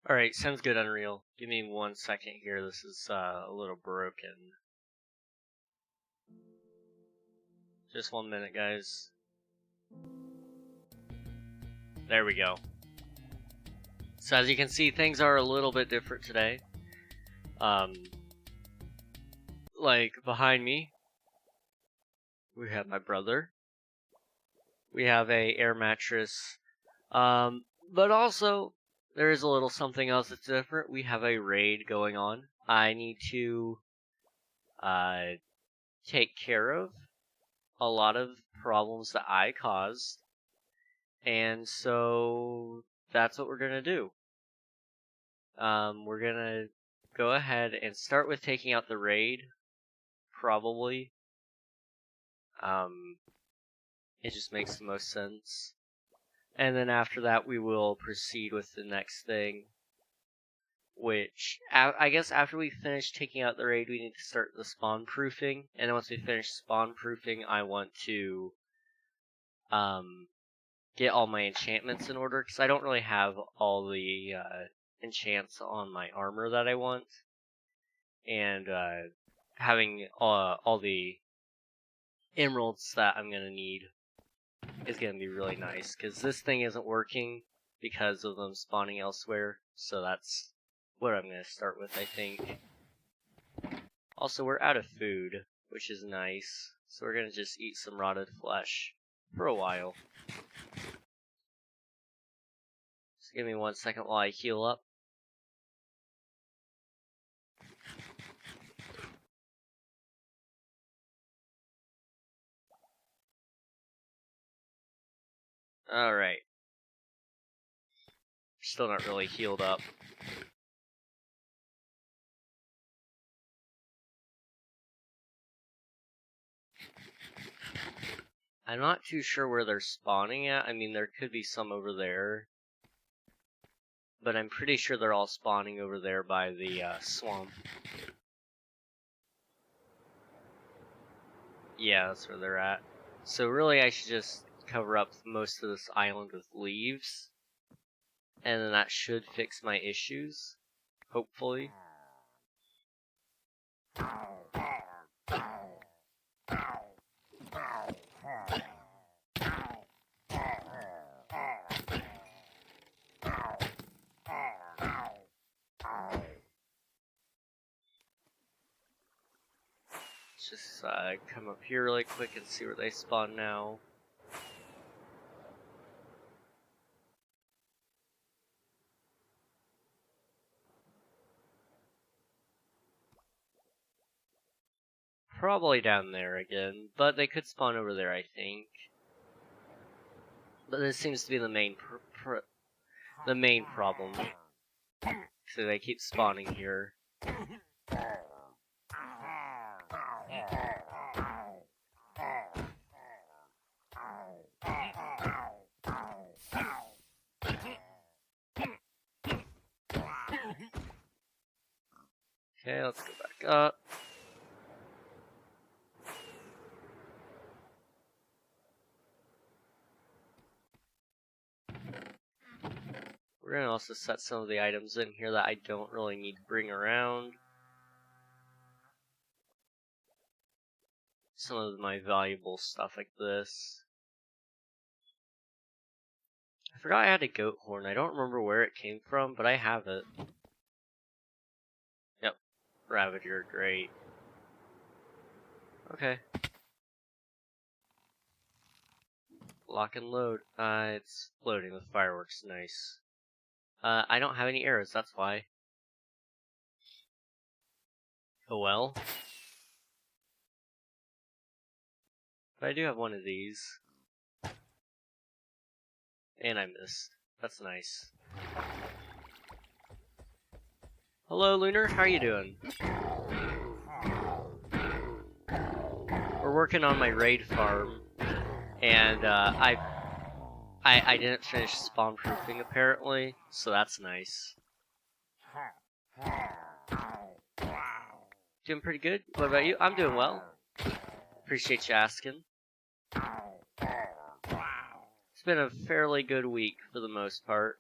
Alright, sounds good, Unreal. Give me 1 second here. This is a little broken. Just 1 minute, guys. There we go. So as you can see, things are a little bit different today. Like behind me, we have my brother. We have a air mattress. But also, there is a little something else that's different. We have a raid going on. I need to take care of a lot of problems that I caused. And so that's what we're gonna do. We're gonna go ahead and start with taking out the raid, probably. It just makes the most sense. And then after that, we will proceed with the next thing, which, I guess after we finish taking out the raid, we need to start the spawn proofing. And then once we finish spawn proofing, I want to, get all my enchantments in order, because I don't really have all the, enchants on my armor that I want. And, having, all the emeralds that I'm gonna need is gonna be really nice, because this thing isn't working because of them spawning elsewhere, so that's what I'm gonna start with, I think. Also, we're out of food, which is nice, so we're gonna just eat some rotted flesh for a while. Just give me 1 second while I heal up. Alright. Still not really healed up. I'm not too sure where they're spawning at. I mean, there could be some over there. But I'm pretty sure they're all spawning over there by the swamp. Yeah, that's where they're at. So really I should just cover up most of this island with leaves. And then that should fix my issues. Hopefully. Let's just come up here really quick and see where they spawn now. Probably down there again, but they could spawn over there, I think. But this seems to be the main problem. So they keep spawning here. Okay, let's go back up. We're going to also set some of the items in here that I don't really need to bring around. Some of my valuable stuff like this. I forgot I had a goat horn. I don't remember where it came from, but I have it. Yep. Ravager, great. Okay. Lock and load. It's loading with fireworks, nice. I don't have any arrows, that's why. Oh well. But I do have one of these. And I missed. That's nice. Hello, Lunar. How are you doing? We're working on my raid farm. And, I didn't finish spawn proofing apparently, so that's nice. Doing pretty good. What about you? I'm doing well. Appreciate you asking. It's been a fairly good week for the most part.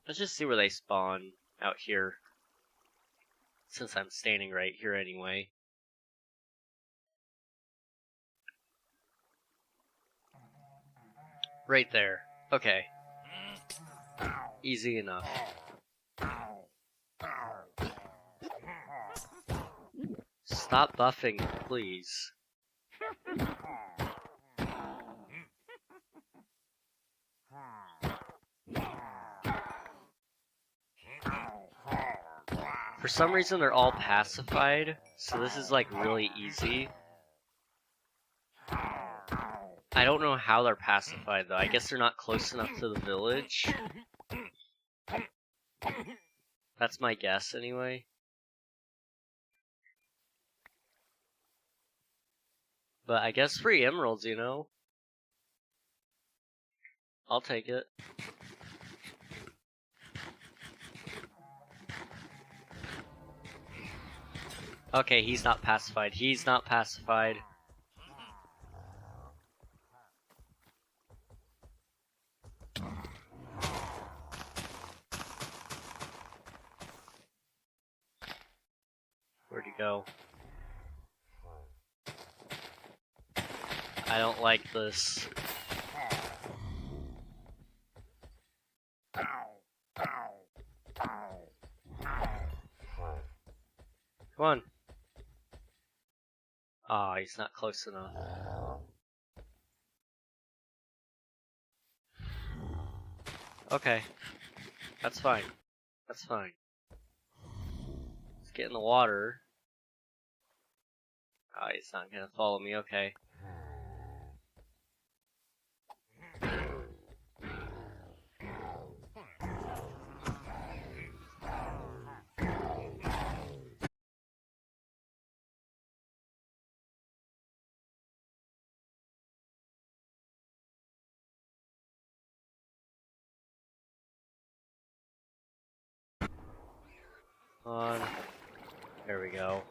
Let's just see where they spawn out here. Since I'm standing right here anyway. Right there. Okay. Easy enough. Stop buffing, please. For some reason they're all pacified, so this is like really easy. I don't know how they're pacified though. I guess they're not close enough to the village. That's my guess anyway. But I guess free emeralds, you know? I'll take it. Okay, he's not pacified. He's not pacified. Where'd he go? I don't like this. Come on. Ah, he's not close enough. Okay. That's fine. That's fine. Let's get in the water. Ah, he's not gonna follow me, okay. On. There we go.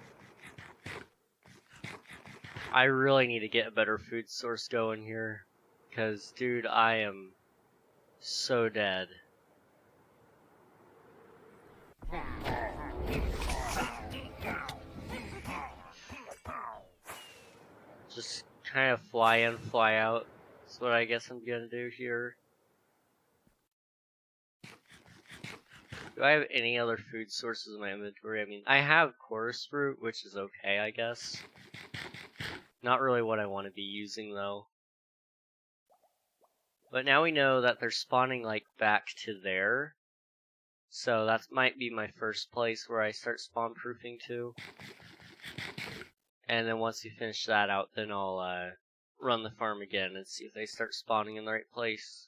I really need to get a better food source going here. Because, dude, I am so dead. Just kind of fly in, fly out. That's what I guess I'm gonna do here. Do I have any other food sources in my inventory? I mean, I have chorus fruit, which is okay, I guess. Not really what I want to be using, though. But now we know that they're spawning, like, back to there. So that might be my first place where I start spawn proofing to. And then once we finish that out, then I'll run the farm again and see if they start spawning in the right place.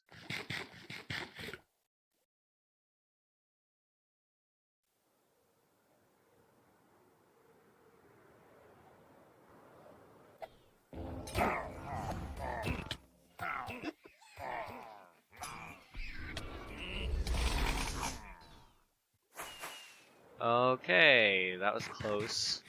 Okay, that was close.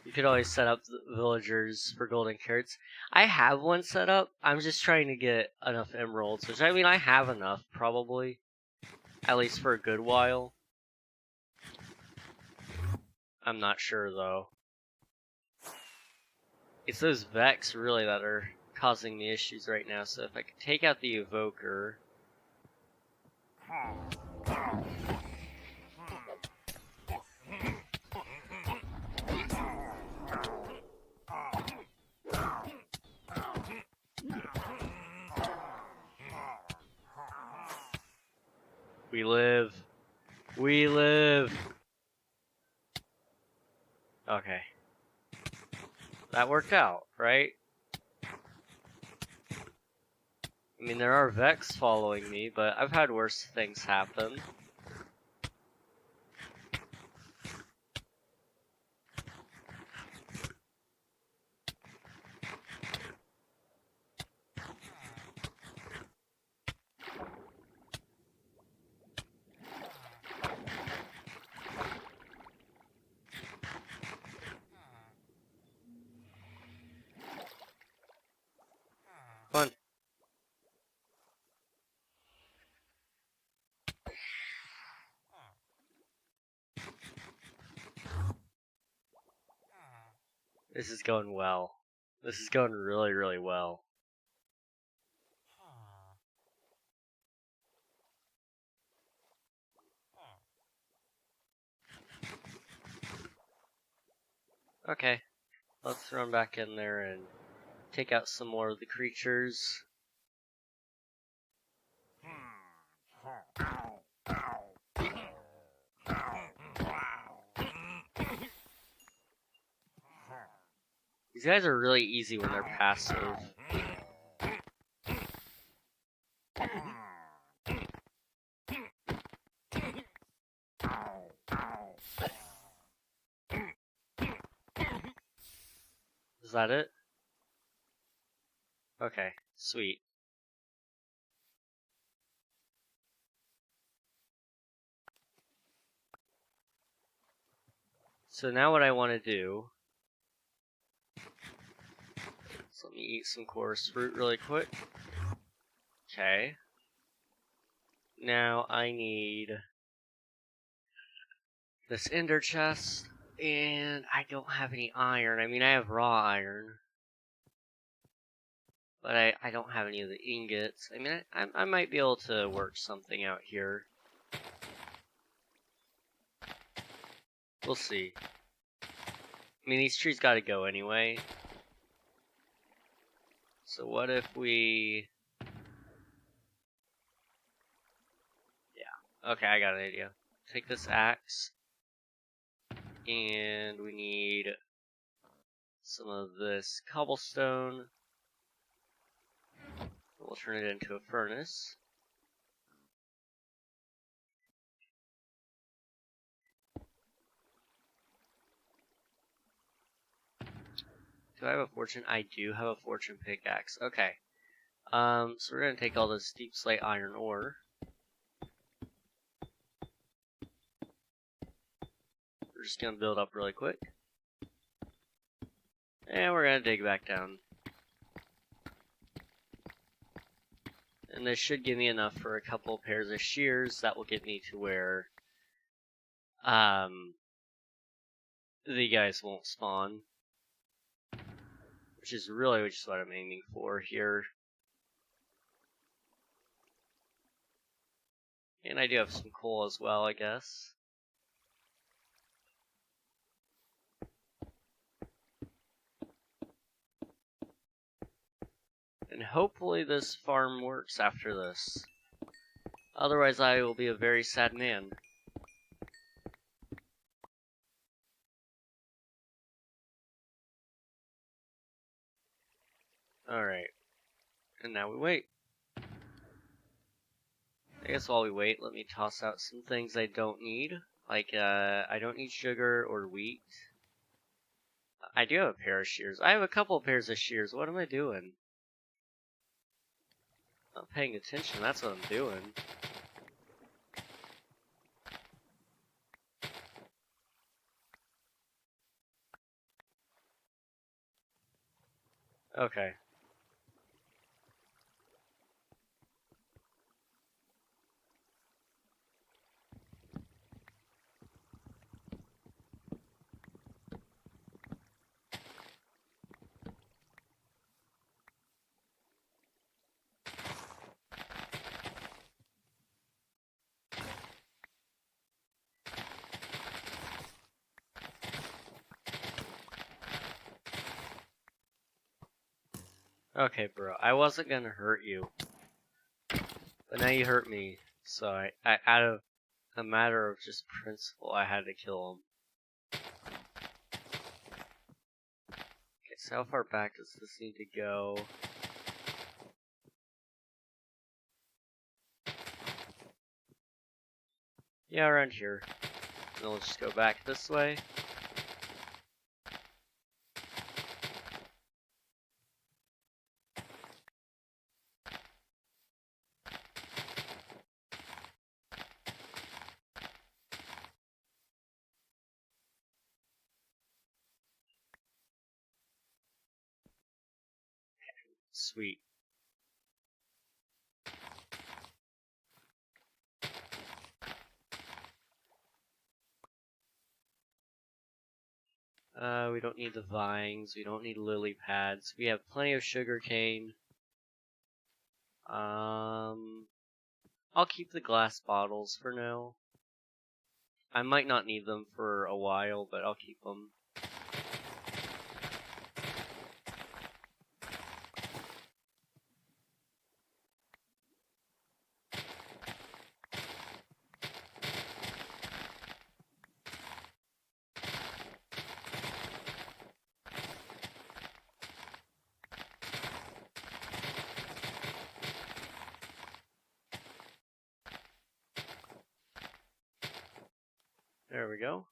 You could always set up villagers for golden carrots. I have one set up. I'm just trying to get enough emeralds, which I mean I have enough probably, at least for a good while. I'm not sure though. It's those Vex really that are causing me issues right now. So if I could take out the evoker. We live. We live. Okay. That worked out, right? I mean, there are Vex following me, but I've had worse things happen. This is going well. This is going really, really well. Okay, let's run back in there and take out some more of the creatures. These guys are really easy when they're passive. Is that it? Okay, sweet. So now what I want to do, so let me eat some chorus fruit really quick. Okay. Now I need this ender chest, and I don't have any iron. I mean, I have raw iron, but I don't have any of the ingots. I mean, I might be able to work something out here. We'll see. I mean, these trees gotta go anyway. So what if we... Yeah. Okay, I got an idea. Take this axe. And we need some of this cobblestone. We'll turn it into a furnace. Do I have a fortune? I do have a fortune pickaxe. Okay. So we're gonna take all this deep slate iron ore. We're just gonna build up really quick. And we're gonna dig back down. And this should give me enough for a couple pairs of shears. That will get me to where the guys won't spawn. Which is really just what I'm aiming for here. And I do have some coal as well, I guess. And hopefully this farm works after this. Otherwise I will be a very sad man. Alright. And now we wait. I guess while we wait, let me toss out some things I don't need. Like, I don't need sugar or wheat. I do have a pair of shears. I have a couple of pairs of shears. What am I doing? Not paying attention, that's what I'm doing. Okay. Okay, bro. I wasn't gonna hurt you. But now you hurt me. So I out of a matter of just principle, I had to kill him. Okay, so how far back does this need to go? Yeah, around here. And then we'll just go back this way. Sweet. We don't need the vines. We don't need lily pads. We have plenty of sugar cane. I'll keep the glass bottles for now. I might not need them for a while, but I'll keep them. There we go.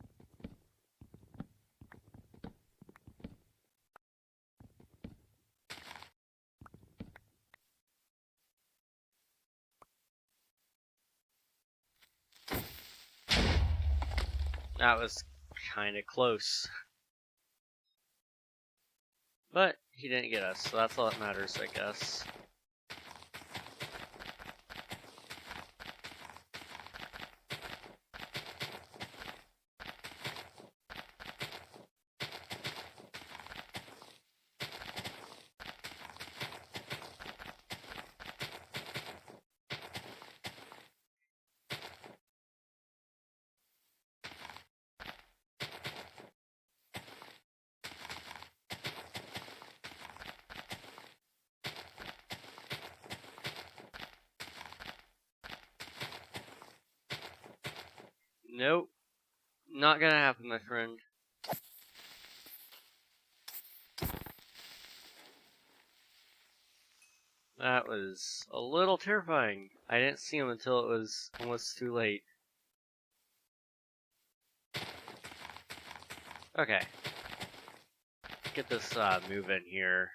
That was kind of close. But he didn't get us, so that's all that matters, I guess. Nope. Not gonna happen, my friend. That was a little terrifying. I didn't see him until it was almost too late. Okay. Get this moving here.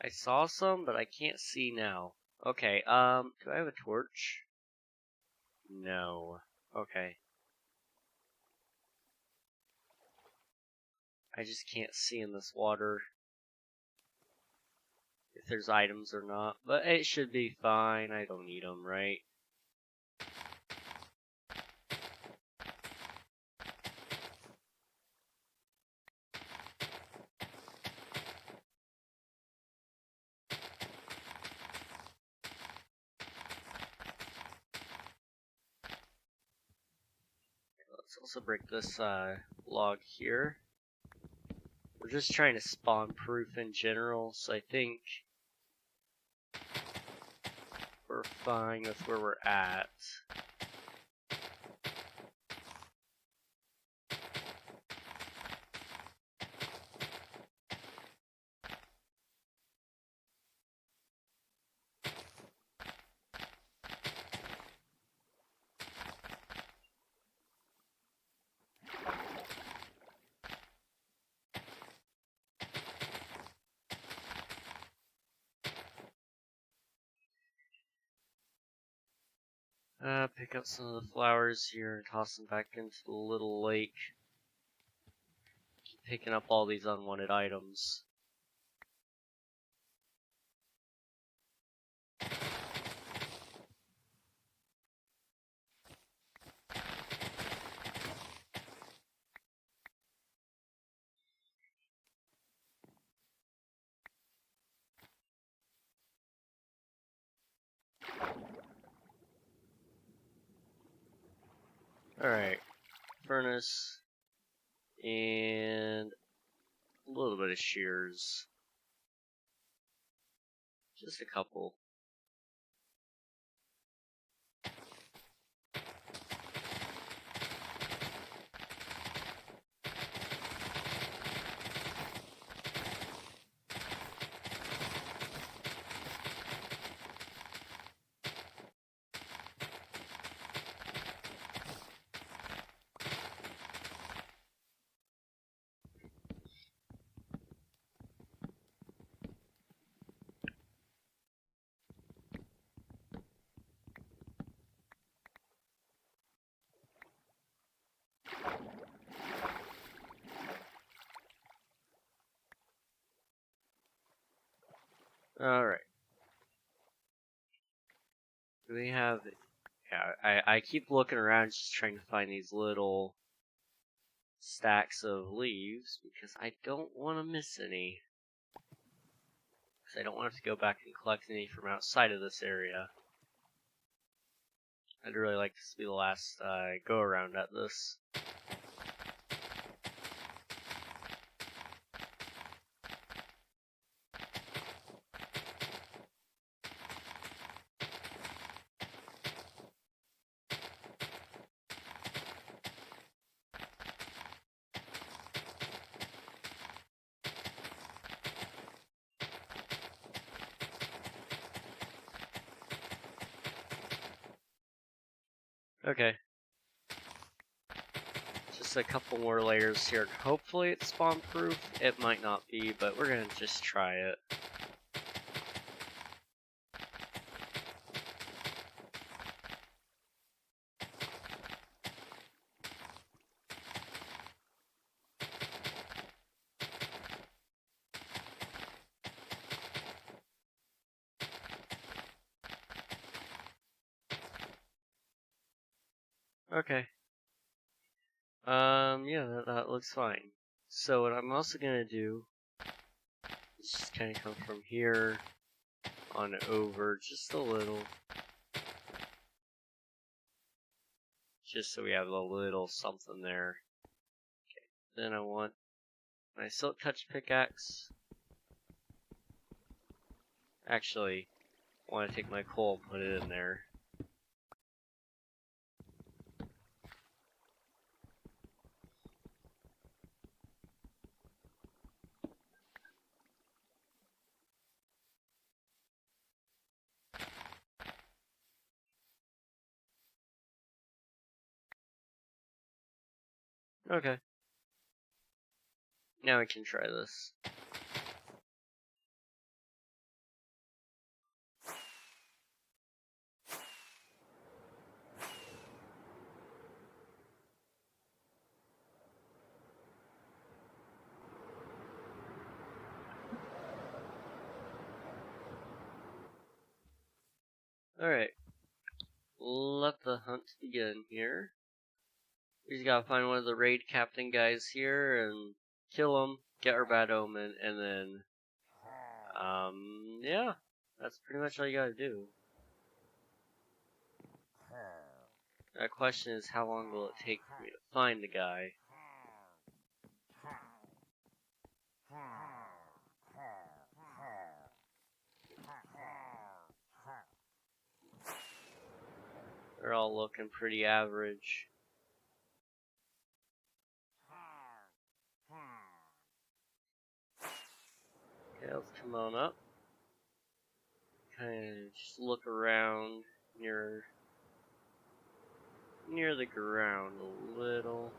I saw some, but I can't see now. Okay, do I have a torch? No. Okay. I just can't see in this water if there's items or not, but it should be fine. I don't need them, right? Let's also break this log here. We're just trying to spawn proof in general, so I think we're fine with where we're at. Pick up some of the flowers here and toss them back into the little lake. Keep picking up all these unwanted items. Alright, furnace, and a little bit of shears. Just a couple. Alright. Do we have... Yeah, I keep looking around just trying to find these little stacks of leaves because I don't want to miss any. Because I don't want to go back and collect any from outside of this area. I'd really like this to be the last go around at this. Okay. Just a couple more layers here. Hopefully it's spawn proof. It might not be, but we're gonna just try it. Okay. Yeah, that looks fine. So what I'm also gonna do is just kind of come from here on over just a little. Just so we have a little something there. Okay. Then I want my silk touch pickaxe. Actually, I want to take my coal and put it in there. Okay. Now we can try this. Alright. Let the hunt begin here. We just gotta find one of the raid captain guys here and kill him, get our bad omen, and then, yeah. That's pretty much all you gotta do. The question is, how long will it take for me to find the guy? They're all looking pretty average. Okay, let's come on up. Kind of just look around near the ground a little.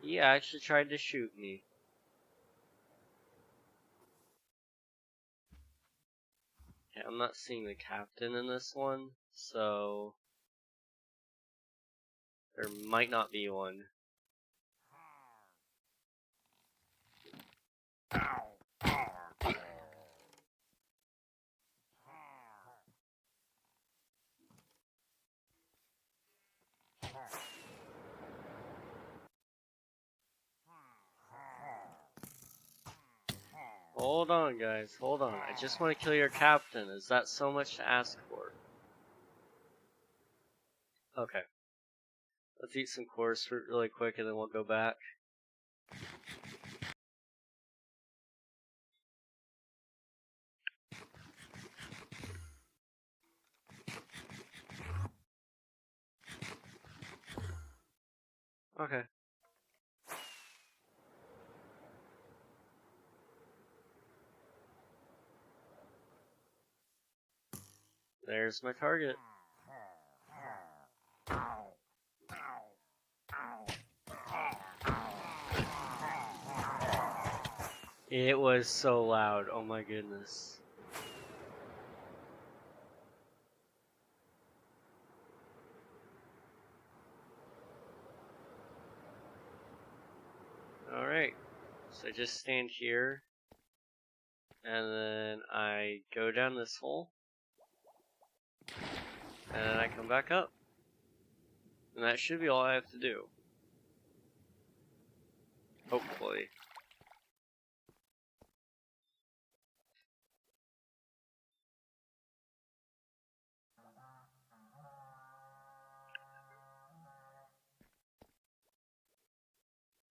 He actually tried to shoot me. Okay, I'm not seeing the captain in this one, so there might not be one. Hold on, guys, hold on. I just want to kill your captain. Is that so much to ask for? Okay. Let's eat some coarse fruit really quick and then we'll go back. Okay. There's my target. It was so loud, oh my goodness. So I just stand here, and then I go down this hole, and then I come back up. And that should be all I have to do. Hopefully.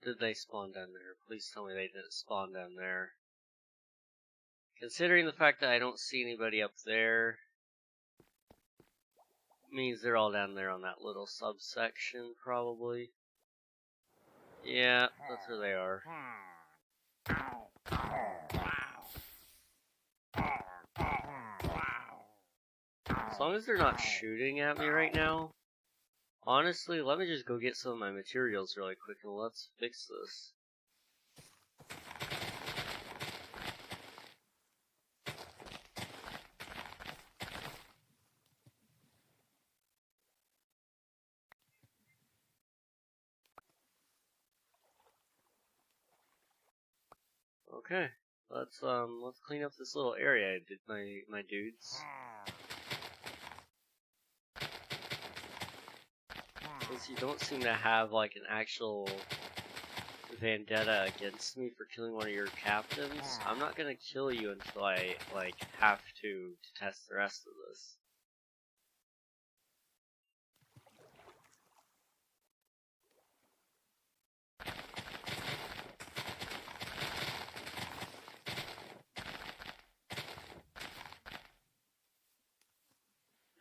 Did they spawn down there? Please tell me they didn't spawn down there. Considering the fact that I don't see anybody up there, means they're all down there on that little subsection, probably. Yeah, that's where they are. As long as they're not shooting at me right now, honestly, let me just go get some of my materials really quick and let's fix this. Okay, let's clean up this little area I did, my dudes. Since you don't seem to have like an actual vendetta against me for killing one of your captains, I'm not gonna kill you until I like have to test the rest of this.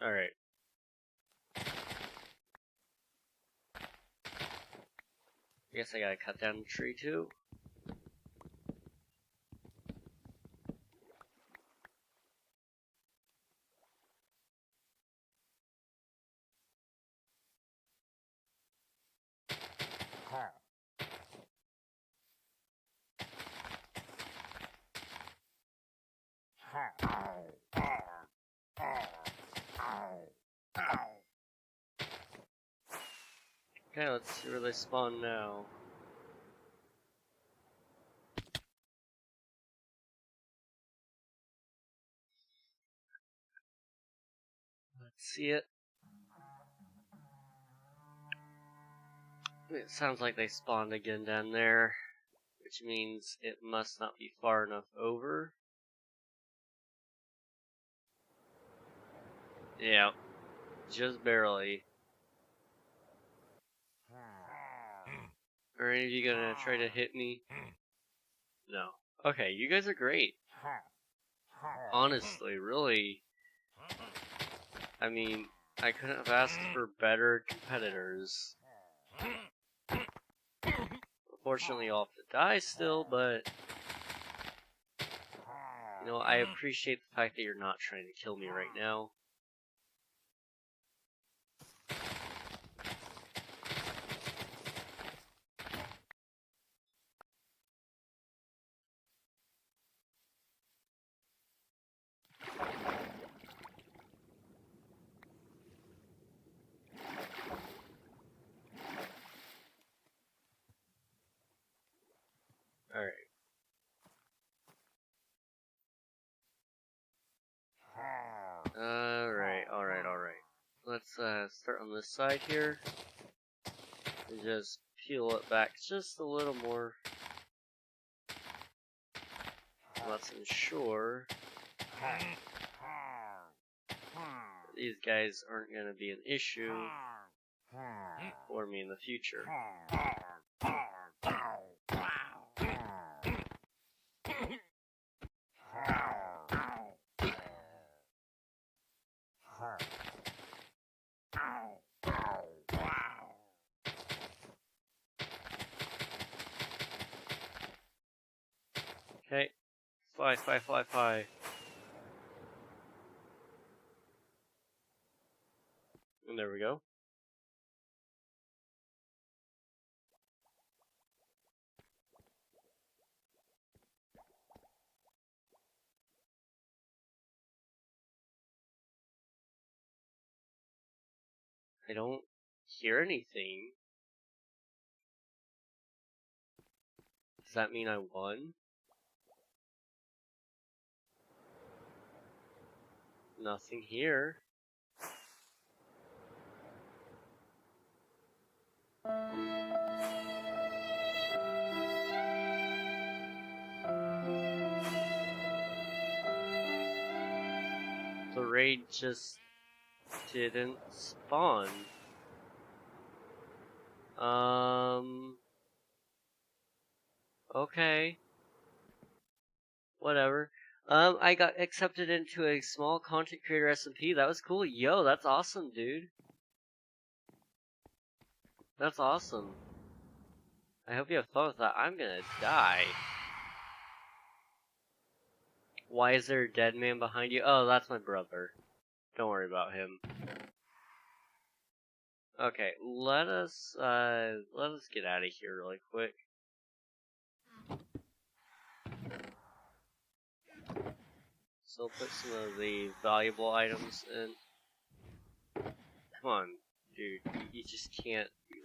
Alright. I guess I gotta cut down the tree too. Okay, let's see where they spawn now. Let's see it. It sounds like they spawned again down there, which means it must not be far enough over. Yeah, just barely. Are any of you gonna try to hit me? No. Okay, you guys are great. Honestly, really. I mean, I couldn't have asked for better competitors. Unfortunately, you'll have to die still, but you know, I appreciate the fact that you're not trying to kill me right now. Alright. Alright. Let's start on this side here. And just peel it back just a little more. Let's ensure that these guys aren't going to be an issue for me in the future. Okay, fly. And there we go. I don't hear anything. that mean I won? Nothing here. The raid just didn't spawn. Okay. Whatever. I got accepted into a small content creator SMP. That was cool. Yo, that's awesome, dude. That's awesome. I hope you have fun with that. I'm gonna die. Why is there a dead man behind you? Oh, that's my brother. Don't worry about him. Okay, let us get out of here really quick. So I'll put some of the valuable items in. Come on, dude. You just can't do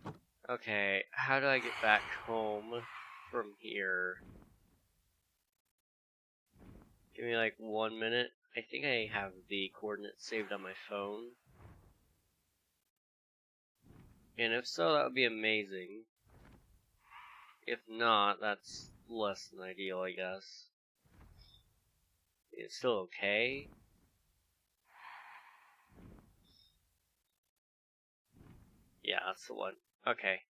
that. Okay, how do I get back home from here? Give me like 1 minute. I think I have the coordinates saved on my phone. And if so, that would be amazing. If not, that's less than ideal, I guess. It's still okay. Yeah, that's the one. Okay.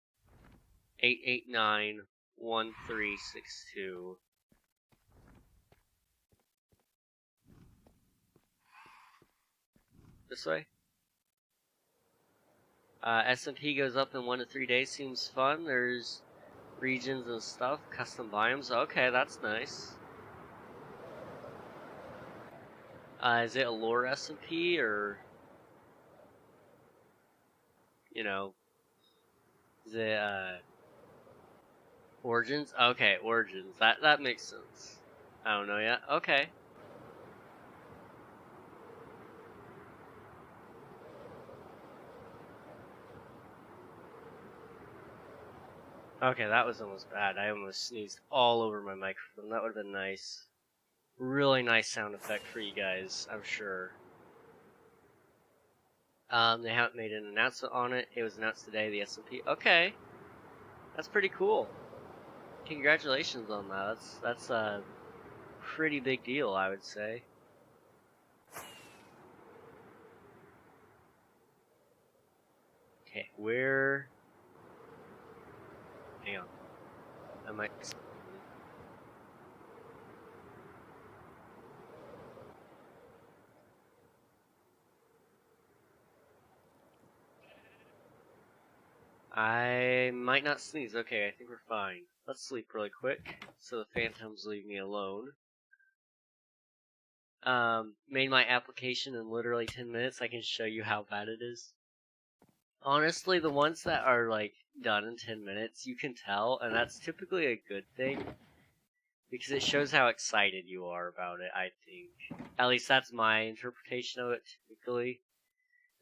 889-1362. This way? SMP goes up in 1 to 3 days. Seems fun. There's regions and stuff. Custom biomes. Okay, that's nice. Is it a lore SMP or... You know... Is it, Origins? Okay, Origins. That makes sense. I don't know yet. Okay. Okay, that was almost bad. I almost sneezed all over my microphone. That would have been nice. Really nice sound effect for you guys, I'm sure. They haven't made an announcement on it. It was announced today, the SMP. Okay. That's pretty cool. Congratulations on that. That's a pretty big deal, I would say. Okay, where... Hang on. I might... I might not sneeze. Okay, I think we're fine. Let's sleep really quick, so the phantoms leave me alone. Made my application in literally 10 minutes. I can show you how bad it is. Honestly, the ones that are, like, done in 10 minutes, you can tell, and that's typically a good thing. Because it shows how excited you are about it, I think. At least that's my interpretation of it, typically.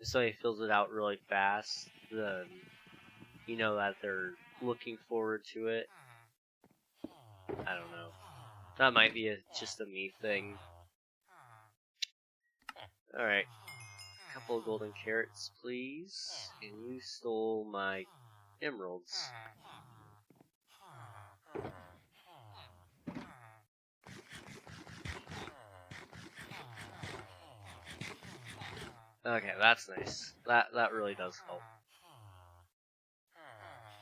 If somebody fills it out really fast, then you know that they're looking forward to it. I don't know. That might be just a me thing. Alright. Couple of golden carrots, please. And you stole my emeralds. Okay, that's nice. That really does help.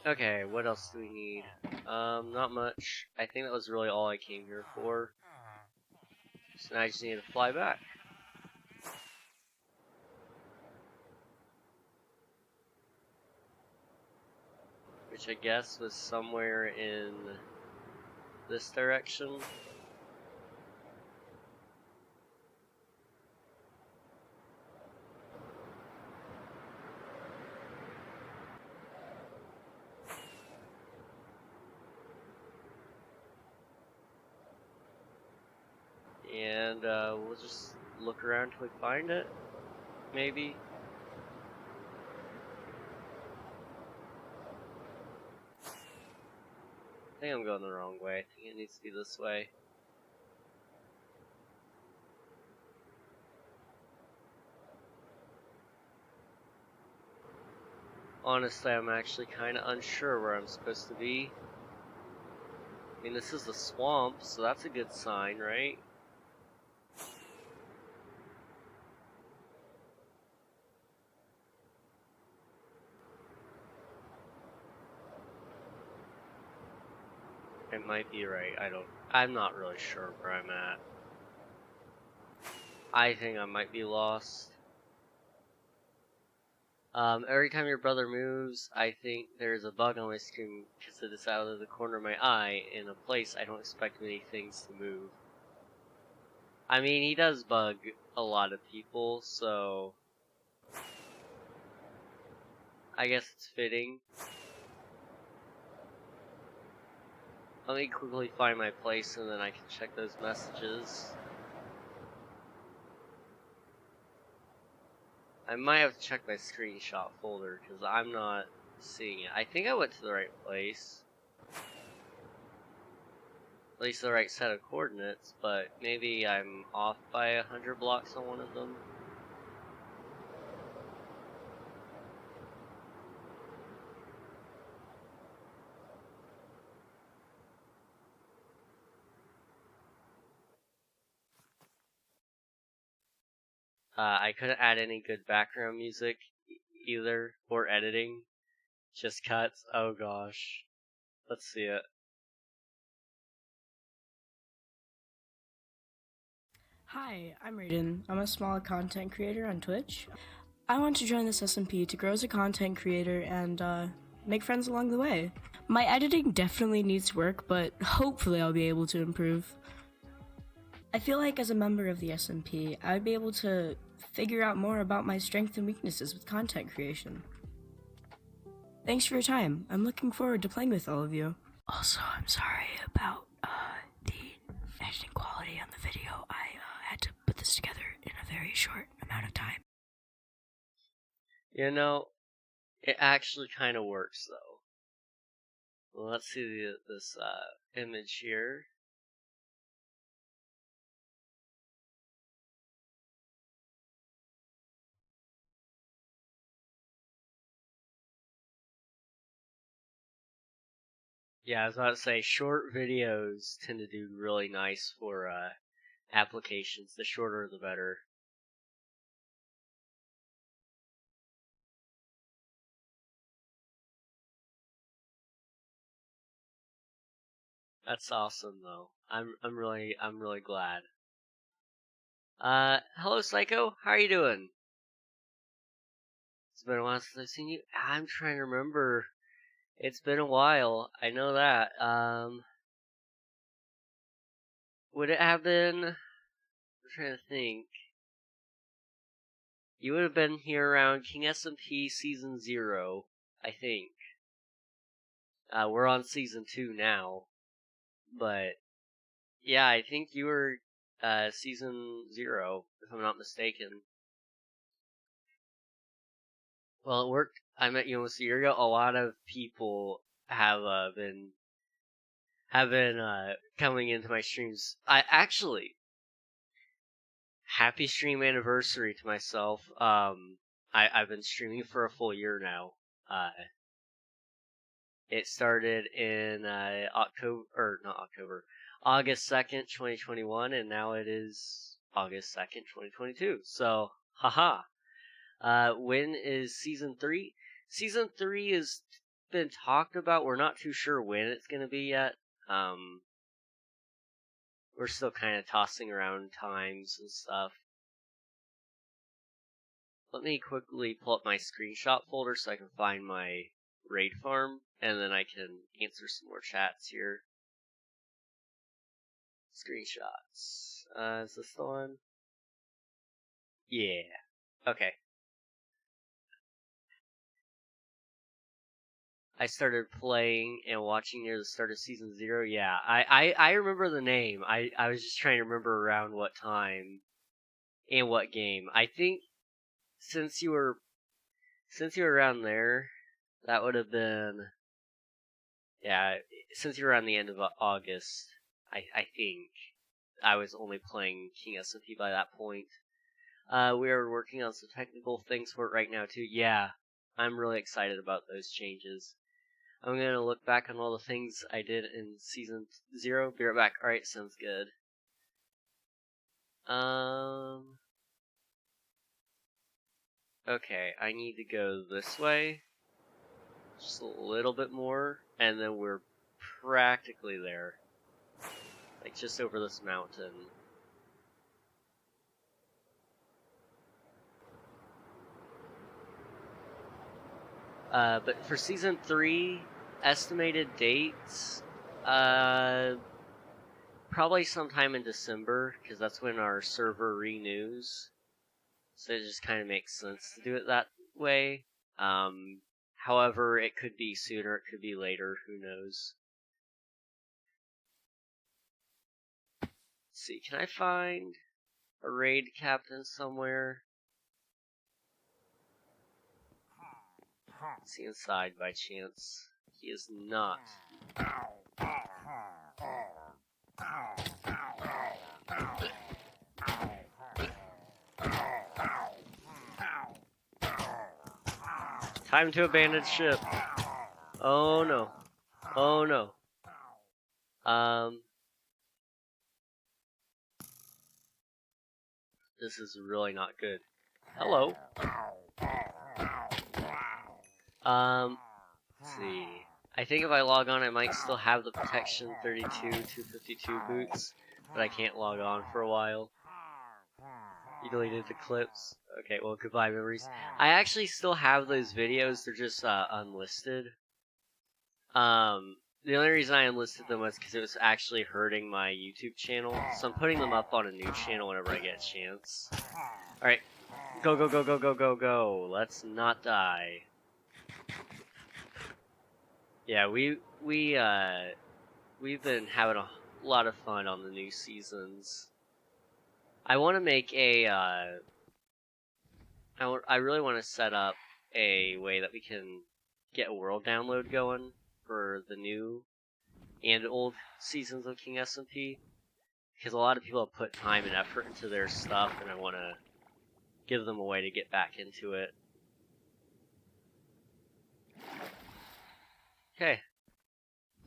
Okay, what else do we need? Not much. I think that was really all I came here for. So now I just need to fly back. Which I guess was somewhere in this direction. And we'll just look around till we find it. Maybe. I think I'm going the wrong way. I think it needs to be this way. Honestly, I'm actually kind of unsure where I'm supposed to be. I mean, this is the swamp, so that's a good sign, right? It might be right. I'm not really sure where I'm at. I think I might be lost. Every time your brother moves, I think there's a bug on my screen because it is out of the corner of my eye in a place I don't expect many things to move. I mean, he does bug a lot of people, so I guess it's fitting. Let me quickly find my place and then I can check those messages. I might have to check my screenshot folder because I'm not seeing it. I think I went to the right place. At least the right set of coordinates, but maybe I'm off by 100 blocks on one of them. I couldn't add any good background music either, or editing. Just cuts. Oh gosh. Let's see it. Hi, I'm Raiden. I'm a small content creator on Twitch. I want to join this SMP to grow as a content creator and make friends along the way. My editing definitely needs work, but hopefully I'll be able to improve. I feel like as a member of the SMP, I would be able to figure out more about my strengths and weaknesses with content creation. Thanks for your time. I'm looking forward to playing with all of you. Also, I'm sorry about the editing quality on the video. I had to put this together in a very short amount of time. You know, it actually kind of works though. Well, let's see this image here. Yeah, I was about to say, short videos tend to do really nice for applications. The shorter, the better. That's awesome, though. I'm really glad. Hello, Psycho. How are you doing? It's been a while since I've seen you. I'm trying to remember. It's been a while. I know that. Would it have been? I'm trying to think. You would have been here around King SMP Season 0, I think. We're on Season 2 now. But, yeah, I think you were Season 0, if I'm not mistaken. Well, it worked. I met you almost a year ago. A lot of people have been coming into my streams. Happy stream anniversary to myself. I've been streaming for a full year now. It started in August 2nd, 2021, and now it is August 2nd, 2022. So, haha. When is season 3? Season 3 has been talked about. We're not too sure when it's going to be yet. We're still kind of tossing around times and stuff. Let me quickly pull up my screenshot folder so I can find my raid farm, and then I can answer some more chats here. Screenshots. Is this the one? Yeah. Okay. I started playing and watching near the start of season 0. Yeah, I remember the name. I was just trying to remember around what time and what game. I think since you were around there, that would have been, yeah, since you're around the end of August, I think I was only playing King SMP by that point. We are working on some technical things for it right now too. Yeah, I'm really excited about those changes. I'm gonna look back on all the things I did in Season 0. Be right back. Alright, sounds good. Okay, I need to go this way. Just a little bit more, and then we're practically there. Like, just over this mountain. But for Season 3, estimated dates, probably sometime in December, because that's when our server renews. So it just kind of makes sense to do it that way. However, it could be sooner, it could be later, who knows. Let's see, can I find a raid captain somewhere? Is he inside by chance? He is not. Time to abandon ship. Oh no. Oh no. This is really not good. Hello. Let's see. I think if I log on, I might still have the protection 32 252 boots, but I can't log on for a while. You deleted the clips. Okay, well, goodbye, memories. I actually still have those videos. They're just unlisted. The only reason I unlisted them was because it was actually hurting my YouTube channel. So I'm putting them up on a new channel whenever I get a chance. Alright. Go, go, go, go, go, go, go. Let's not die. Yeah, we've been having a lot of fun on the new seasons. I want to make a, I really want to set up a way that we can get a world download going for the new and old seasons of King SMP, because a lot of people have put time and effort into their stuff, and I want to give them a way to get back into it. Okay,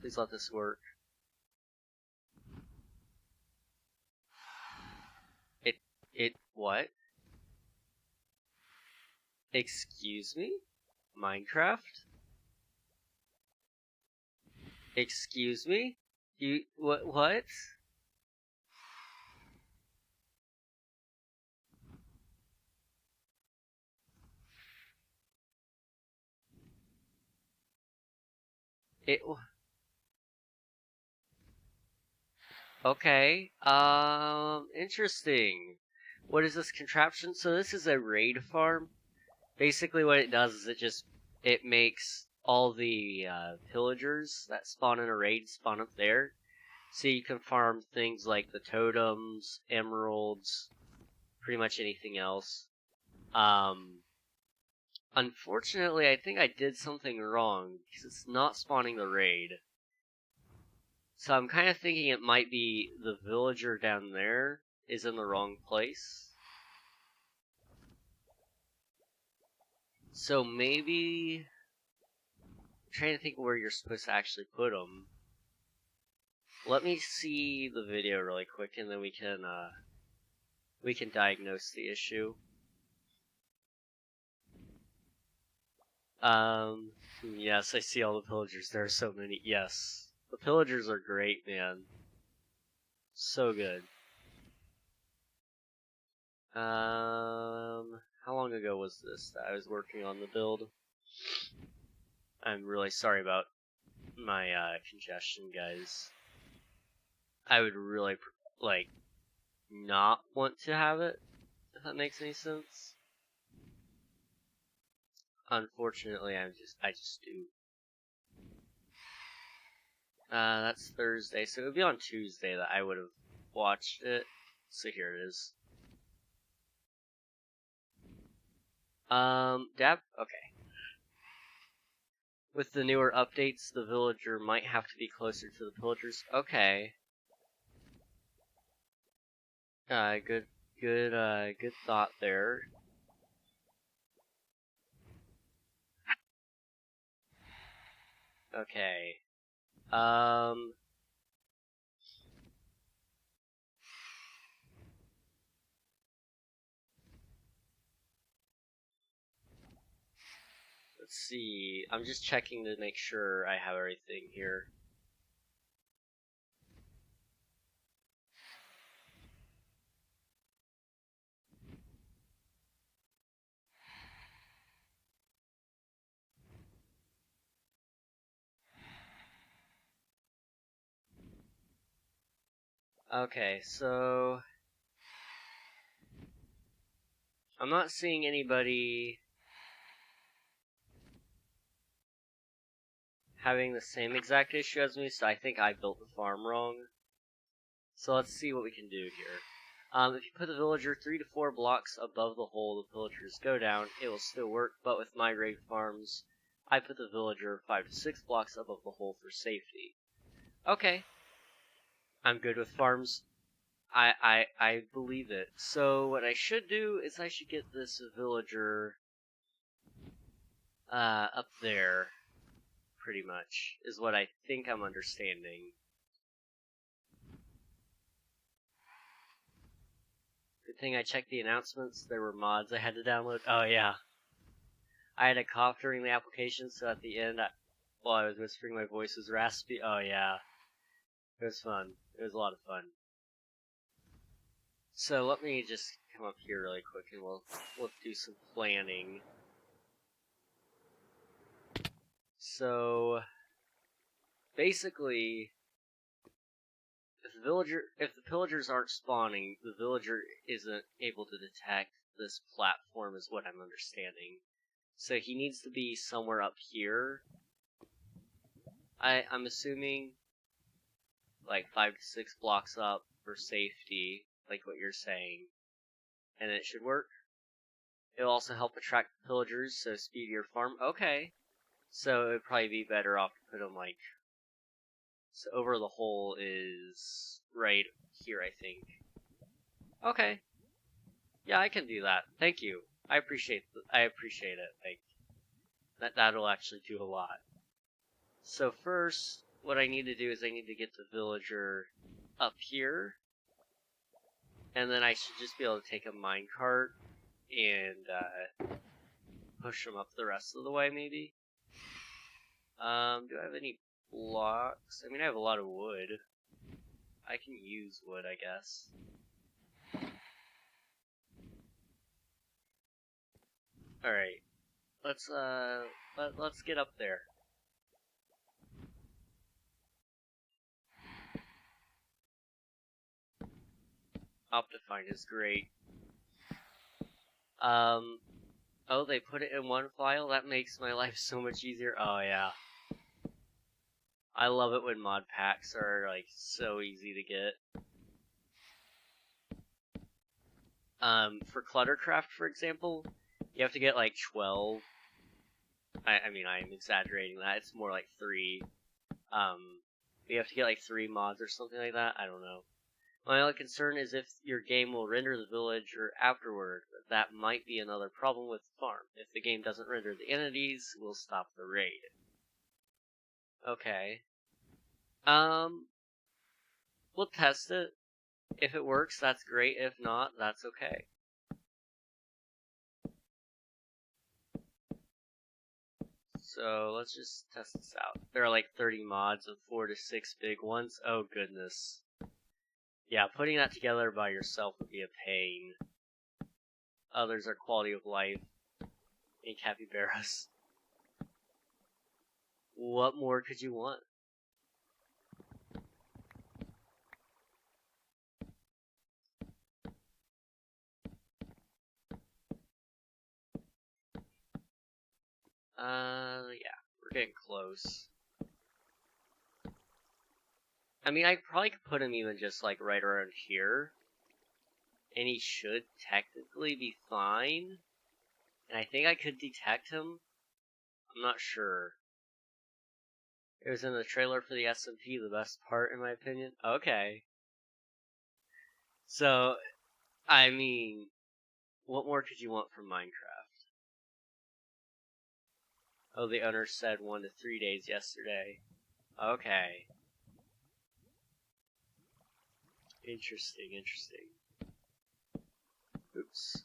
please let this work. What? Excuse me? Minecraft? Excuse me? What? Okay, interesting. What is this contraption? So this is a raid farm. Basically what it does is it makes all the pillagers that spawn in a raid spawn up there. So you can farm things like the totems, emeralds, pretty much anything else. Unfortunately, I think I did something wrong, because it's not spawning the raid. So I'm kind of thinking it might be the villager down there is in the wrong place. So maybe... I'm trying to think where you're supposed to actually put them. Let me see the video really quick, and then we can diagnose the issue. Yes, I see all the pillagers. There are so many. Yes. The pillagers are great, man. So good. How long ago was this that I was working on the build? I'm really sorry about my, congestion, guys. I would really, not want to have it, if that makes any sense. Unfortunately, I just do. That's Thursday, so it would be on Tuesday that I would have watched it. So here it is. Dab? Okay. With the newer updates, the villager might have to be closer to the pillagers. Okay. Good thought there. Okay. Let's see. I'm just checking to make sure I have everything here. Okay, so I'm not seeing anybody having the same exact issue as me, so I think I built the farm wrong. So let's see what we can do here. If you put the villager 3 to 4 blocks above the hole the villagers go down, it will still work, but with migrate farms, I put the villager 5 to 6 blocks above the hole for safety. Okay. I'm good with farms. I believe it. So what I should do is I should get this villager up there, pretty much, is what I think I'm understanding. Good thing I checked the announcements. There were mods I had to download. Oh yeah. I had a cough during the application, so at the end, while I was whispering, my voice was raspy. Oh yeah. It was fun. It was a lot of fun. So let me just come up here really quick and we'll do some planning. So basically, if the pillagers aren't spawning, the villager isn't able to detect this platform, is what I'm understanding. So he needs to be somewhere up here. I'm assuming like 5 to 6 blocks up for safety, like what you're saying, and it should work. It'll also help attract pillagers, so speed your farm. Okay, so it'd probably be better off to put them like, so over the hole is right here, I think. Okay, yeah, I can do that. Thank you. I appreciate it. Like that'll actually do a lot. So first, what I need to do is I need to get the villager up here, and then I should just be able to take a minecart and push them up the rest of the way, maybe. Do I have any blocks? I mean, I have a lot of wood. I can use wood, I guess. All right, let's get up there. Optifine is great. Oh, they put it in one file? That makes my life so much easier. Oh, yeah. I love it when mod packs are, like, so easy to get. For ClutterCraft, for example, you have to get, like, 12. I mean, I'm exaggerating that. It's more like 3. You have to get, like, 3 mods or something like that. I don't know. My only concern is if your game will render the villager afterward. That might be another problem with the farm. If the game doesn't render the entities, we'll stop the raid. Okay. We'll test it. If it works, that's great. If not, that's okay. So let's just test this out. There are like 30 mods of 4 to 6 big ones. Oh goodness. Yeah, putting that together by yourself would be a pain. Others are quality of life and capybaras. What more could you want? Yeah, we're getting close. I mean, I probably could put him even just like right around here. And he should technically be fine. And I think I could detect him. I'm not sure. It was in the trailer for the SMP, the best part, in my opinion. Okay. So, I mean, what more could you want from Minecraft? Oh, the owner said 1 to 3 days yesterday. Okay. Interesting, interesting. Oops.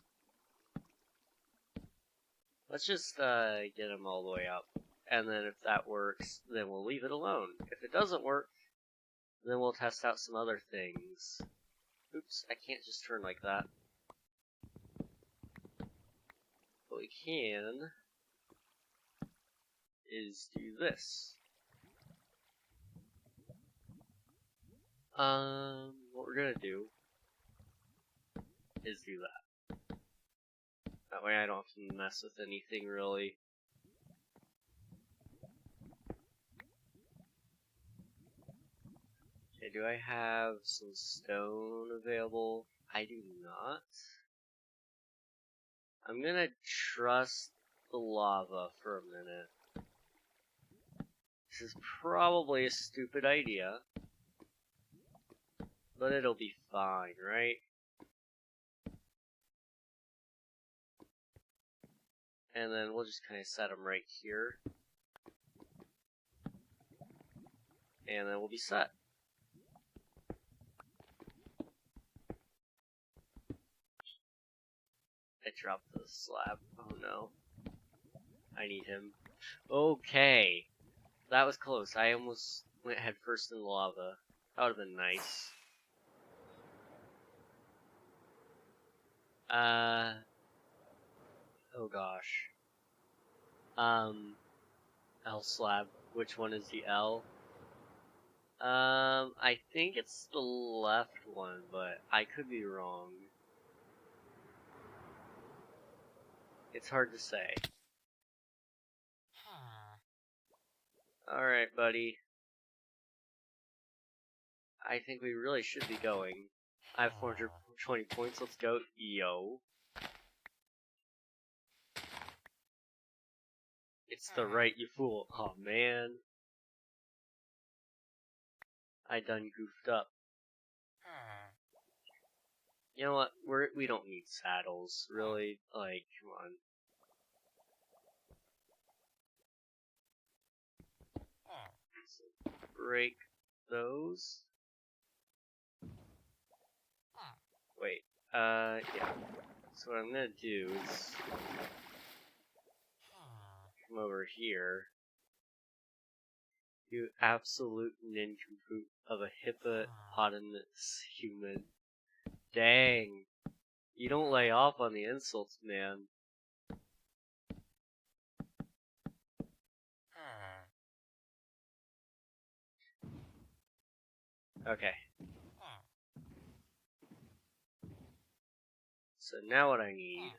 Let's just get them all the way up. And then if that works, then we'll leave it alone. If it doesn't work, then we'll test out some other things. Oops, I can't just turn like that. What we can is do this. What we're gonna do is do that. That way I don't have to mess with anything really. Okay, do I have some stone available? I do not. I'm gonna trust the lava for a minute. This is probably a stupid idea, but it'll be fine, right? And then we'll just kind of set them right here. And then we'll be set. I dropped the slab. Oh no. I need him. Okay. That was close. I almost went head first in the lava. That would have been nice. Oh gosh. L slab. Which one is the L? I think it's the left one, but I could be wrong. It's hard to say. Alright, buddy. I think we really should be going. I have 420 points, let's go. Yo. It's the right, you fool. Oh man. I done goofed up. You know what? We don't need saddles, really. Like, come on. So break those. Wait, yeah. So what I'm gonna do is come over here. You absolute nincompoop of a hippopotamus human. Dang. You don't lay off on the insults, man. Okay. So now what I need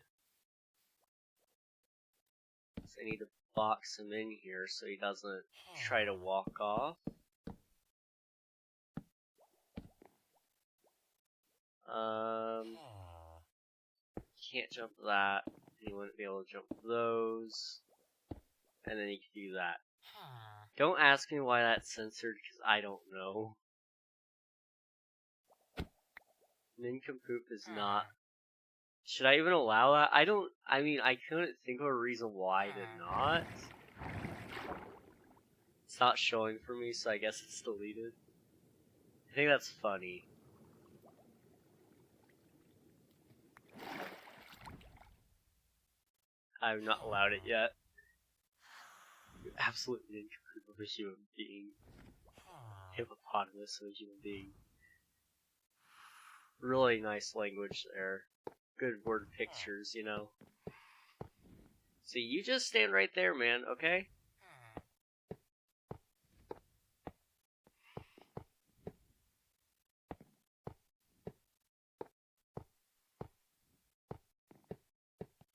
is I need to box him in here so he doesn't try to walk off. Can't jump that. He wouldn't be able to jump those. And then he can do that. Don't ask me why that's censored, because I don't know. Nincompoop is not. Should I even allow that? I mean, I couldn't think of a reason why to not. It's not showing for me, so I guess it's deleted. I think that's funny. I've not allowed it yet. You absolute nincompoop of a human being. Hippopotamus of a human being. Really nice language there. Good word pictures, you know. So you just stand right there, man, okay?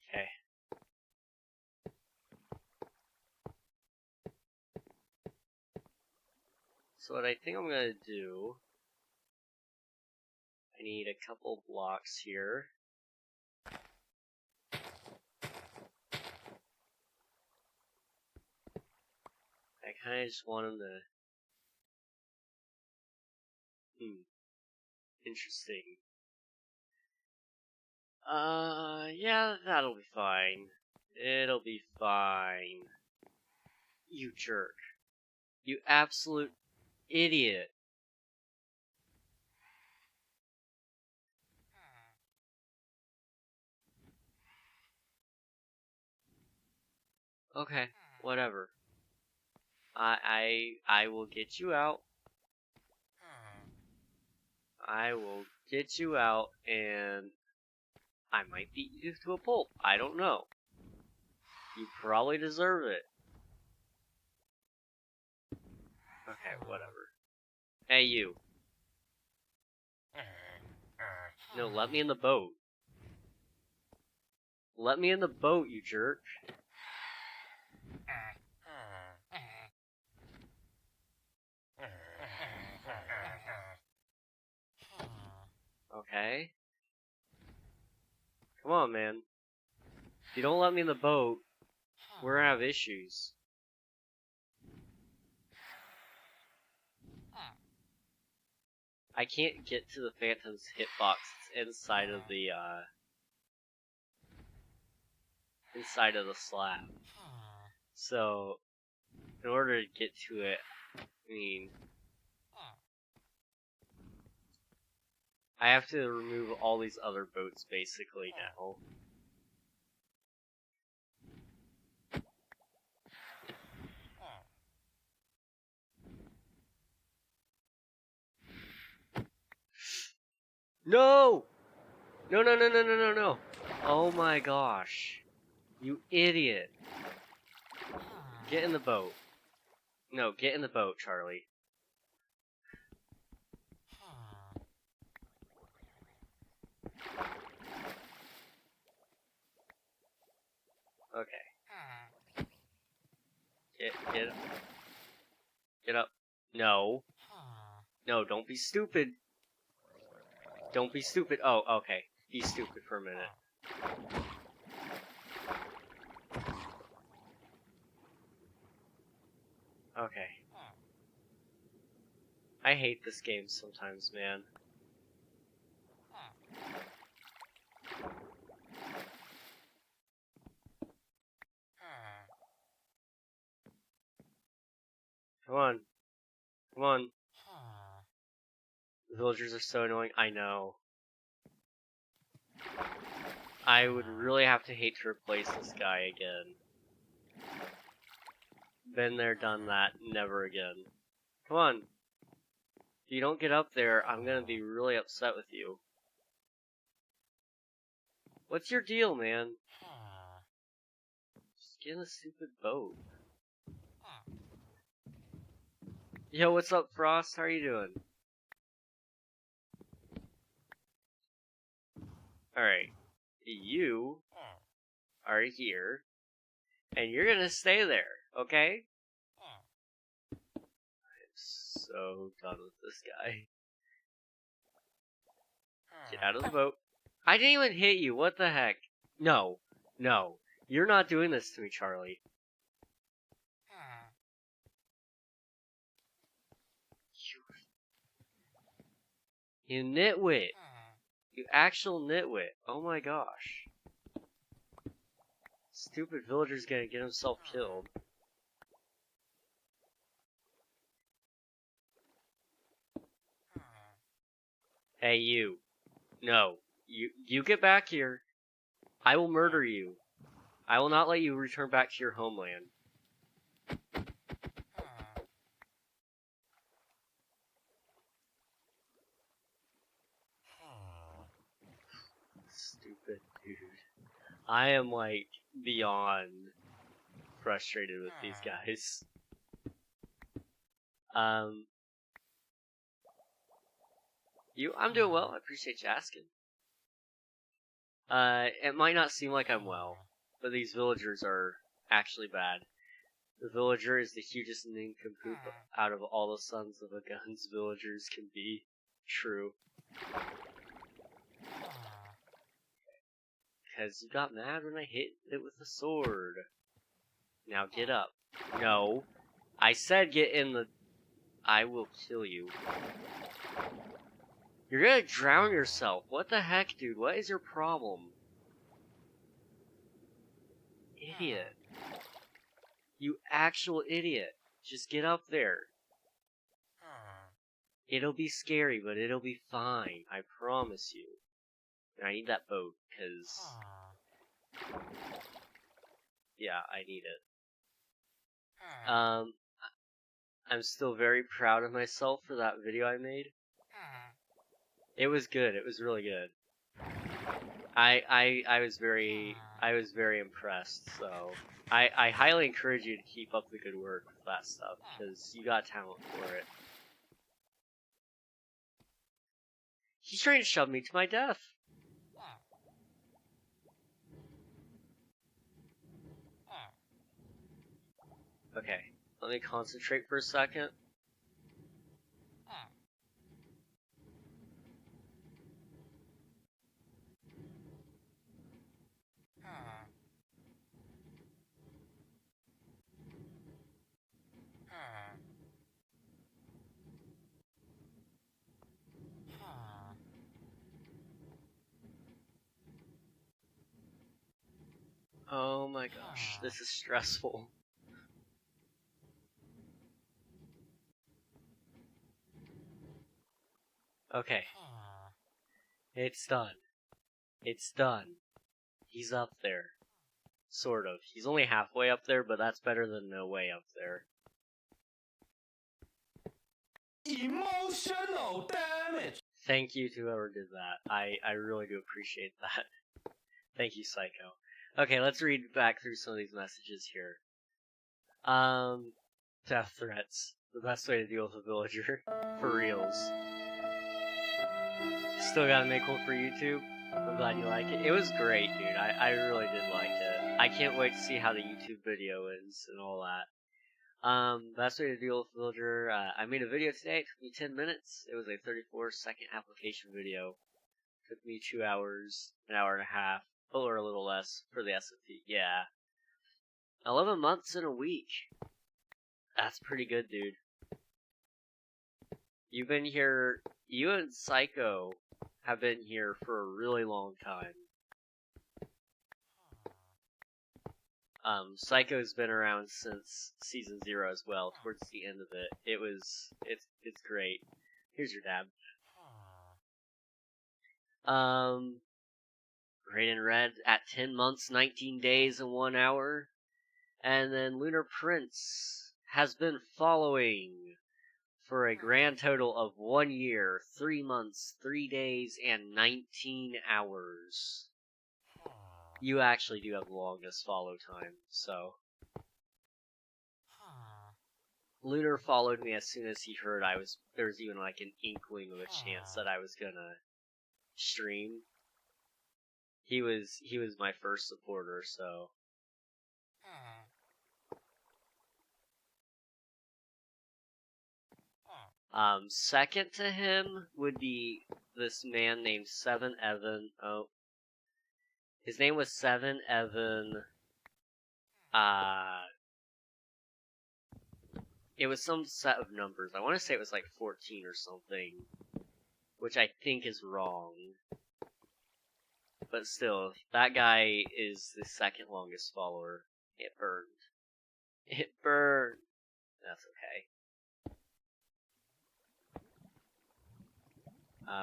Okay. So what I think I'm gonna do, I need a couple blocks here. I kinda just want him to... Interesting. Yeah, that'll be fine. It'll be fine. You jerk. You absolute idiot. Okay, whatever. I will get you out. I will get you out, and I might beat you to a pulp. I don't know. You probably deserve it. Okay, whatever. Hey, you. No, let me in the boat. Let me in the boat, you jerk. Okay. Come on, man. If you don't let me in the boat, we're gonna have issues. I can't get to the Phantom's hitbox. It's inside of the slab. So, in order to get to it, I mean, I have to remove all these other boats basically now. No! No, no, no, no, no, no, no. Oh my gosh. You idiot. Get in the boat. No, get in the boat, Charlie. Okay. Get up. Get up. No. No, don't be stupid. Don't be stupid. Oh, okay. Be stupid for a minute. Okay. I hate this game sometimes, man. Come on. Come on. The villagers are so annoying. I know. I would really have to hate to replace this guy again. Been there, done that, never again. Come on. If you don't get up there, I'm gonna be really upset with you. What's your deal, man? Just get in a stupid boat. Yo, what's up, Frost? How are you doing? Alright. You are here, and you're gonna stay there, okay? I'm so done with this guy. Get out of the boat. I didn't even hit you, what the heck? No. No. You're not doing this to me, Charlie. You nitwit. You actual nitwit. Oh my gosh. Stupid villager's gonna get himself killed. Hey, you. No. You get back here. I will murder you. I will not let you return back to your homeland. Stupid dude. I am like beyond frustrated with these guys. I'm doing well. I appreciate you asking. It might not seem like I'm well, but these villagers are actually bad. The villager is the hugest nincompoop out of all the sons of a gun's villagers can be. True. Because you got mad when I hit it with a sword. Now get up. No. I said get in the... I will kill you. You're gonna drown yourself. What the heck, dude? What is your problem? Idiot. You actual idiot. Just get up there. It'll be scary, but it'll be fine. I promise you. And I need that boat, because... yeah, I need it. I'm still very proud of myself for that video I made. It was good. It was really good. I was very impressed, so I highly encourage you to keep up the good work with that stuff, because you got talent for it. He's trying to shove me to my death. Okay, let me concentrate for a second. Oh my gosh, this is stressful. Okay. It's done. It's done. He's up there. Sort of. He's only halfway up there, but that's better than no way up there. Emotional damage! Thank you to whoever did that. I really do appreciate that. Thank you, Psycho. Okay, let's read back through some of these messages here. Death threats. The best way to deal with a villager. For reals. Still gotta make one for YouTube. I'm glad you like it. It was great, dude. I really did like it. I can't wait to see how the YouTube video is and all that. Best way to deal with a villager. I made a video today. It took me 10 minutes. It was a 34-second application video. It took me 2 hours, an hour and a half. Or a little less for the SMP. Yeah. 11 months in a week. That's pretty good, dude. You've been here... You and Psycho have been here for a really long time. Psycho's been around since Season 0 as well, towards the end of it. It's great. Here's your dab. Raiden Red at 10 months, 19 days, and 1 hour. And then Lunar Prince has been following for a grand total of 1 year, 3 months, 3 days, and 19 hours. You actually do have the longest follow time, so. Lunar followed me as soon as he heard there was even like an inkling of a chance that I was gonna stream. He was my first supporter, so. Second to him would be this man named Seven Evan. Oh. His name was Seven Evan. It was some set of numbers. I want to say it was like 14 or something. Which I think is wrong. But still, that guy is the second longest follower. It burned. It burned. That's okay.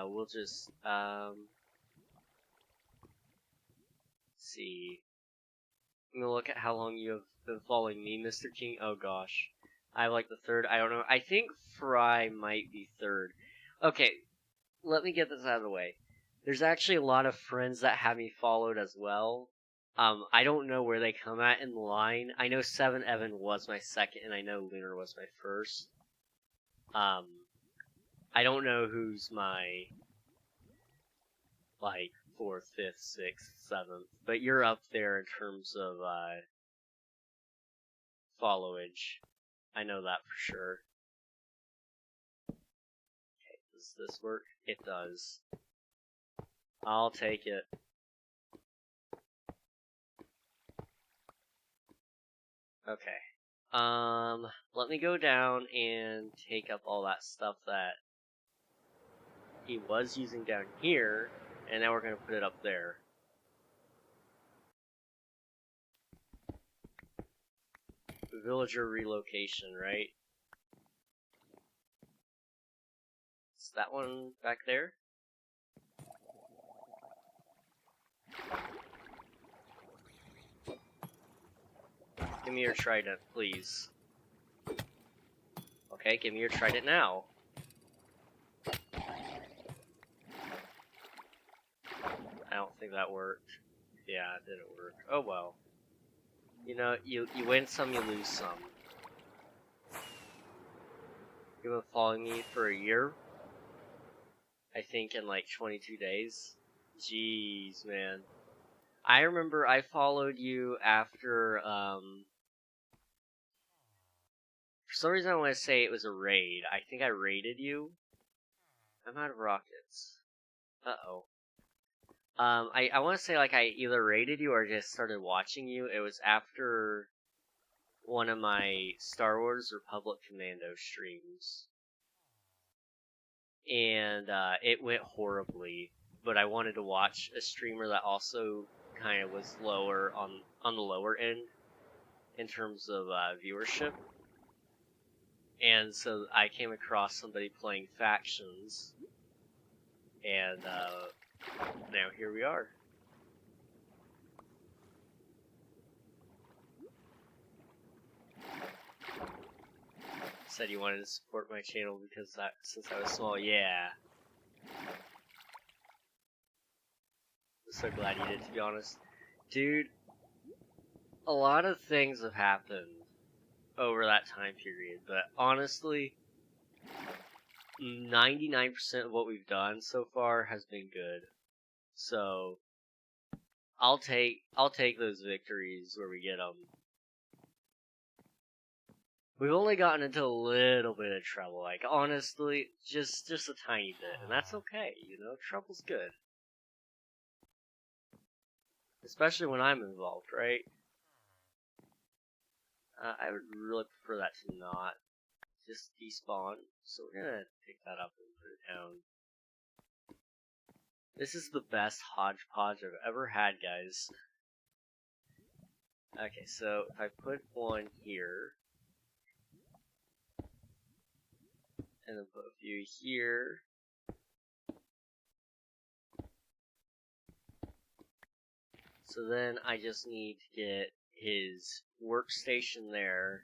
We'll just, see. I'm gonna look at how long you have been following me, Mr. King. Oh gosh. I like the third. I don't know. I think Fry might be third. Okay, let me get this out of the way. There's actually a lot of friends that have me followed as well. I don't know where they come at in the line. I know Seven Evan was my second, and I know Lunar was my first. I don't know who's my, like, 4th, 5th, 6th, 7th, but you're up there in terms of, followage. I know that for sure. Okay, does this work? It does. I'll take it. Okay. Let me go down and take up all that stuff that he was using down here, and now we're gonna put it up there. Villager relocation, right? Is that one back there? Give me your trident, please. Okay, give me your trident now. I don't think that worked. Yeah, it didn't work. Oh well. You know, you win some, you lose some. You've been following me for a year? I think in like 22 days. Jeez, man. I remember I followed you after, for some reason I want to say it was a raid. I think I raided you. I'm out of rockets. Uh-oh. I want to say like I either raided you or just started watching you. It was after one of my Star Wars Republic Commando streams. And, it went horribly. But I wanted to watch a streamer that also kind of was lower on the lower end in terms of viewership. And so I came across somebody playing factions, and now here we are. Said you wanted to support my channel because since I was small, yeah. I'm so glad you did, to be honest. Dude, a lot of things have happened over that time period, but honestly, 99% of what we've done so far has been good. So, I'll take those victories where we get them. We've only gotten into a little bit of trouble, like, honestly, just a tiny bit, and that's okay, you know, trouble's good. Especially when I'm involved, right? I would really prefer that to not just despawn, so we're gonna pick that up and put it down. This is the best hodgepodge I've ever had, guys. Okay, so if I put one here, and then put a few here. So then I just need to get his workstation there,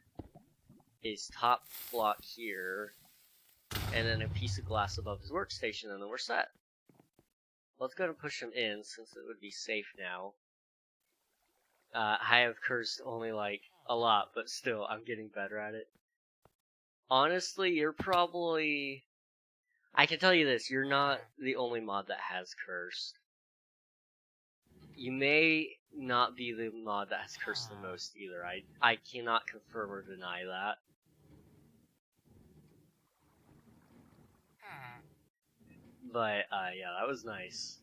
his top block here, and then a piece of glass above his workstation, and then we're set. Let's go and push him in, since it would be safe now. I have cursed only, like, a lot, but still, I'm getting better at it. Honestly, you're probably... I can tell you this, you're not the only mod that has cursed. You may not be the mod that has cursed the most either. I cannot confirm or deny that. But, yeah, that was nice.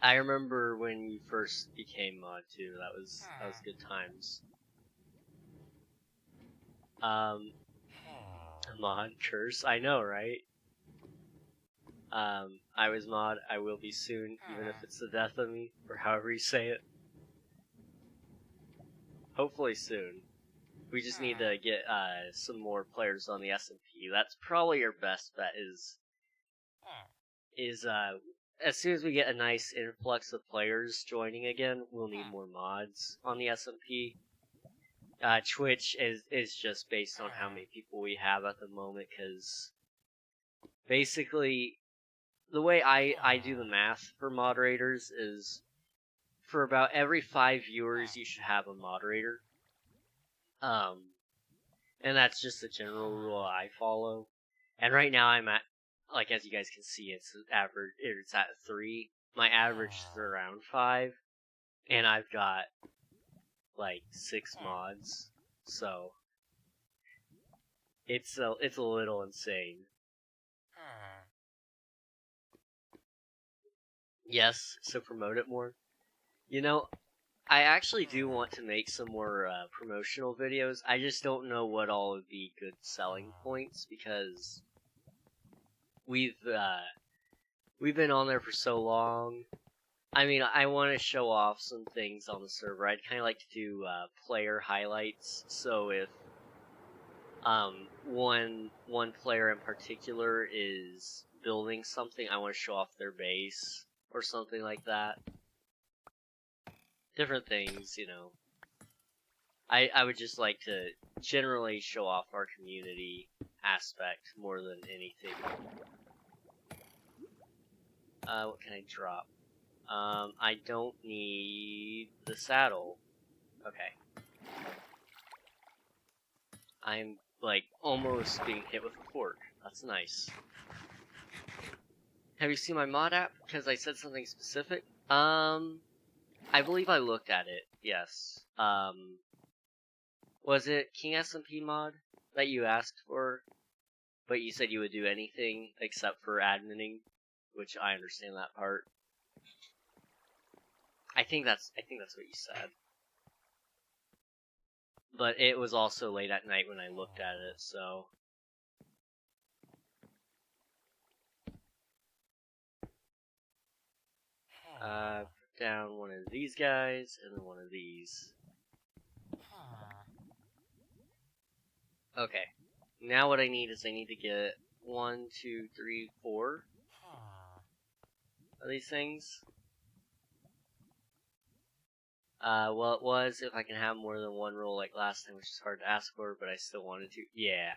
I remember when you first became mod too. That was good times. Mod curse. I know, right? I was mod. I will be soon, even if it's the death of me, or however you say it. Hopefully soon. We just need to get some more players on the SMP. That's probably your best bet. Is as soon as we get a nice influx of players joining again, we'll need more mods on the SMP. Twitch is just based on how many people we have at the moment, because basically, the way I do the math for moderators is, for about every 5 viewers, you should have a moderator. And that's just the general rule I follow. And right now I'm at, like, as you guys can see, it's at 3. My average is around 5. And I've got, like, 6 mods. So, it's a little insane. Yes, so promote it more. You know, I actually do want to make some more promotional videos. I just don't know what all would be good selling points because we've been on there for so long. I mean, I want to show off some things on the server. I'd kind of like to do player highlights. So if one player in particular is building something, I want to show off their base or something like that. Different things, you know. I would just like to generally show off our community aspect more than anything. What can I drop? I don't need the saddle. Okay. I'm, like, almost being hit with a fork. That's nice. Have you seen my mod app? Because I said something specific? I believe I looked at it, yes. Was it King SMP mod that you asked for? But you said you would do anything except for adminning, which I understand that part. I think that's what you said. But it was also late at night when I looked at it, so. Put down one of these guys, and then one of these. Okay. Now what I need is I need to get 1, 2, 3, 4 of these things. Well, it was if I can have more than one roll like last time, which is hard to ask for, but I still wanted to. Yeah.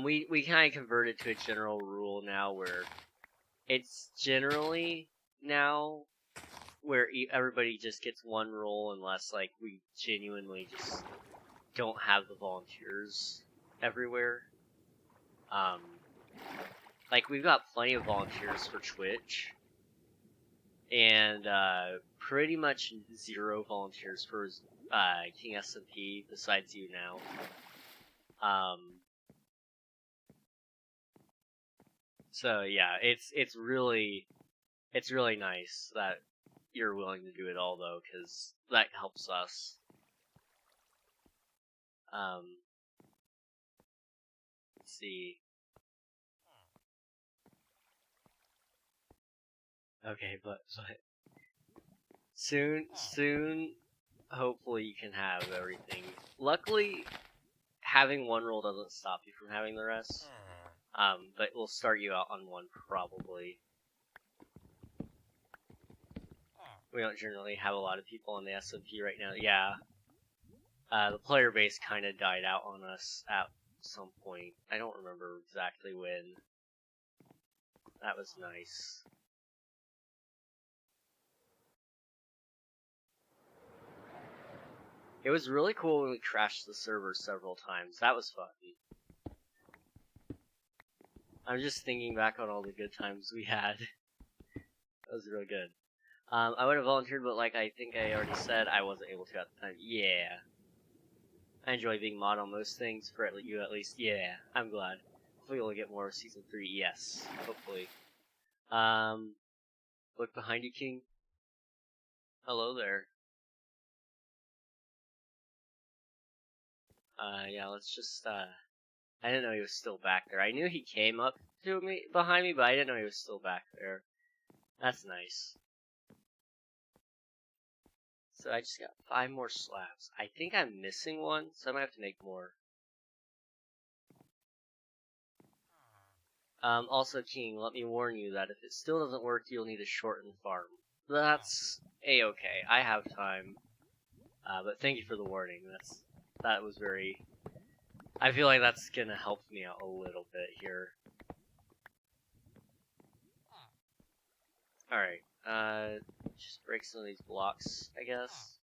We kind of converted to a general rule now where it's generally now where everybody just gets one roll unless, like, we genuinely just don't have the volunteers everywhere. Like, we've got plenty of volunteers for Twitch, and, pretty much 0 volunteers for, King SMP, besides you now. So, yeah, it's really nice that you're willing to do it all, though, because that helps us. Let's see. Okay, but soon, hopefully you can have everything. Luckily, having one roll doesn't stop you from having the rest. But we'll start you out on one probably. We don't generally have a lot of people on the SMP right now. Yeah. The player base kind of died out on us at some point. I don't remember exactly when. That was nice. It was really cool when we crashed the server several times. That was fun. I'm just thinking back on all the good times we had. That was real good. I would have volunteered, but like I think I already said, I wasn't able to at the time. Yeah. I enjoy being mod on most things, for you at least. Yeah, I'm glad. Hopefully we'll get more Season 3. Yes, hopefully. Look behind you, King. Hello there. Yeah, let's just, I didn't know he was still back there. I knew he came up to me, behind me, but I didn't know he was still back there. That's nice. So I just got 5 more slabs. I think I'm missing one, so I might have to make more. Also, King, let me warn you that if it still doesn't work, you'll need to shorten farm. That's a-okay. I have time. But thank you for the warning. That was very... I feel like that's gonna help me out a little bit here. Alright, just break some of these blocks, I guess.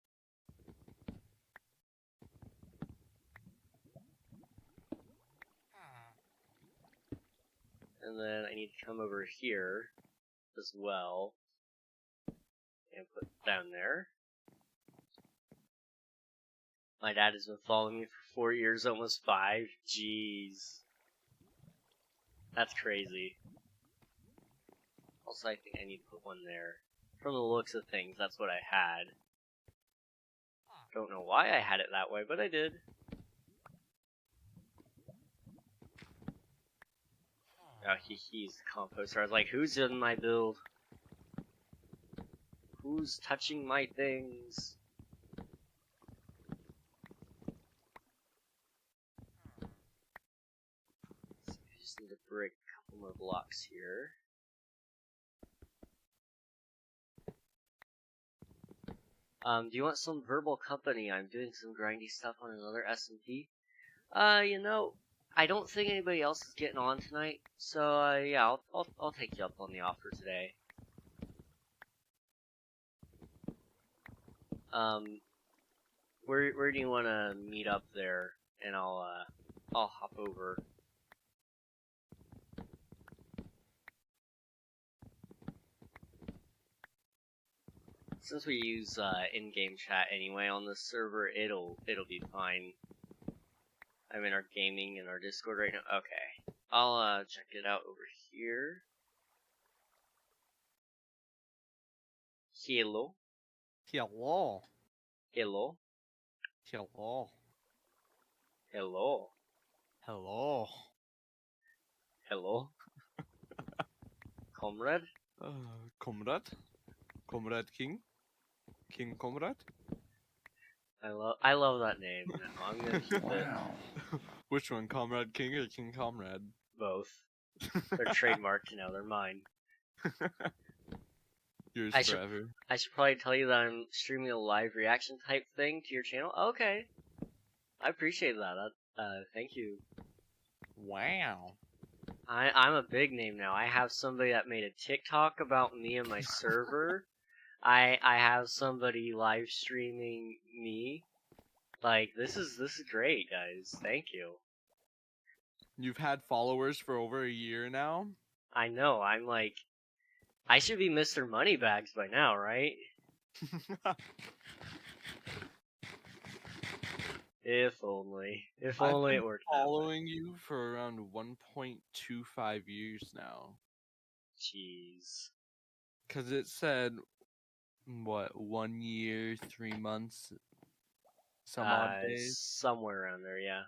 And then I need to come over here as well. And put down there. My dad has been following me for 4 years, almost 5. Jeez. That's crazy. Also, I think I need to put one there. From the looks of things, that's what I had. Don't know why I had it that way, but I did. Oh, he's the composter. I was like, who's in my build? Who's touching my things? So I just need to break a couple more blocks here. Do you want some verbal company? I'm doing some grindy stuff on another SMP. You know, I don't think anybody else is getting on tonight, so yeah, I'll take you up on the offer today. Where do you want to meet up there? And I'll hop over. Since we use in-game chat anyway on this server, it'll be fine. I'm in our gaming and our Discord right now. Okay, I'll check it out over here. Hello. Hello. Hello. Hello. Hello. Hello. Hello. Comrade? Comrade? Comrade King? King Comrade? I love that name. No, I'm gonna keep it. Which one, Comrade King or King Comrade? Both. They're trademarked now, they're mine. Yours I forever. I should probably tell you that I'm streaming a live reaction type thing to your channel. Okay. I appreciate that. Thank you. Wow. I'm a big name now. I have somebody that made a TikTok about me and my server. I have somebody live streaming me. Like, this is great, guys. Thank you. You've had followers for over a year now? I know, I'm like, I should be Mr. Moneybags by now, right? If only. If only it worked out. I've been following you for around 1.25 years now. Jeez. Because it said, what, 1 year, 3 months, some odd days? Somewhere around there, yeah.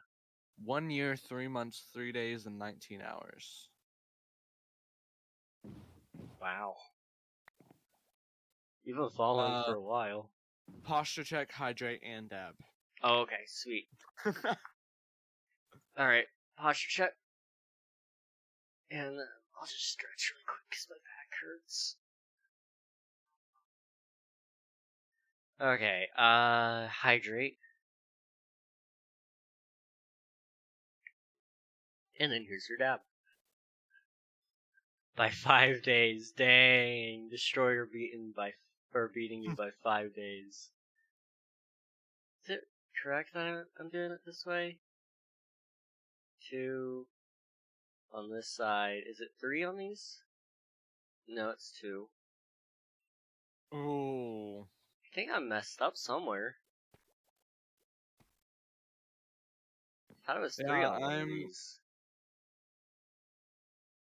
1 year, 3 months, 3 days, and 19 hours. Wow. You've been following for a while. Posture check, hydrate, and dab. Oh, okay, sweet. Alright, posture check. And I'll just stretch really quick because my back hurts. Okay, hydrate. And then here's your dab. By 5 days, dang. Destroyer beating you by 5 days. Is it correct that I'm doing it this way? 2 on this side. Is it 3 on these? No, it's 2. Oh. I think I messed up somewhere. I thought it was 3 on one of these.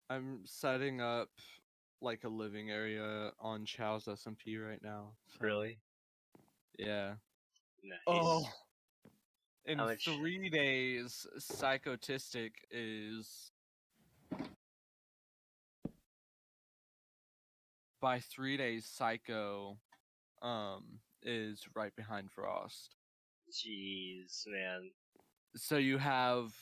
I'm setting up like a living area on Chow's SMP right now. So. Really? Yeah. Nice. Oh. In 3 days, Psychotistic is... By 3 days, Psycho is right behind Frost. Jeez, man. So you have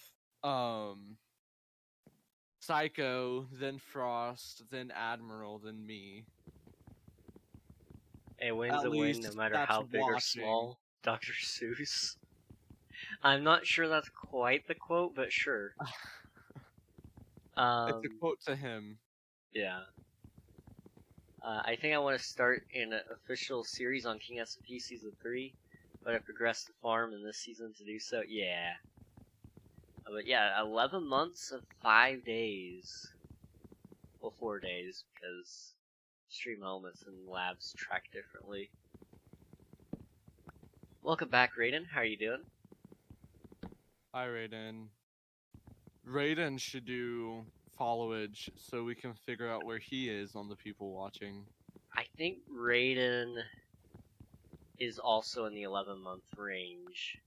Psycho, then Frost, then Admiral, then me. A win's a win no matter how big or small. Dr. Seuss. I'm not sure that's quite the quote, but sure. It's a quote to him. Yeah. I think I want to start an official series on King SMP Season 3, but I progressed the farm in this season to do so. Yeah. But yeah, 11 months of 5 days. Well, 4 days, because stream elements and labs track differently. Welcome back, Raiden. How are you doing? Hi, Raiden. Raiden should do followage so we can figure out where he is on the people watching. I think Raiden is also in the 11-month range,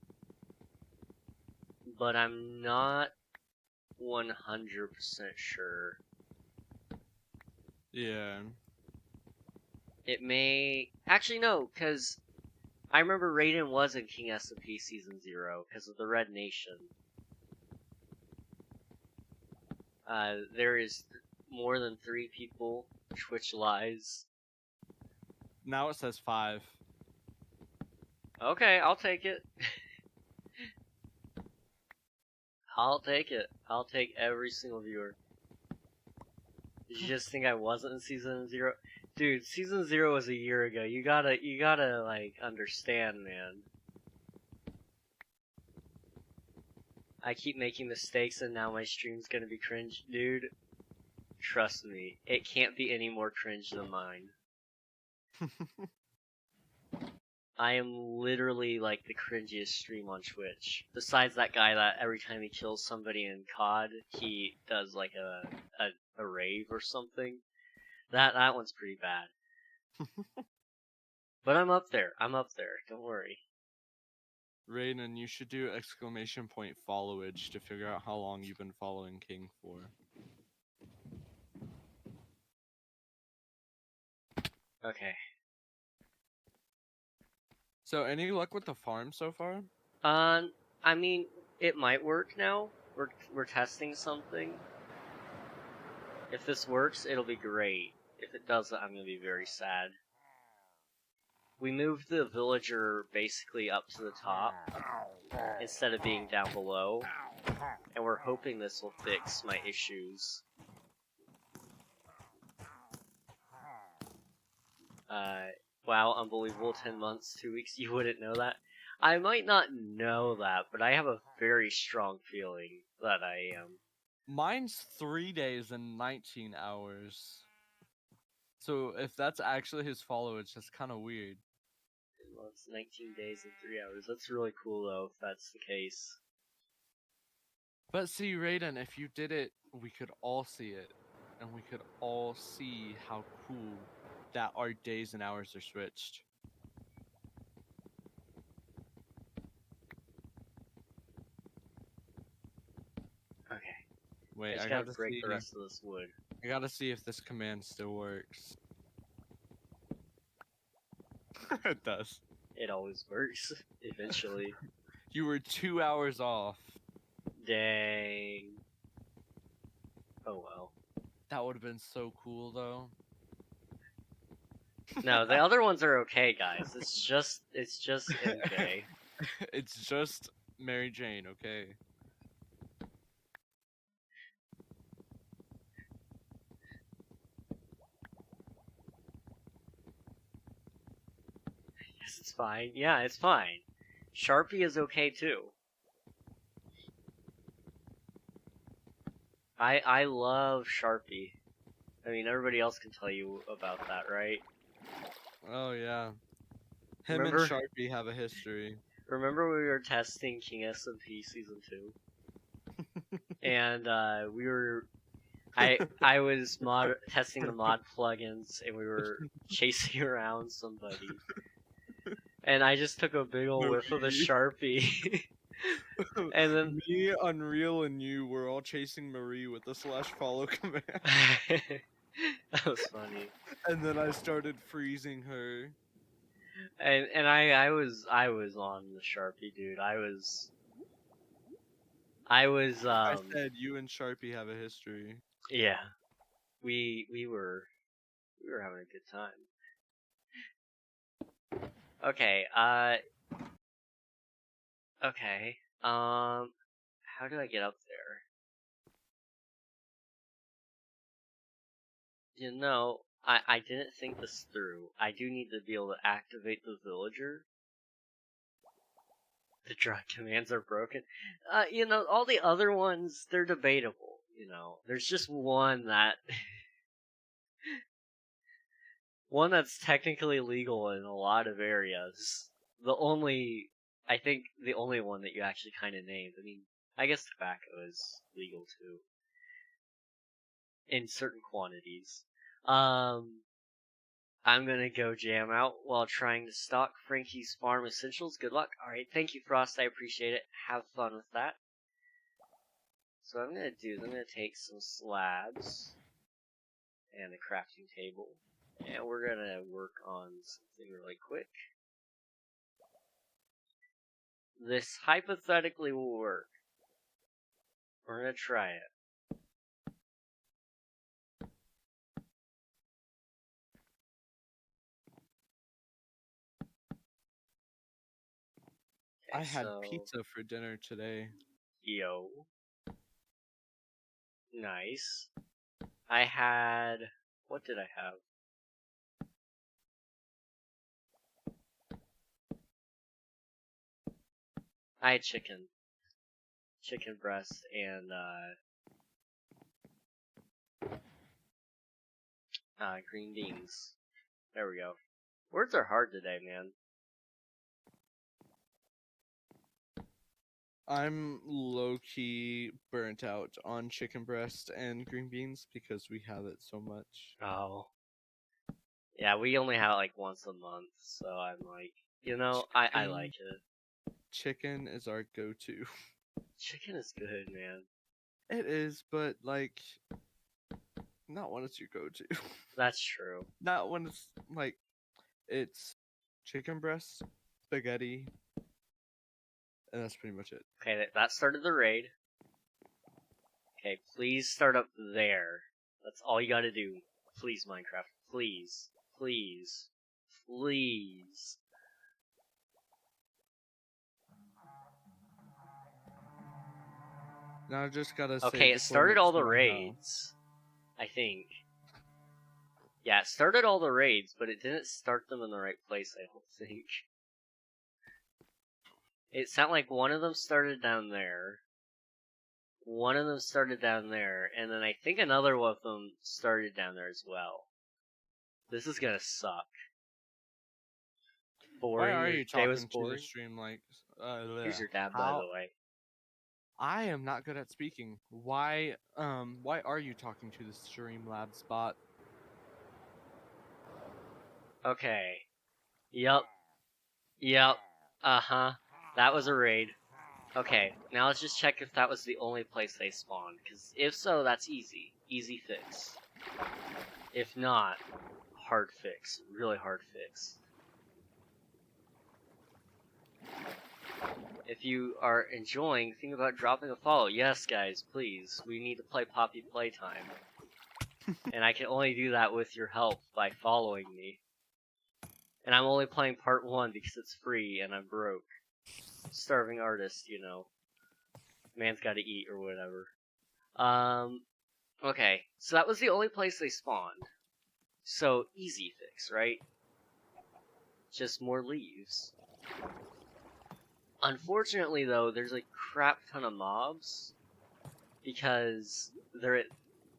but I'm not 100% sure. Yeah. It may... Actually, no, because I remember Raiden was in King SMP Season 0 because of the Red Nation. There is more than 3 people, which lies. Now it says 5. Okay, I'll take it. I'll take it. I'll take every single viewer. Did you just think I wasn't in Season 0? Dude, Season 0 was a year ago. You gotta, like, understand, man. I keep making mistakes and now my stream's gonna be cringe. Dude, trust me, it can't be any more cringe than mine. I am literally like the cringiest stream on Twitch. Besides that guy that every time he kills somebody in COD, he does like a rave or something. That one's pretty bad. But I'm up there. Don't worry. Raiden, you should do exclamation point followage to figure out how long you've been following King for. Okay. So, any luck with the farm so far? I mean, it might work now. We're testing something. If this works, it'll be great. If it doesn't, I'm gonna be very sad. We moved the villager basically up to the top instead of being down below, and we're hoping this will fix my issues. Wow, unbelievable, 10 months, 2 weeks, you wouldn't know that? I might not know that, but I have a very strong feeling that I am. Mine's 3 days and 19 hours. So if that's actually his followage, that's kind of weird. 10 months, 19 days, and 3 hours. That's really cool, though, if that's the case. But see, Raiden, if you did it, we could all see it. And we could all see how cool that our days and hours are switched. Okay. Wait, I just gotta break the rest of this wood. I gotta see if this command still works. It does. It always works, eventually. You were 2 hours off. Dang. Oh well. That would have been so cool, though. No, the other ones are okay, guys. It's just MJ. It's just Mary Jane, okay? Yes, it's fine. Yeah, it's fine. Sharpie is okay too. I love Sharpie. I mean, everybody else can tell you about that, right? Oh, yeah. Him Remember- and Sharpie have a history. Remember we were testing King SMP Season 2? And we were... I was testing the mod plugins, and we were chasing around somebody. And I just took a big ol' whiff of the Sharpie. And then... Me, Unreal, and you were all chasing Marie with the /follow command. That was funny. And then I started freezing her. And I was on the Sharpie, dude. I I said you and Sharpie have a history. Yeah. We were having a good time. Okay, okay. How do I get up there? You know, I didn't think this through. I do need to be able to activate the villager. The drug commands are broken. You know, all the other ones, they're debatable, you know. There's just one that's technically legal in a lot of areas. I think the only one that you actually kind of named. I mean, I guess tobacco is legal too. in certain quantities. I'm gonna go jam out while trying to stock Frankie's Farm Essentials. Good luck. Alright, thank you, Frost. I appreciate it. Have fun with that. So what I'm gonna do is I'm gonna take some slabs and a crafting table. And we're gonna work on something really quick. This hypothetically will work. We're gonna try it. Okay, I had so, pizza for dinner today. Yo. Nice. I had... What did I have? I had chicken. Chicken breast and, green beans. There we go. Words are hard today, man. I'm low-key burnt out on chicken breast and green beans because we have it so much. Oh. Yeah, we only have it like once a month, so I'm like, you know, I like it. Chicken is our go-to. Chicken is good, man. It is, but like, not when it's your go-to. That's true. Not when it's like, it's chicken breast, spaghetti, and that's pretty much it. Okay, that started the raid. Okay, please start up there. That's all you gotta do. Please, Minecraft. Please. Please. Please. Now I just gotta say. Okay, it started all the raids. I think. Yeah, it started all the raids, but it didn't start them in the right place, I don't think. It sounded like one of them started down there. One of them started down there, and then I think another one of them started down there as well. This is gonna suck. Boring. Why are you talking to boring. the stream like? Here's your dad, by the way. I am not good at speaking. Why are you talking to the Streamlabs bot? Okay. Yup. Uh-huh. That was a raid. Okay, now let's just check if that was the only place they spawned, because if so, that's easy. Easy fix. If not, hard fix. Really hard fix. If you are enjoying, think about dropping a follow. Yes, guys, please. We need to play Poppy Playtime. And I can only do that with your help by following me. And I'm only playing part 1 because it's free and I'm broke. Starving artist, you know. Man's gotta eat or whatever. Okay. So that was the only place they spawned. So, easy fix, right? Just more leaves. Unfortunately, though, there's a crap ton of mobs. Because they're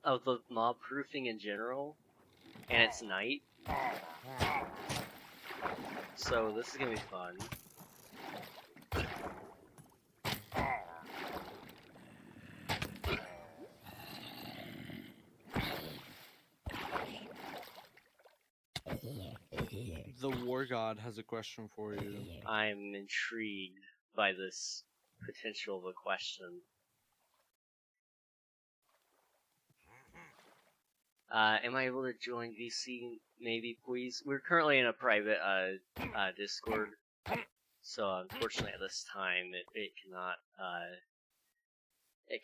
of the mob proofing in general. And it's night. So this is gonna be fun. The War God has a question for you. I'm intrigued by this potential of a question. Am I able to join VC? Maybe, please. We're currently in a private Discord, so unfortunately at this time it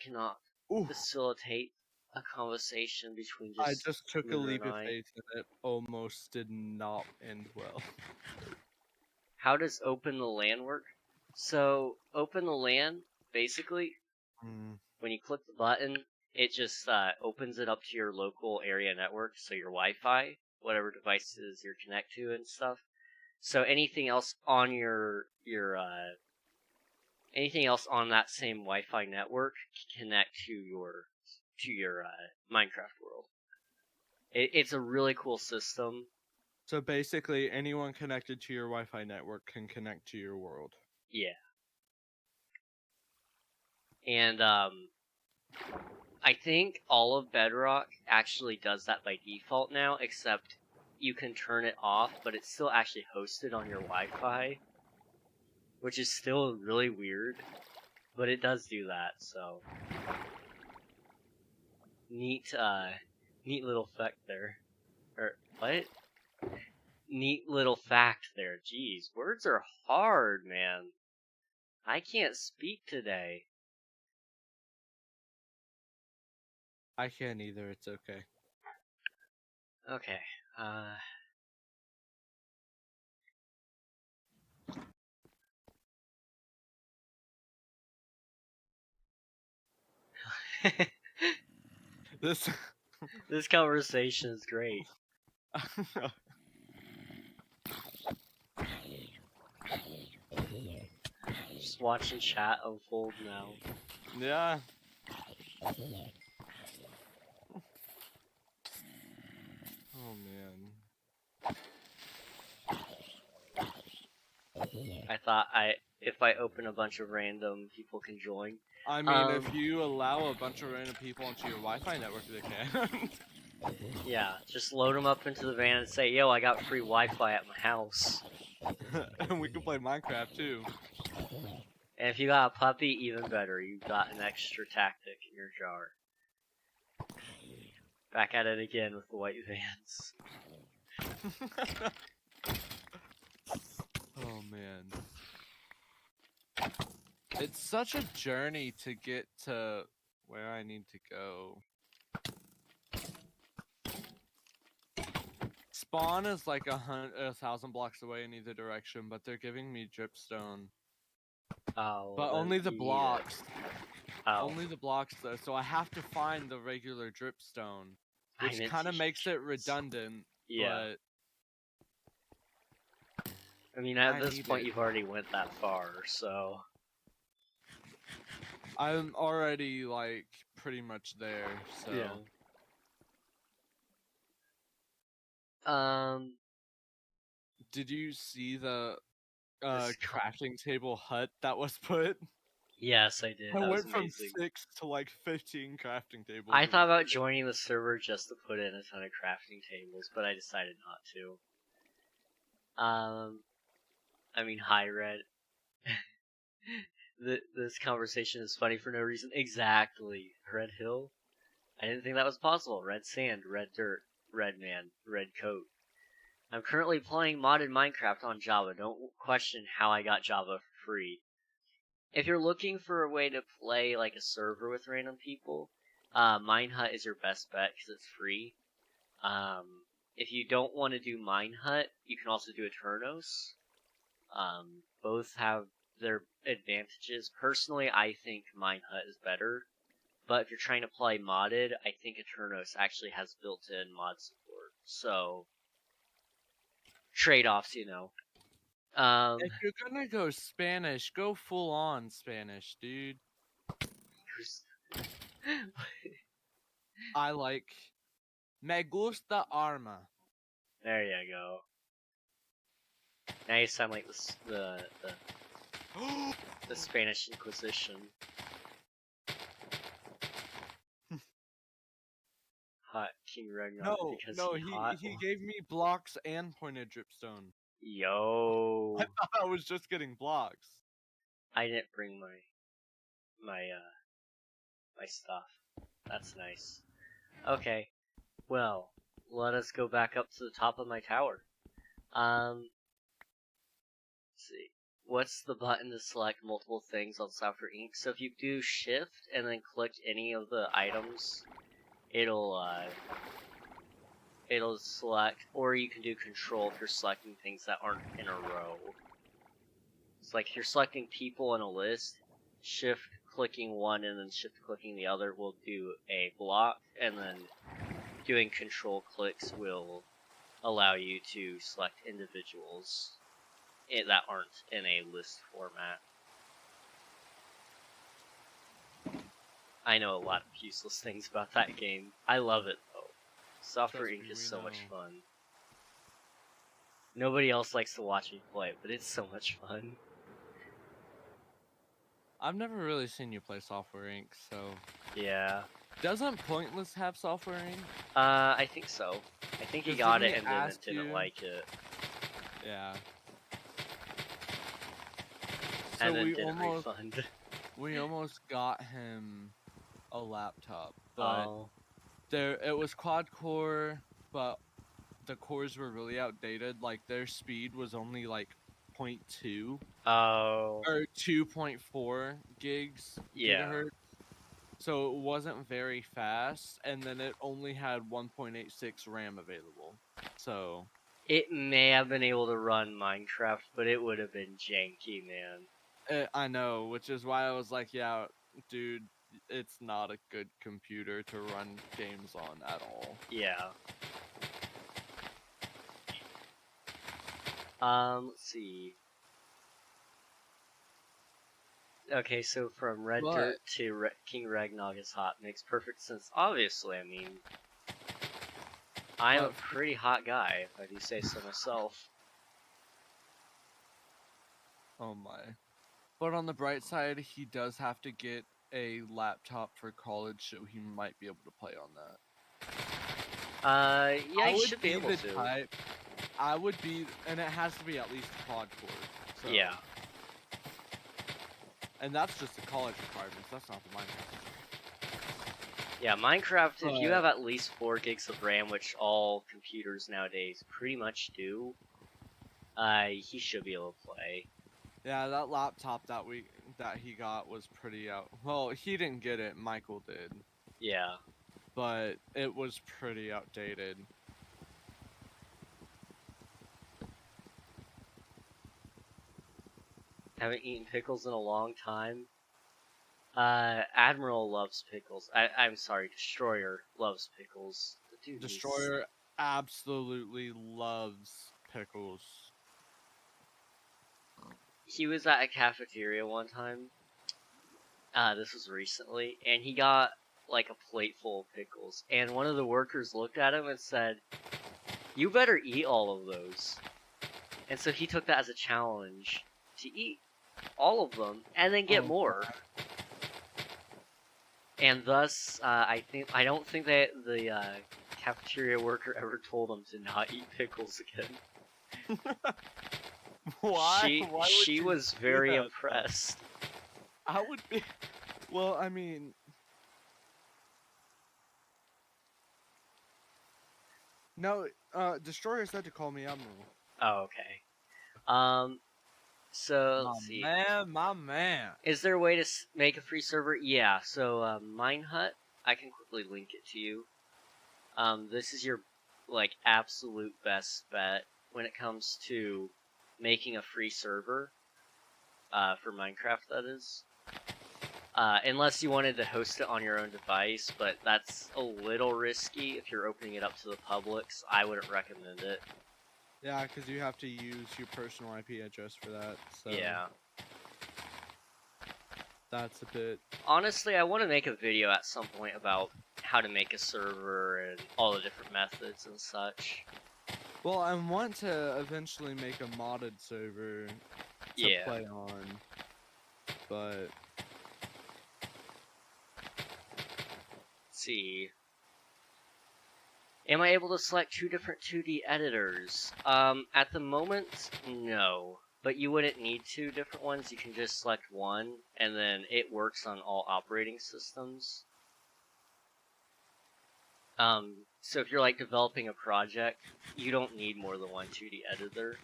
cannot Ooh. facilitate a conversation between just. I just took a Lunar leap and of I. faith and it almost did not end well. How does open the LAN work? So open the LAN basically when you click the button. It just opens it up to your local area network, so your Wi-Fi, whatever devices you're connected to and stuff. So anything else on anything else on that same Wi-Fi network can connect to your Minecraft world. It's a really cool system. So basically, anyone connected to your Wi-Fi network can connect to your world. Yeah. And I think all of Bedrock actually does that by default now, except you can turn it off, but it's still actually hosted on your Wi-Fi, which is still really weird, but it does do that, so. Neat little fact there. Or, what? Neat little fact there. Jeez, words are hard, man. I can't speak today. I can't either, it's okay. Okay, This this conversation is great. Just watching chat unfold now. Yeah. Oh man. I thought if I open a bunch of random people can join. I mean, if you allow a bunch of random people onto your Wi-Fi network, they can. Yeah, just load them up into the van and say, yo, I got free Wi-Fi at my house. And we can play Minecraft too. And if you got a puppy, even better. You got an extra tactic in your jar. Back at it again with the white vans. Oh man. It's such a journey to get to where I need to go. Spawn is like 1,000 blocks away in either direction, but they're giving me dripstone. Oh, But only the blocks. Oh. Only the blocks though, so I have to find the regular dripstone. Which kind of makes it redundant, yeah. but... I mean, at this point, you've already went that far, so... I'm already, like, pretty much there, so... Yeah. Did you see the crafting table hut that was put? Yes, I did. I went from 6 to like 15 crafting tables. I thought about joining the server just to put in a ton of crafting tables, but I decided not to. I mean, hi, Red. This conversation is funny for no reason. Exactly. Red Hill? I didn't think that was possible. Red sand, red dirt, red man, red coat. I'm currently playing modded Minecraft on Java. Don't question how I got Java for free. If you're looking for a way to play like a server with random people, Minehut is your best bet because it's free. If you don't want to do Minehut, you can also do Eternos. Both have their advantages. Personally, I think Minehut is better. But if you're trying to play modded, I think Eternos actually has built-in mod support. So, trade-offs, you know. If you're gonna go Spanish, go full-on Spanish, dude. I like... Me gusta arma. There you go. Now you sound like the Spanish Inquisition. Hot King Ragnar because he gave me blocks and pointed dripstone. Yo. I thought I was just getting blocks. I didn't bring my stuff. That's nice. Okay. Well, let us go back up to the top of my tower. Let's see. What's the button to select multiple things on Software Inc? So if you do Shift and then click any of the items, it'll select, or you can do Control if you're selecting things that aren't in a row. It's like if you're selecting people in a list, Shift clicking one and then Shift clicking the other will do a block, and then doing Control clicks will allow you to select individuals that aren't in a list format. I know a lot of useless things about that game. I love it though. Software Inc. is so much fun. Nobody else likes to watch me play, but it's so much fun. I've never really seen you play Software Inc., so... Yeah. Doesn't Pointless have softwaring? I think so. I think he 'Cause got didn't it he and then ask didn't you- like it. Yeah. And So then we didn't almost refund. we almost got him a laptop, but Oh. it was quad core, but the cores were really outdated. Like their speed was only like 0.2 Oh. or 2.4 Yeah. gigahertz. So it wasn't very fast, and then it only had 1.86 RAM available. So It may have been able to run Minecraft, but it would have been janky, man. I know, which is why I was like, yeah, dude, it's not a good computer to run games on at all. Yeah. Let's see. Okay, so from Red But- Dirt to King Ragnog is hot makes perfect sense. Obviously, I mean, I'm a But- pretty hot guy, if I do say so myself. Oh my. But on the bright side, he does have to get a laptop for college, so he might be able to play on that. Yeah, I you would should be able the to. type- I would be, and it has to be at least quad core. So. Yeah. And that's just the college requirements. That's not the Minecraft. Yeah, Minecraft, if you But- have at least 4 gigs of RAM, which all computers nowadays pretty much do, he should be able to play. Yeah, that laptop that he got was pretty out. Well, he didn't get it. Michael did, Yeah. but it was pretty outdated. Haven't eaten pickles in a long time. Admiral loves pickles. I'm sorry, Destroyer loves pickles. The dude needs- Destroyer absolutely loves pickles. He was at a cafeteria one time. This was recently, and he got like a plate full of pickles. And one of the workers looked at him and said, "You better eat all of those." And so he took that as a challenge to eat all of them and then get Oh, more. And thus, I don't think that the cafeteria worker ever told him to not eat pickles again. Why? Why would She you was do very that, though? impressed. I would be. Well, I mean. No, Destroyer said to call me Admiral. Oh, okay. So let's see. My man. Is there a way to make a free server? Yeah. So Minehut, I can quickly link it to you. This is your like absolute best bet when it comes to making a free server. For Minecraft, that is. Unless you wanted to host it on your own device, but that's a little risky if you're opening it up to the public, so I wouldn't recommend it. Yeah, because you have to use your personal IP address for that. So Yeah. that's a bit. Honestly, I want to make a video at some point about how to make a server and all the different methods and such. Well, I want to eventually make a modded server to Yeah. play on, but Let's see. Am I able to select 2 different 2D editors? At the moment, no. But you wouldn't need 2 different ones, you can just select one, and then it works on all operating systems. So if you're like developing a project, you don't need more than one 2D editor.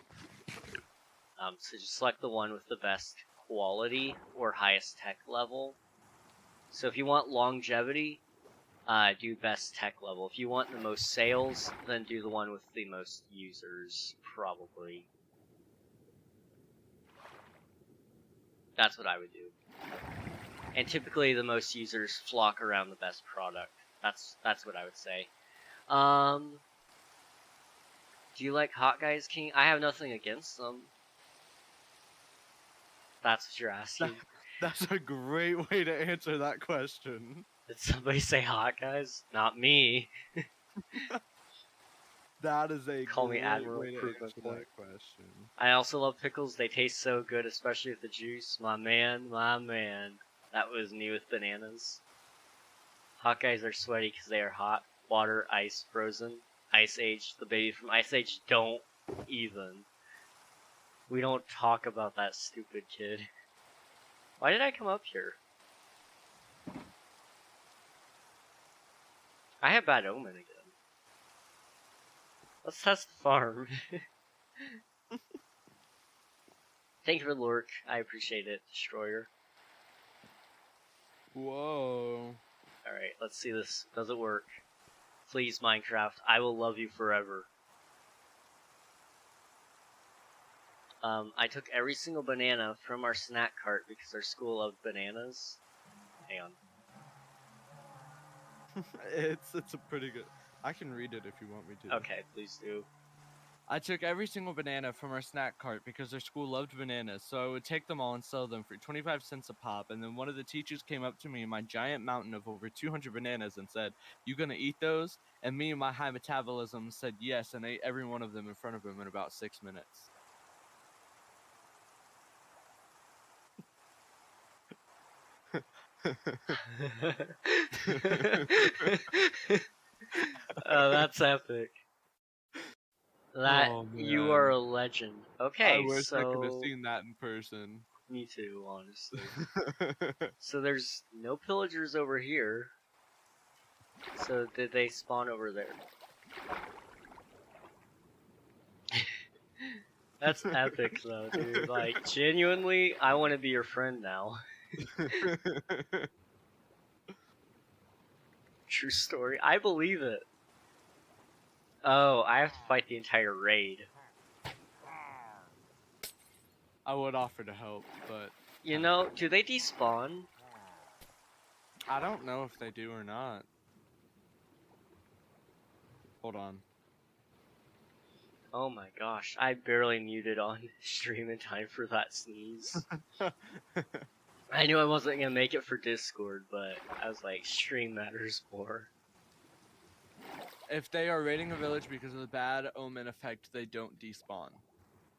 So just select the one with the best quality or highest tech level. So if you want longevity, do best tech level. If you want the most sales, then do the one with the most users, probably. That's what I would do. And typically the most users flock around the best product. That's what I would say. Do you like Hot Guys King? I have nothing against them. That's what you're asking. that's a great way to answer that question. Did somebody say Hot Guys? Not me. That is a Call me great Admiral, way to prove my answer point. that question. I also love pickles. They taste so good, especially with the juice. My man, my man. That was me with bananas. Hot guys are sweaty because they are hot. Water, ice, frozen. Ice Age, the baby from Ice Age. Don't even. We don't talk about that stupid kid. Why did I come up here? I have bad omen again. Let's test the farm. Thank you for the lurk. I appreciate it, Destroyer. Whoa. Alright, let's see this. Does it work? Please, Minecraft. I will love you forever. I took every single banana from our snack cart because our school loved bananas. Hang on. It's a pretty good. I can read it if you want me to. Okay, please do. I took every single banana from our snack cart because our school loved bananas, so I would take them all and sell them for 25 cents a pop, and then one of the teachers came up to me in my giant mountain of over 200 bananas and said, "You gonna eat those?" And me and my high metabolism said yes and ate every one of them in front of him in about 6 minutes. That's epic. That Oh, you man. are a legend. Okay, I wish I could have so seen that in person. me too, honestly. So there's no pillagers over here. So did they spawn over there? That's epic though, dude. Like, genuinely, I want to be your friend now. True story. I believe it. Oh, I have to fight the entire raid. I would offer to help, but You know, do they despawn? I don't know if they do or not. Hold on. Oh my gosh, I barely muted on stream in time for that sneeze. I knew I wasn't gonna make it for Discord, but I was like, stream matters more. If they are raiding a village because of the bad omen effect, they don't despawn.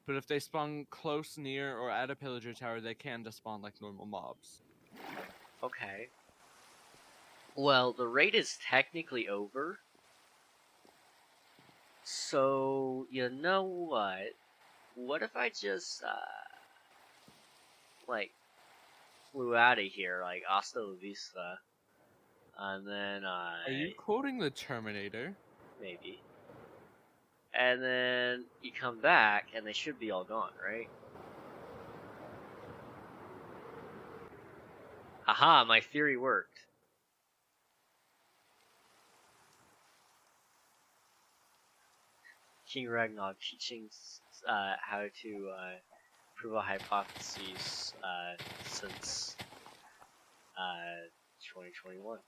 But if they spawn close, near, or at a pillager tower, they can despawn like normal mobs. Okay. Well, the raid is technically over. So, you know what? What if I just, like, flew out of here, like, hasta la vista, and then, Are you quoting the Terminator? maybe. And then you come back, and they should be all gone, right? Aha, my theory worked. King Ragnar teaching how to prove a hypothesis since 2021.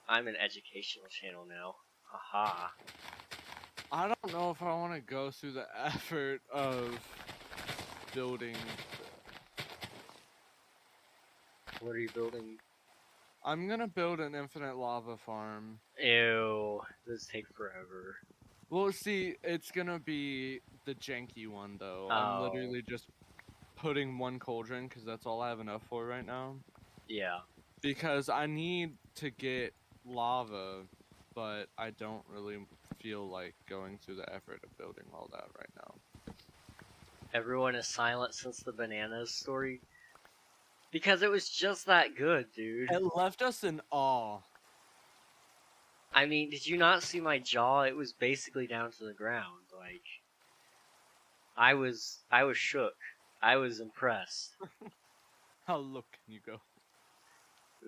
I'm an educational channel now. Aha. I don't know if I want to go through the effort of building. What are you building? I'm gonna build an infinite lava farm. Ew, this take forever. Well, see, it's gonna be the janky one though. Oh. I'm literally just putting one cauldron because that's all I have enough for right now. Yeah. Because I need to get lava, but I don't really feel like going through the effort of building all that right now. Everyone is silent since the bananas story. Because it was just that good, dude. It left us in awe. I mean, did you not see my jaw? It was basically down to the ground. Like, I was shook. I was impressed. How low can you go?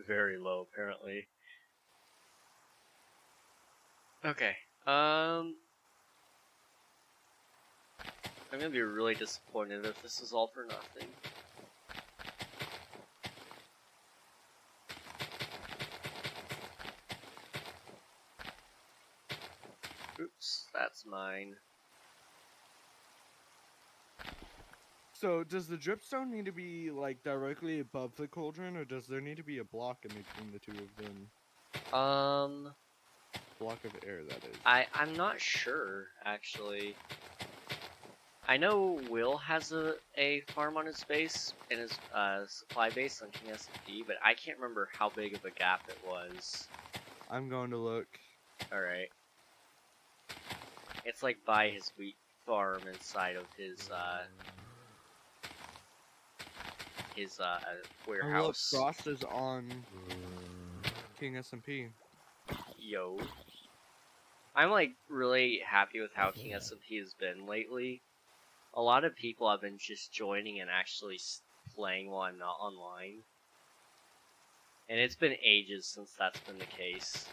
Very low, apparently. Okay. I'm gonna be really disappointed if this is all for nothing. Oops, that's mine. So, does the dripstone need to be, like, directly above the cauldron, or does there need to be a block in between the two of them? block of air that is. I'm not sure, actually. I know Will has a farm on his base, in his supply base on King SMP, but I can't remember how big of a gap it was. I'm going to look. Alright. It's like by his wheat farm inside of his warehouse. Oh, look, Frost is on King SMP. Yo. I'm like really happy with how King SMP has been lately. A lot of people have been just joining and actually playing while I'm not online. And it's been ages since that's been the case.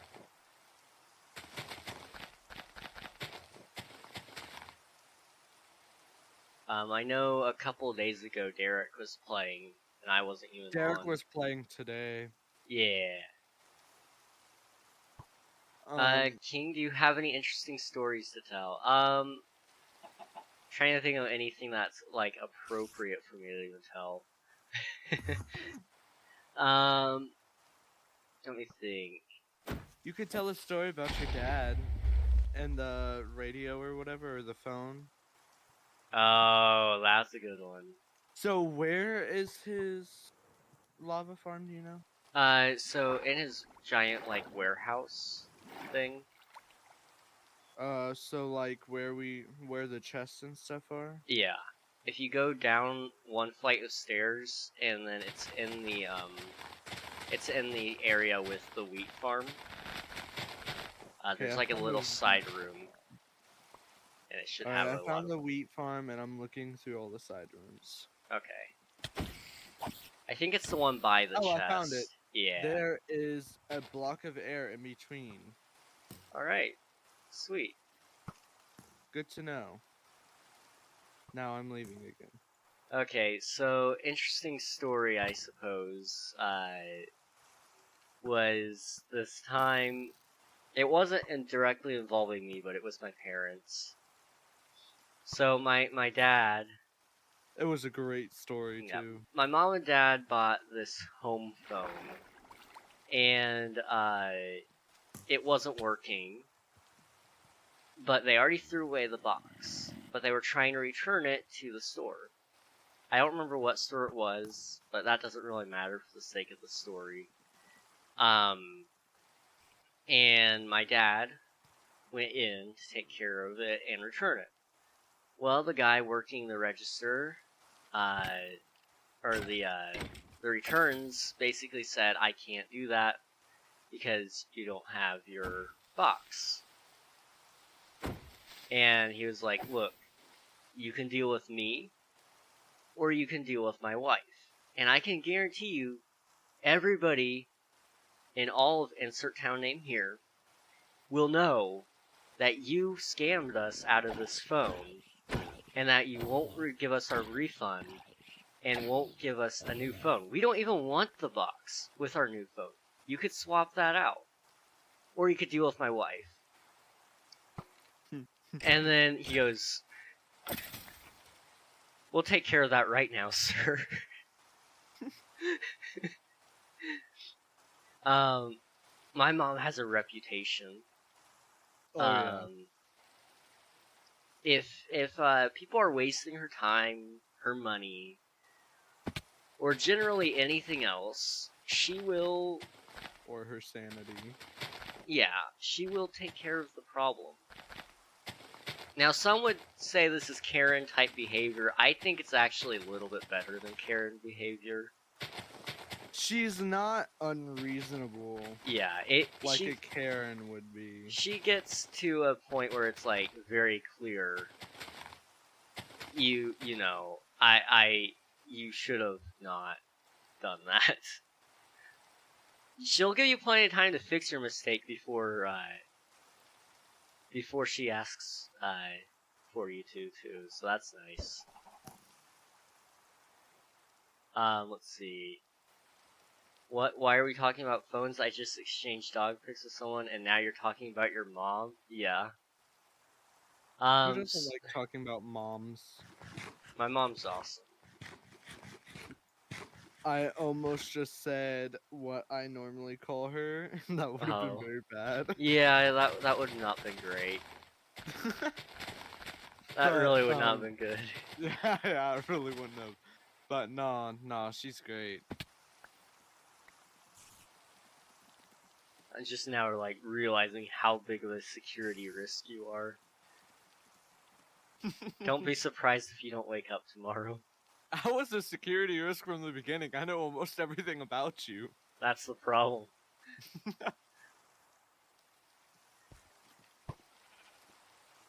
I know a couple of days ago Derek was playing, and I wasn't even on. Derek was playing today. Yeah. King, do you have any interesting stories to tell? Trying to think of anything that's like appropriate for me to even tell. Let me think. You could tell a story about your dad and the radio or whatever, or the phone. Oh, that's a good one. So where is his lava farm, do you know? So in his giant like warehouse thing. So like where the chests and stuff are? Yeah. If you go down one flight of stairs and then it's in the area with the wheat farm. There's like a little side room. And it should have a lot. I found the wheat farm and I'm looking through all the side rooms. Okay. I think it's the one by the chest. I found it. Yeah. There is a block of air in between. Alright. Sweet. Good to know. Now I'm leaving again. Okay, so interesting story, I suppose, was this time. It wasn't directly involving me, but it was my parents. So my dad. It was a great story too. My mom and dad bought this home phone, and it wasn't working. But they already threw away the box. But they were trying to return it to the store. I don't remember what store it was, but that doesn't really matter for the sake of the story. And my dad went in to take care of it and return it. Well, the guy working the register, or the returns basically said, I can't do that because you don't have your box. And he was like, look, you can deal with me, or you can deal with my wife. And I can guarantee you, everybody in all of insert town name here will know that you scammed us out of this phone, and that you won't give us our refund, and won't give us a new phone. We don't even want the box with our new phone. You could swap that out. Or you could deal with my wife. And then he goes, we'll take care of that right now, sir. My mom has a reputation. Oh, yeah. If people are wasting her time, her money, or generally anything else, she will... Or her sanity. Yeah, she will take care of the problem. Now, some would say this is Karen-type behavior. I think it's actually a little bit better than Karen behavior. She's not unreasonable. Yeah, a Karen would be. She gets to a point where it's like very clear. You know, you should have not done that. She'll give you plenty of time to fix your mistake before she asks for you to too. So that's nice. Let's see. Why are we talking about phones? I just exchanged dog pics with someone, and now you're talking about your mom? Yeah. Who doesn't like talking about moms? My mom's awesome. I almost just said what I normally call her. That would have been Oh. very bad. Yeah, that would not been great. That But, really would not have been good. yeah, it really wouldn't have. But no, she's great. I just now like realizing how big of a security risk you are. Don't be surprised if you don't wake up tomorrow. I was a security risk from the beginning. I know almost everything about you. That's the problem.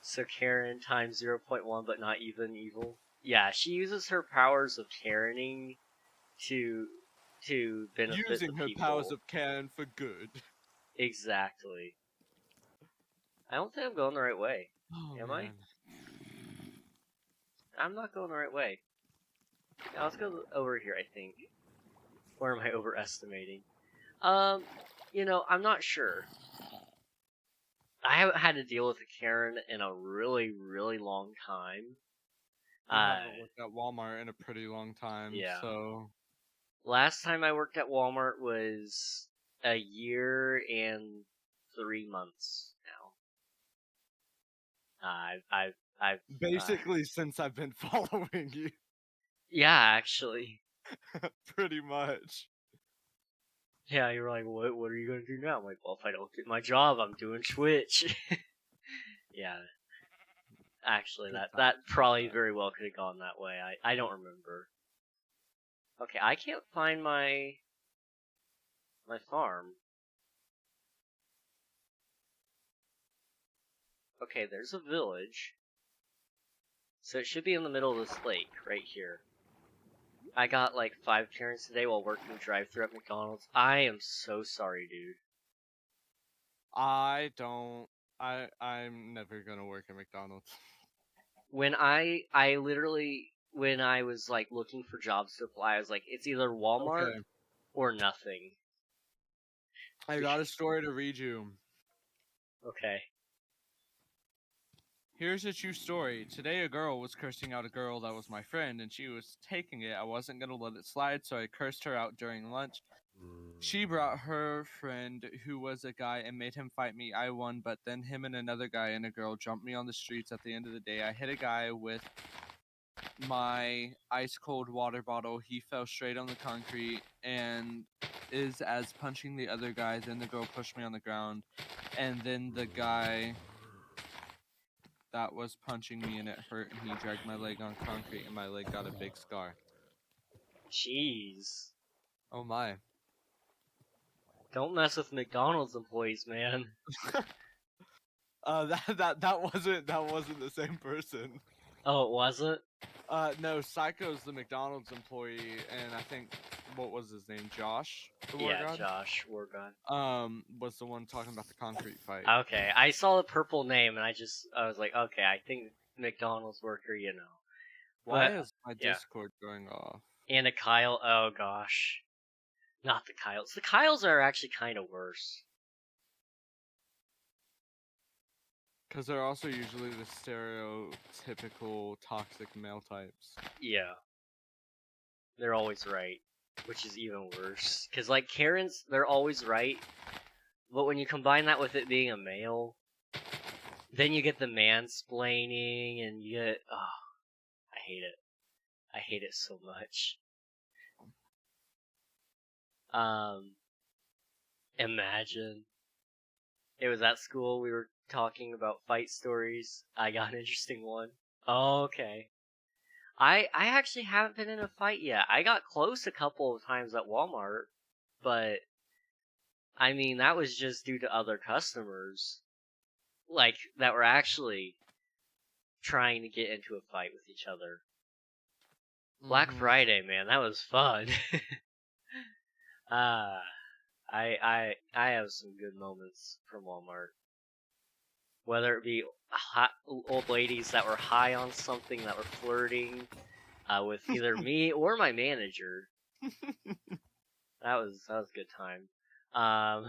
So Karen times 0.1 but not even evil. Yeah, she uses her powers of Karening to benefit Using the her people. powers of Karen for good. Exactly. I don't think I'm going the right way. Oh, Am man. I'm not going the right way. Yeah, let's go over here, I think. Or am I overestimating? You know, I'm not sure. I haven't had to deal with a Karen in a really, really long time. I haven't worked at Walmart in a pretty long time, yeah. so... Last time I worked at Walmart was a year and 3 months now. I've Basically, since I've been following you. Yeah, actually. Pretty much. Yeah, you're like, what are you gonna do now? I'm like, well, if I don't get my job, I'm doing Twitch. Yeah. Actually, that probably very well could have gone that way. I don't remember. Okay, I can't find my farm. Okay, there's a village. So it should be in the middle of this lake, right here. I got like 5 Karens today while working drive-thru at McDonald's. I am so sorry, dude. I'm never gonna work at McDonald's. When I literally, when I was like looking for jobs to apply, I was like, it's either Walmart Okay. or nothing. I got a story to read you. Okay. Here's a true story. Today a girl was cursing out a girl that was my friend, and she was taking it. I wasn't gonna let it slide, so I cursed her out during lunch. She brought her friend, who was a guy, and made him fight me. I won, but then him and another guy and a girl jumped me on the streets. At the end of the day, I hit a guy with my ice-cold water bottle. He fell straight on the concrete and is as punching the other guy. Then the girl pushed me on the ground, and then the guy that was punching me and it hurt, and he dragged my leg on concrete, and my leg got a big scar. Jeez. Oh my. Don't mess with McDonald's employees, man. That wasn't the same person. Oh, it wasn't? No, Psycho's the McDonald's employee, and I think, what was his name, Josh? The War Yeah, God? Josh, War God. Was the one talking about the concrete fight. Okay, I saw the purple name and I was like, okay, I think McDonald's worker, you know. Why But, is my yeah. Discord going off? And a Kyle, oh gosh. Not the Kyles. The Kyles are actually kind of worse. Because they're also usually the stereotypical toxic male types. Yeah. They're always right, which is even worse. Because, like, Karens, they're always right, but when you combine that with it being a male, then you get the mansplaining, and you get, oh, I hate it. I hate it so much. Imagine. It was at school, we were talking about fight stories. I got an interesting one. Oh, okay. I actually haven't been in a fight yet. I got close a couple of times at Walmart, but I mean, that was just due to other customers, like, that were actually trying to get into a fight with each other. Black Friday, man, that was fun. I have some good moments from Walmart. Whether it be hot old ladies that were high on something, that were flirting with either me or my manager. That was a good time. I'm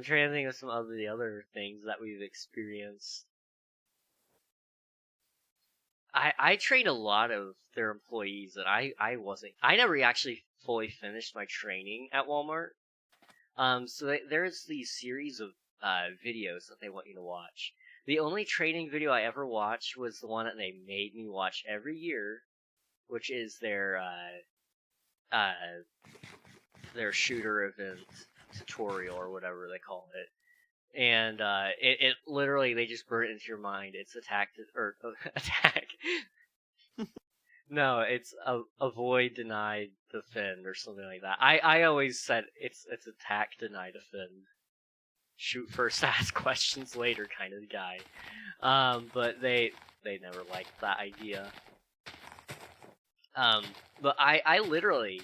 trying to think of some of the other things that we've experienced. I trained a lot of their employees, and I wasn't. I never actually fully finished my training at Walmart. So there's these series of videos that they want you to watch. The only training video I ever watched was the one that they made me watch every year, which is their shooter event tutorial or whatever they call it. And it literally, they just burn it into your mind. It's attack or attack. No, it's avoid, deny, defend, or something like that. I always said it's attack, deny, defend. Shoot first, ask questions later kind of guy. But they never liked that idea. But I literally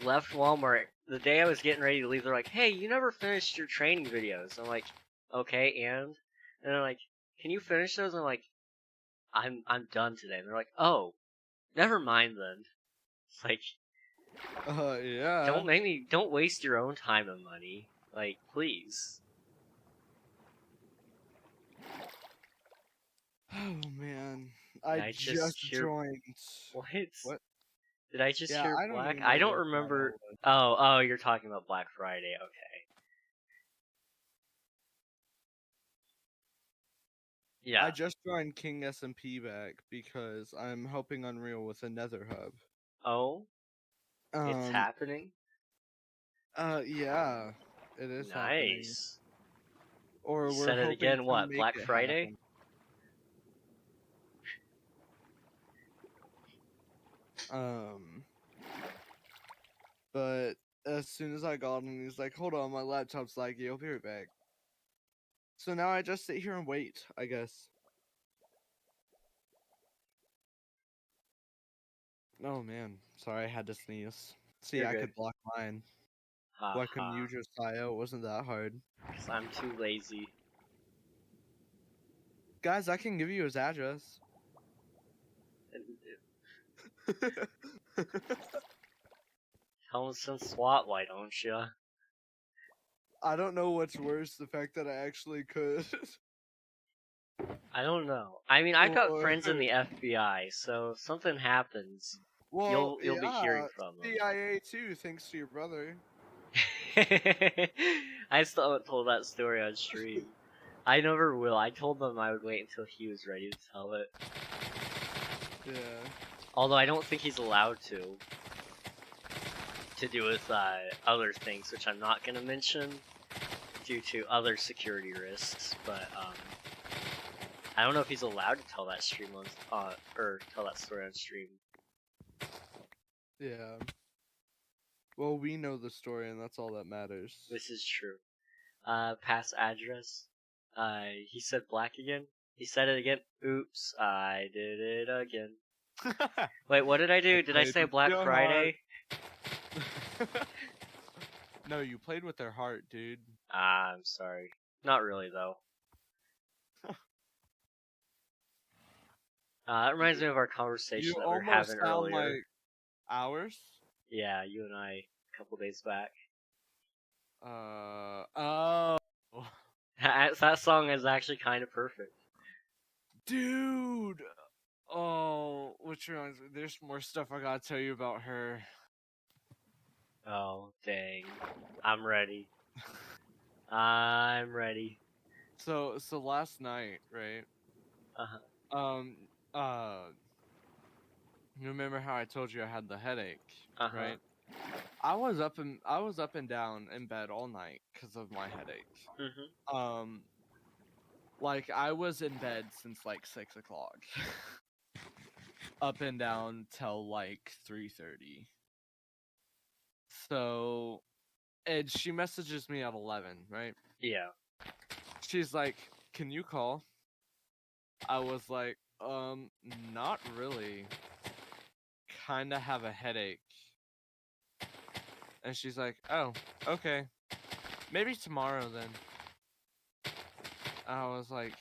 left Walmart the day I was getting ready to leave. They're like, "Hey, you never finished your training videos." I'm like, "Okay, and they're like, "Can you finish those?" I'm like, I'm done today." And they're like, "Oh, never mind then." It's like, yeah. don't waste your own time and money. Like, please. Oh man, Did I just joined. What? What? Did I just Yeah, hear I don't black? even I know don't what that remember. was. Oh, you're talking about Black Friday. Okay. Yeah. I just joined King SMP back because I'm helping Unreal with a Nether Hub. Oh, it's happening. Yeah, it is happening. Nice. Or we're Said it hoping again. to What? make Black it Friday? happen. But as soon as I got him, he's like, "Hold on, my laptop's laggy. I'll be right back." So now I just sit here and wait, I guess. Oh man, sorry, I had to sneeze. See, You're I good. could block mine. Ha Why couldn't ha. you just IO? It wasn't that hard. 'Cause I'm too lazy. Guys, I can give you his address. Tell him some SWAT. Why don't you? I don't know what's worse, the fact that I actually could. I don't know. I mean, I've got Or- friends in the FBI, so if something happens, Well, you'll be yeah, hearing from them. CIA too, thanks to your brother. I still haven't told that story on stream. I never will. I told them I would wait until he was ready to tell it. Yeah. Although I don't think he's allowed to do with other things, which I'm not gonna mention due to other security risks. But I don't know if he's allowed to tell that stream on or tell that story on stream. Yeah. Well, we know the story, and that's all that matters. This is true. Pass address. He said black again. He said it again. Oops, I did it again. Wait, what did I do? Did I say Black Friday? No, you played with their heart, dude. I'm sorry. Not really, though. That reminds me of our conversation that we were having earlier. Like ours? Yeah, you and I a couple days back. Oh. That song is actually kind of perfect. Dude! Oh, which reminds me, there's more stuff I gotta tell you about her. Oh, dang. I'm ready. I'm ready. So last night, right? You remember how I told you I had the headache, right? I was up and down in bed all night because of my headache. Like I was in bed since like 6 o'clock, up and down till like 3:30. So, and she messages me at 11, right? Yeah. She's like, "Can you call?" I was like, not really. Kinda have a headache. And she's like, "Oh, okay. Maybe tomorrow then." I was like,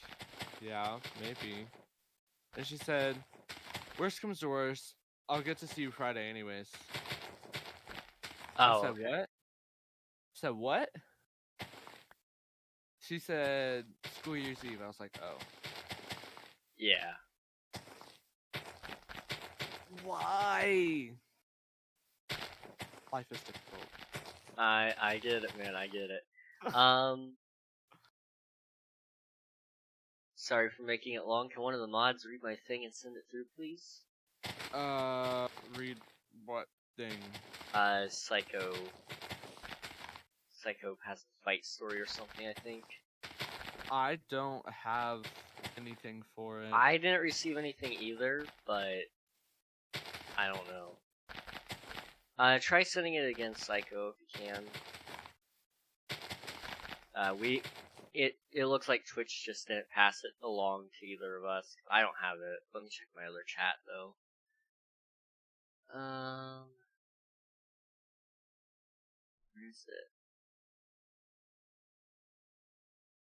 "Yeah, maybe." And she said, "Worst comes to worst, I'll get to see you Friday anyways." Oh, I said, okay. "What?" I said, "What?" She said, "School Year's Eve." I was like, "Oh." Yeah. Why? Life is difficult. I get it, man. I get it. Sorry for making it long. Can one of the mods read my thing and send it through, please? Read what thing? Psycho has a fight story or something, I think. I don't have anything for it. I didn't receive anything either, but I don't know. Try sending it against Psycho if you can. It looks like Twitch just didn't pass it along to either of us. I don't have it. Let me check my other chat though. Where is it?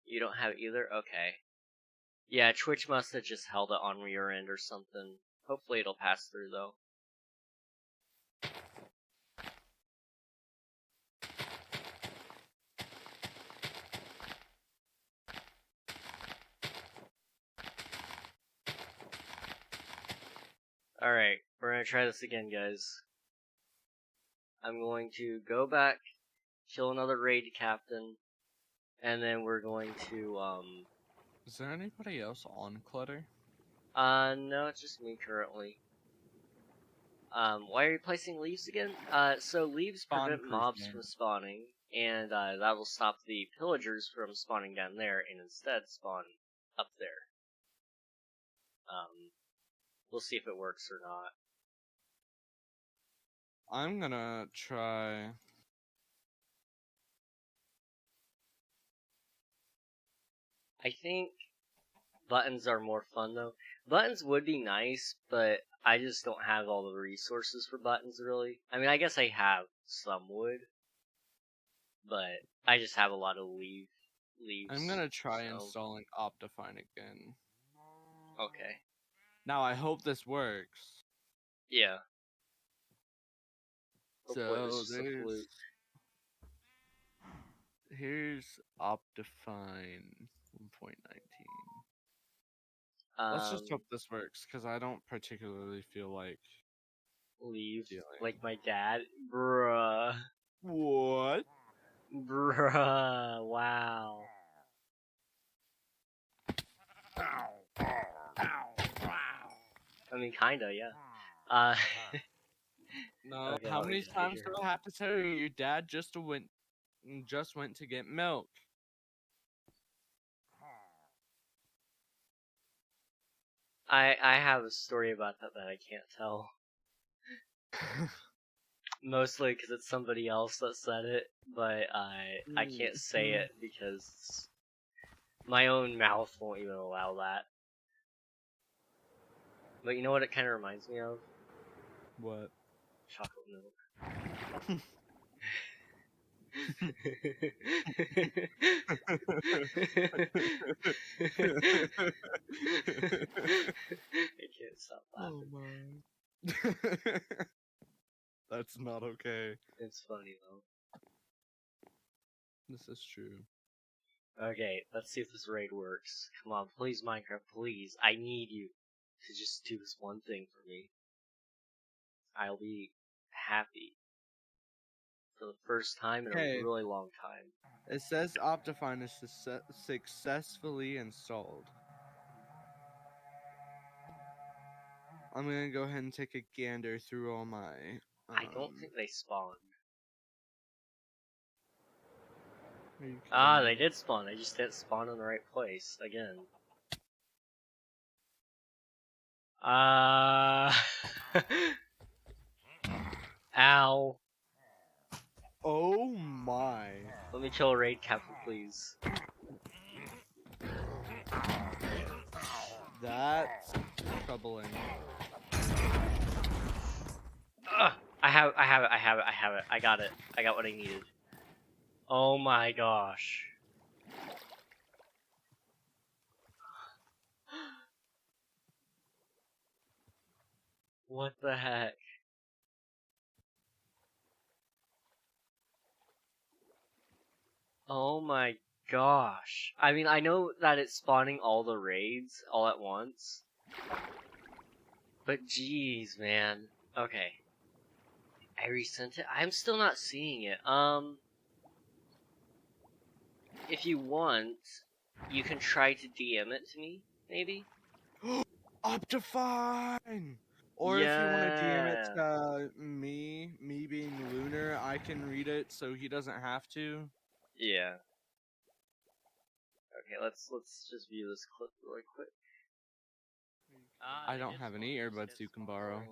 You don't have it either? Okay. Yeah, Twitch must have just held it on your end or something. Hopefully it'll pass through though. Alright, we're gonna try this again, guys. I'm going to go back, kill another raid captain, and then we're going to, Is there anybody else on Clutter? no, it's just me currently. Why are you placing leaves again? So leaves prevent mobs from spawning, and, that will stop the pillagers from spawning down there, and instead spawn up there. We'll see if it works or not. I'm gonna try. I think buttons are more fun though. Buttons would be nice, but I just don't have all the resources for buttons really. I mean, I guess I have some wood, but I just have a lot of leaves. I'm gonna try installing Optifine again. Okay. Now I hope this works. Yeah. So here's Optifine 1.19. Let's just hope this works, because I don't particularly feel like leave dealing. Like my dad, bruh. What? Bruh. Wow. I mean, kinda, yeah. No. Okay, how let me many just times do I have to tell you? Your dad just went to get milk. I have a story about that I can't tell. Mostly because it's somebody else that said it, but I can't say it because my own mouth won't even allow that. But you know what it kind of reminds me of? What? Chocolate milk. I can't stop laughing. Oh my. That's not okay. It's funny though. This is true. Okay, let's see if this raid works. Come on, please, Minecraft, please. I need you to just do this one thing for me. I'll be happy. For the first time in a really long time. It says Optifine is successfully installed. I'm gonna go ahead and take a gander through all my... I don't think they spawned. They did spawn. They just didn't spawn in the right place. Again. Ow. Oh my. Let me kill a raid captain, please. That's troubling. I have it. I got it. I got what I needed. Oh my gosh. What the heck? Oh my gosh. I mean, I know that it's spawning all the raids all at once. But geez, man. Okay. I resent it. I'm still not seeing it. If you want, you can try to DM it to me, maybe? Optifine! Or if you want to DM it to me being Lunar, I can read it so he doesn't have to. Yeah. Okay, let's just view this clip really quick. I don't have any earbuds you can borrow.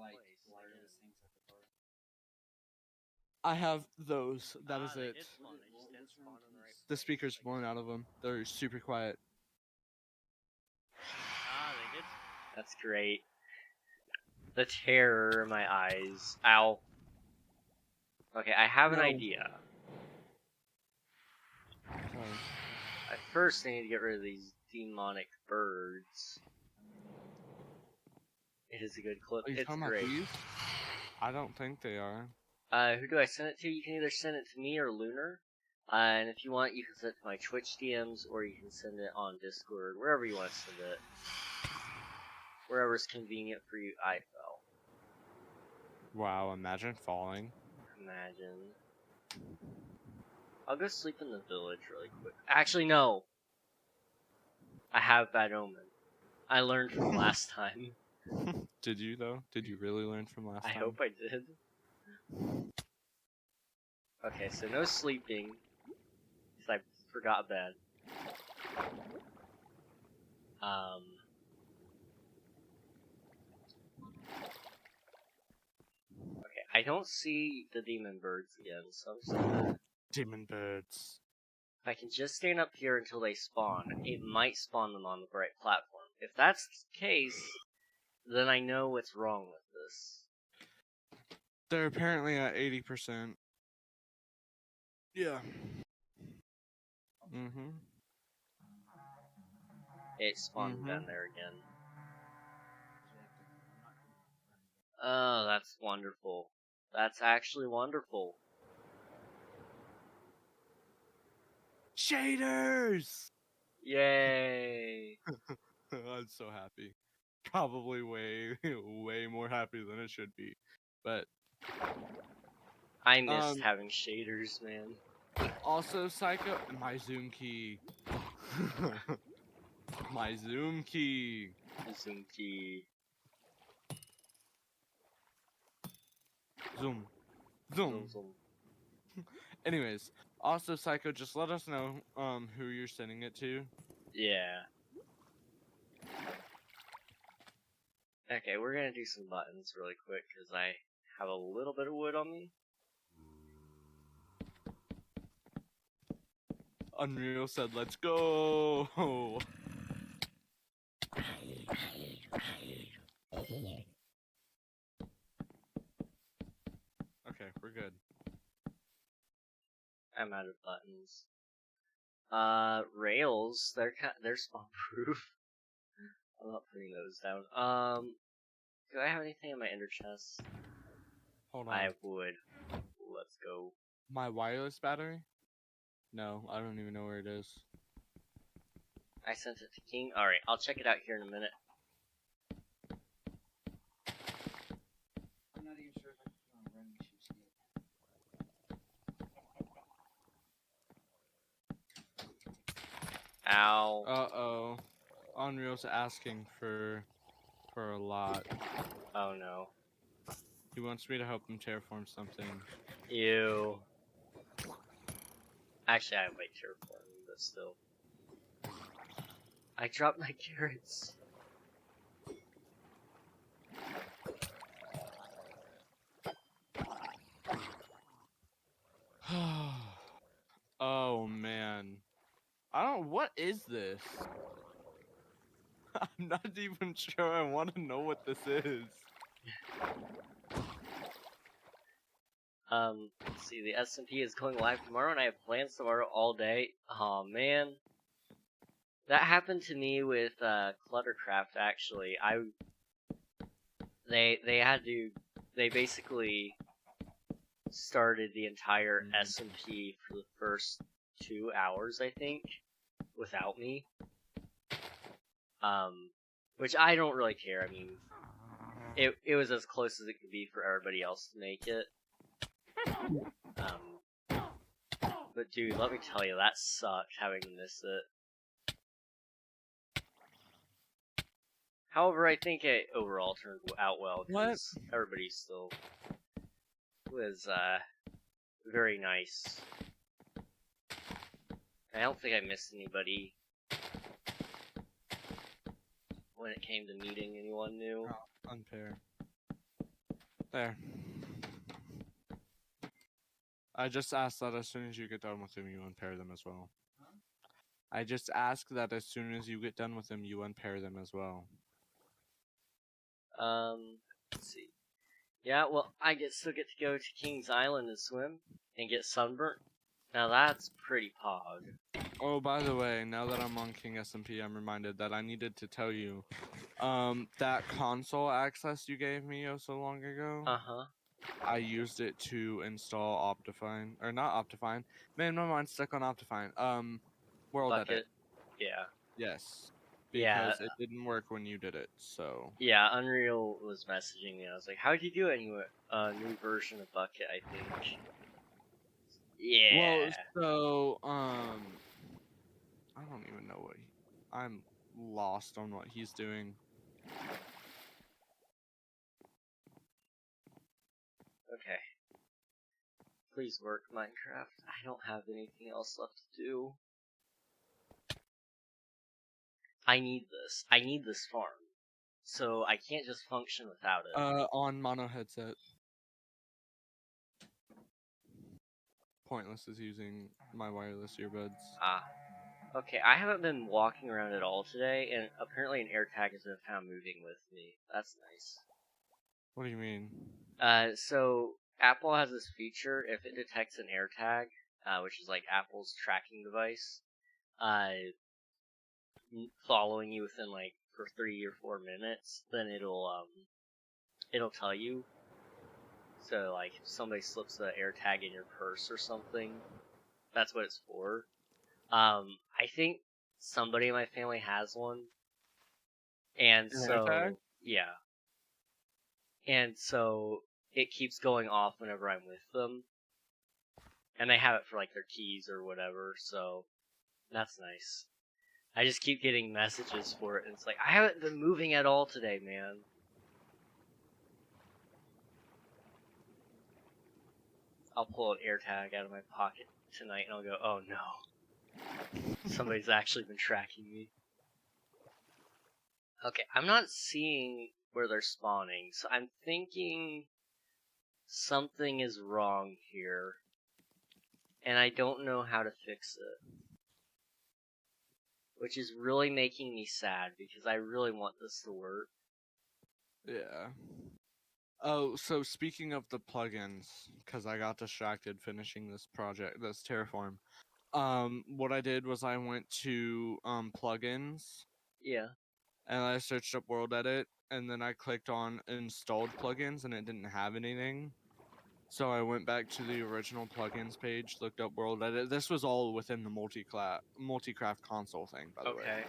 I have those. That is it. The speaker's blown out of them. They're super quiet. They did. That's great. The terror in my eyes. Ow. Okay, I have an idea. I first need to get rid of these demonic birds. It is a good clip. It's great. I don't think they are. Who do I send it to? You can either send it to me or Lunar. And if you want, you can send it to my Twitch DMs, or you can send it on Discord, wherever you want to send it. Wherever's convenient for you, I fell. Wow, imagine falling. Imagine. I'll go sleep in the village really quick. Actually, no. I have bad omen. I learned from last time. Did you, though? Did you really learn from last time? I hope I did. Okay, so no sleeping. Because I forgot bed. Okay, I don't see the demon birds again, so I'm just gonna... Demon birds. If I can just stand up here until they spawn, it might spawn them on the right platform. If that's the case, then I know what's wrong with this. They're apparently at 80%. Yeah. Mm-hmm. It spawned down there again. Oh, that's wonderful. That's actually wonderful. Shaders! Yay! I'm so happy. Probably way more happy than it should be. But I missed having shaders, man. Also, Psycho, my zoom key. My zoom key. Zoom key. Zoom. Zoom. Anyways, also Psycho, just let us know who you're sending it to. Yeah. Okay, we're gonna do some buttons really quick because I have a little bit of wood on me. Unreal said, "Let's go." Okay, we're good. I'm out of buttons. Rails, they're spawn proof. I'm not putting those down. Do I have anything in my ender chest? Hold on. I have wood. Let's go. My wireless battery? No, I don't even know where it is. I sent it to King. Alright, I'll check it out here in a minute. I'm not even sure if I can run shoes yet. Ow. Uh-oh. Unreal's asking for a lot. Oh no. He wants me to help him terraform something. Ew. Actually, I might terraform, but still. I dropped my carrots. Oh man. What is this? I'm not even sure I want to know what this is. Let's see, the SMP is going live tomorrow, and I have plans tomorrow all day. Oh man. That happened to me with, ClutterCraft, actually. They basically started the entire SMP for the first 2 hours, I think, without me. Which I don't really care. I mean, it was as close as it could be for everybody else to make it. But dude, let me tell you, that sucked having to miss it. However, I think it overall turned out well because everybody still was very nice. I don't think I missed anybody when it came to meeting anyone new. Oh, unfair. There. I just asked that as soon as you get done with them, you unpair them as well. I just ask that as soon as you get done with them, you unpair them as well. Let's see. Yeah, well, I still get to go to King's Island and swim and get sunburnt. Now that's pretty pog. Oh, by the way, now that I'm on King SMP, I'm reminded that I needed to tell you, that console access you gave me so long ago. I used it to install Optifine, or not Optifine. Man, my mind's stuck on Optifine. World Bucket. Edit. Yeah. Yes. Yeah. Because it didn't work when you did it, so. Yeah, Unreal was messaging me. I was like, how'd you do it? And he went, new version of Bucket, I think. Yeah. Well, so, I don't even know what I'm lost on what he's doing. Okay. Please work, Minecraft. I don't have anything else left to do. I need this. I need this farm. So I can't just function without it. On mono headset. Pointless is using my wireless earbuds. Ah. Okay, I haven't been walking around at all today, and apparently an air tag has been found moving with me. That's nice. What do you mean? So Apple has this feature, if it detects an air tag, which is like Apple's tracking device, following you within like for 3 or 4 minutes, then it'll tell you. So like if somebody slips an air tag in your purse or something, that's what it's for. I think somebody in my family has one, and so AirTag? yeah, and so it keeps going off whenever I'm with them, and they have it for like their keys or whatever. So that's nice. I just keep getting messages for it, and it's like I haven't been moving at all today, man. I'll pull an air tag out of my pocket tonight, and I'll go, oh no. Somebody's actually been tracking me. Okay, I'm not seeing where they're spawning, so I'm thinking something is wrong here, and I don't know how to fix it. Which is really making me sad, because I really want this to work. Yeah. Oh, so speaking of the plugins, because I got distracted finishing this project, this Terraform. What I did was I went to plugins. Yeah. And I searched up World Edit, and then I clicked on installed plugins, and it didn't have anything. So I went back to the original plugins page, looked up World Edit. This was all within the Multicraft console thing, by the way. Okay.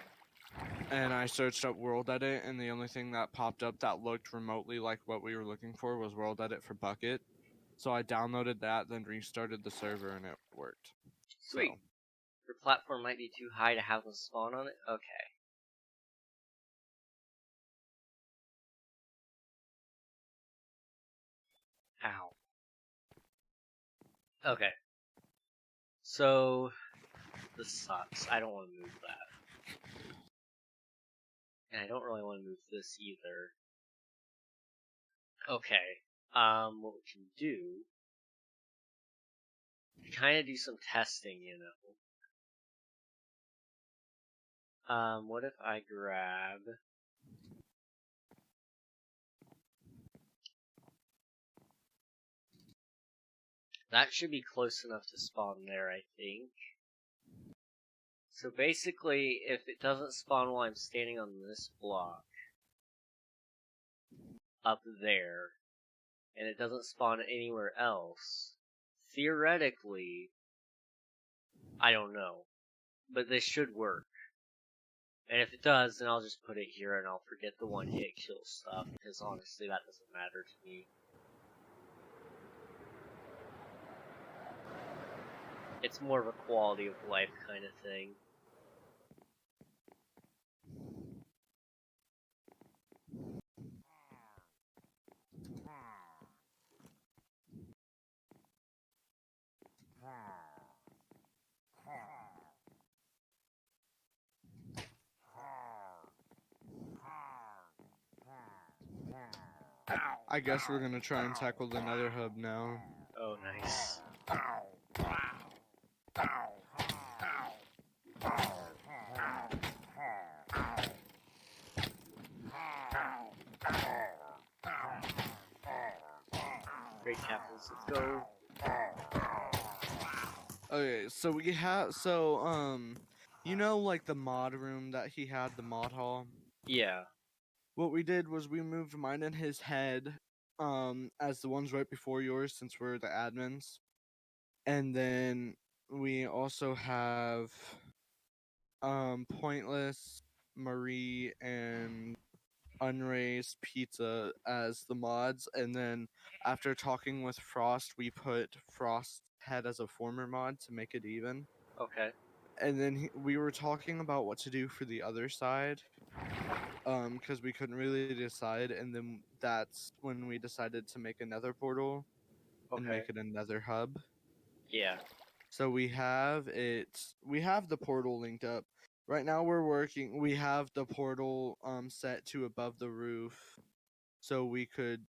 And I searched up World Edit, and the only thing that popped up that looked remotely like what we were looking for was World Edit for Bucket. So I downloaded that, then restarted the server, and it worked. Sweet. So. Your platform might be too high to have them spawn on it? Okay. Ow. Okay. So, this sucks. I don't want to move that. And I don't really want to move this either. Okay. What we can do... kind of do some testing, you know. What if I grab... That should be close enough to spawn there, I think. So basically, if it doesn't spawn while I'm standing on this block, up there, and it doesn't spawn anywhere else, theoretically, I don't know, but this should work. And if it does, then I'll just put it here and I'll forget the one-hit kill stuff, because honestly that doesn't matter to me. It's more of a quality of life kind of thing. I guess we're gonna try and tackle the Nether Hub now. Oh, nice. Great captains, let's go. Okay, so we have you know, like the mod room that he had, the mod hall. Yeah. What we did was we moved mine and his head, as the ones right before yours, since we're the admins, and then we also have, Pointless, Marie, and Unraised Pizza as the mods, and then after talking with Frost, we put Frost's head as a former mod to make it even. Okay. And then we were talking about what to do for the other side, because we couldn't really decide, and then that's when we decided to make another portal and Okay. make it another hub. Yeah. So we have the portal linked up. Right now we have the portal set to above the roof, so we could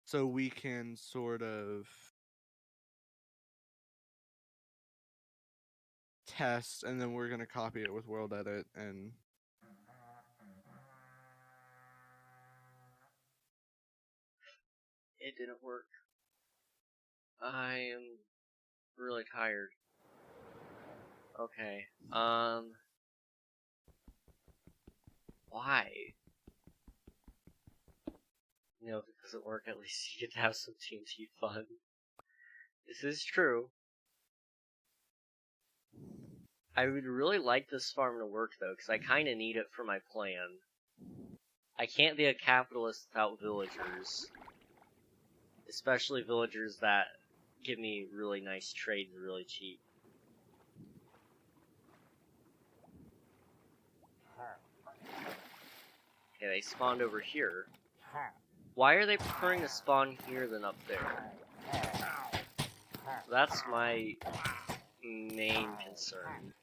so we can sort of test, and then we're gonna copy it with world edit. And It didn't work. I am really tired. Okay. Why? You know, if it doesn't work, at least you get to have some TNT fun. This is true. I would really like this farm to work, though, because I kind of need it for my plan. I can't be a capitalist without villagers. Especially villagers that give me really nice trades really cheap. Okay, they spawned over here. Why are they preferring to spawn here than up there? That's my main concern.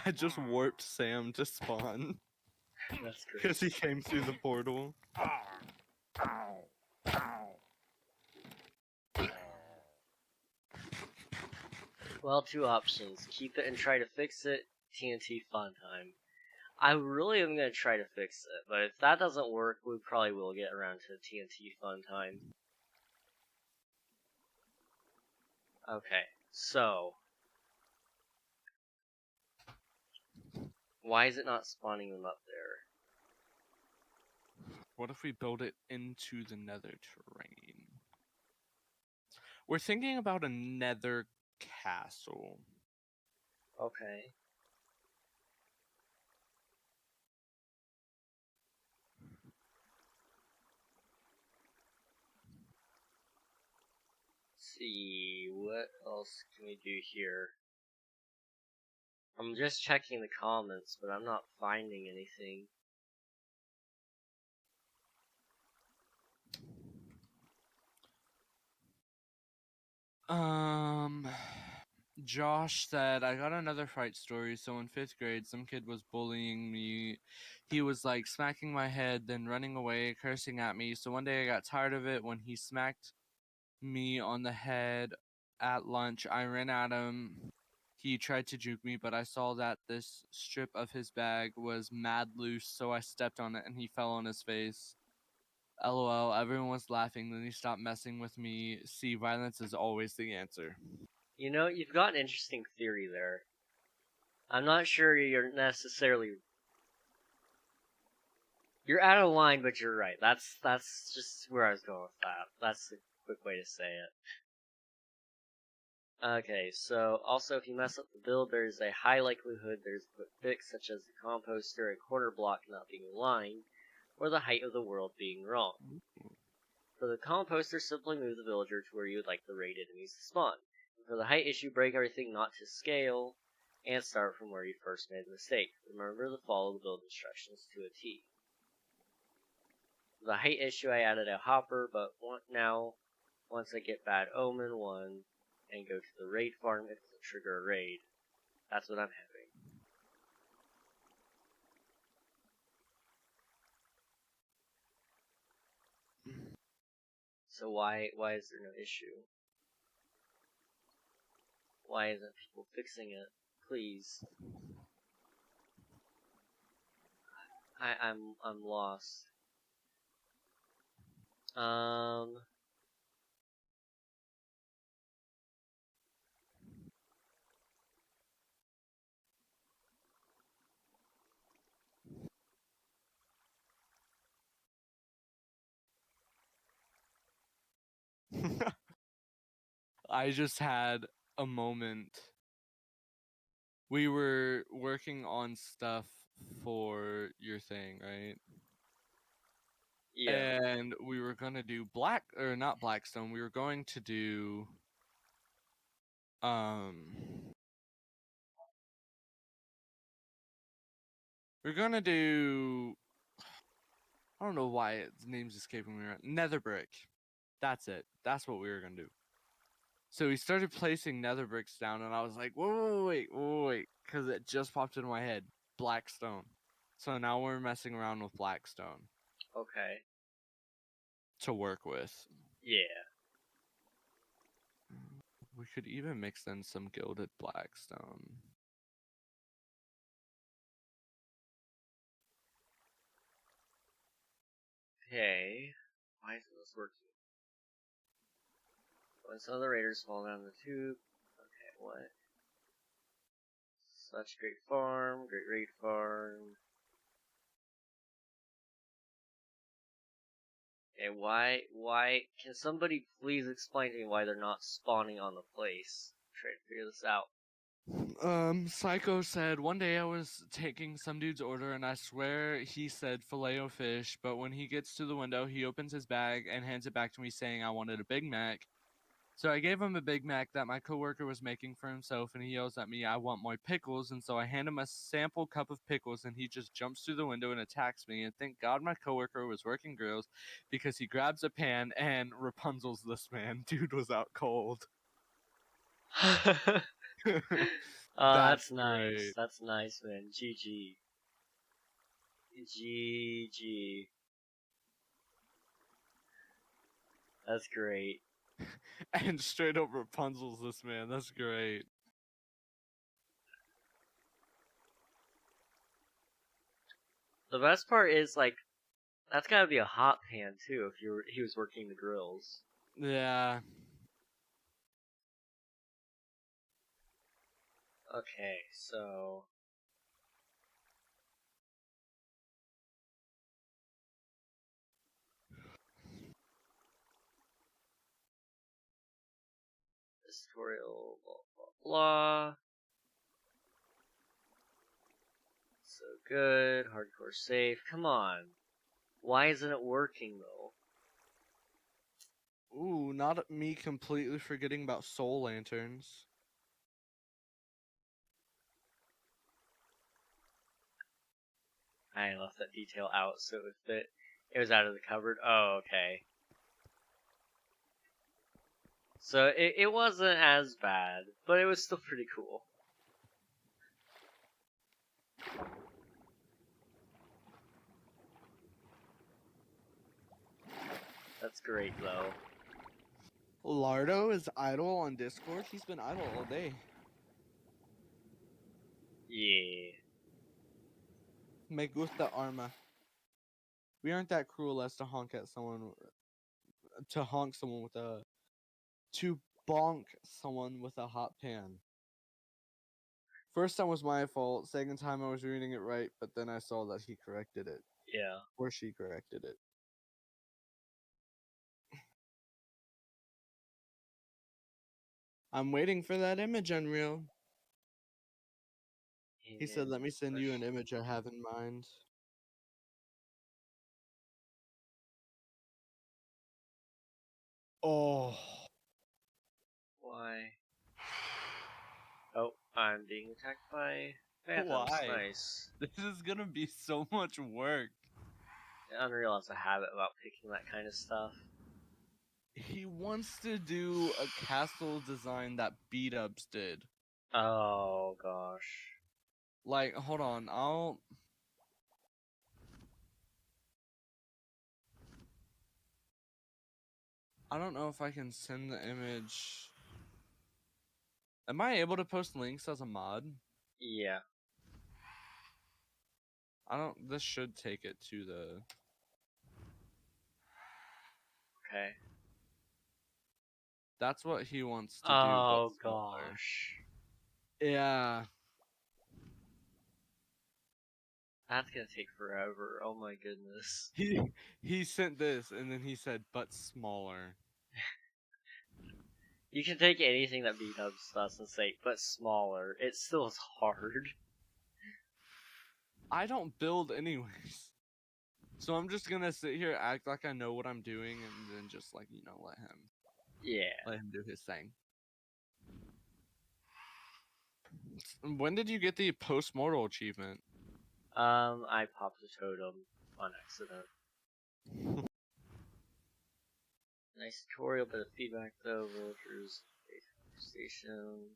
I just warped Sam to spawn That's great. because he came through the portal. Well, two options. Keep it and try to fix it. TNT fun time. I really am going to try to fix it, but if that doesn't work, we probably will get around to TNT fun time. Okay, so... why is it not spawning them up there? What if we build it into the nether terrain? We're thinking about a nether castle. Okay. Let's see, what else can we do here? I'm just checking the comments, but I'm not finding anything. Josh said, I got another fight story. So in 5th grade, some kid was bullying me. He was like smacking my head, then running away, cursing at me. So one day I got tired of it. When he smacked me on the head at lunch, I ran at him. He tried to juke me, but I saw that this strip of his bag was mad loose, so I stepped on it and he fell on his face. LOL, everyone was laughing, then he stopped messing with me. See, violence is always the answer. You know, you've got an interesting theory there. I'm not sure you're You're out of line, but you're right. That's just where I was going with that. That's a quick way to say it. Okay, so also if you mess up the build, there's a high likelihood there's a quick fix, such as the composter, a corner block not being aligned, or the height of the world being wrong. For the composter, simply move the villager to where you would like the raid enemies to spawn. And for the height issue, break everything not to scale, and start from where you first made the mistake. Remember to follow the build instructions to a T. For the height issue, I added a hopper, but now, once I get Bad Omen 1, and go to the raid farm, it doesn't trigger a raid. That's what I'm having. So why is there no issue? Why isn't people fixing it? Please. I'm lost. I just had a moment. We were working on stuff for your thing, right? Yeah. And we were gonna do not Blackstone. We were going to do we're gonna do, I don't know why its name's escaping me right. Nether brick. That's it. That's what we were gonna do. So we started placing nether bricks down, and I was like, wait, because it just popped into my head. Blackstone. So now we're messing around with Blackstone Okay. to work with. Yeah. We could even mix in some gilded Blackstone. Okay. Why isn't this working? When some of the raiders fall down the tube. Okay, what? Such great farm, great raid farm. Okay, why, can somebody please explain to me why they're not spawning on the place? Try to figure this out. Psycho said, one day I was taking some dude's order and I swear he said filet-o-fish, but when he gets to the window, he opens his bag and hands it back to me saying I wanted a Big Mac. So I gave him a Big Mac that my coworker was making for himself, and he yells at me, I want more pickles, and so I hand him a sample cup of pickles, and he just jumps through the window and attacks me, and thank God my coworker was working grills, because he grabs a pan and Rapunzel's this man. Dude was out cold. That's nice. Great. That's nice, man. GG. GG. That's great. And straight up Rapunzel's this man. That's great. The best part is, like, that's gotta be a hot pan too. If he was working the grills. Yeah. Okay, so this tutorial, blah blah blah. So good, hardcore safe. Come on, why isn't it working though? Ooh, not me completely forgetting about soul lanterns. I left that detail out so it would fit. It was out of the cupboard. Oh, okay. So it wasn't as bad, but it was still pretty cool. That's great though. Lardo is idle on Discord. He's been idle all day. Yeah. Me gusta arma. We aren't that cruel as to honk someone with a bonk someone with a hot pan. First time was my fault. Second time I was reading it right, but then I saw that he corrected it. Yeah. Or she corrected it. I'm waiting for that image, Unreal. He said, let me send you an image I have in mind. Oh. Why? Oh, I'm being attacked by phantoms. Why? Nice. This is gonna be so much work. Unreal has a habit about picking that kind of stuff. He wants to do a castle design that beat-ups did. Oh gosh. Like, hold on, I don't know if I can send the image. Am I able to post links as a mod? Yeah. This should take it to the... Okay. That's what he wants to Oh do, but smaller. gosh. Yeah. That's gonna take forever. Oh my goodness. He sent this, and then he said, but smaller. You can take anything that B-dubs does and say, but smaller. It still is hard. I don't build anyways. So I'm just gonna sit here, act like I know what I'm doing, and then just, like, you know, Yeah. let him do his thing. When did you get the post-mortal achievement? I popped a totem on accident. Nice tutorial, bit of feedback though. Villagers, station.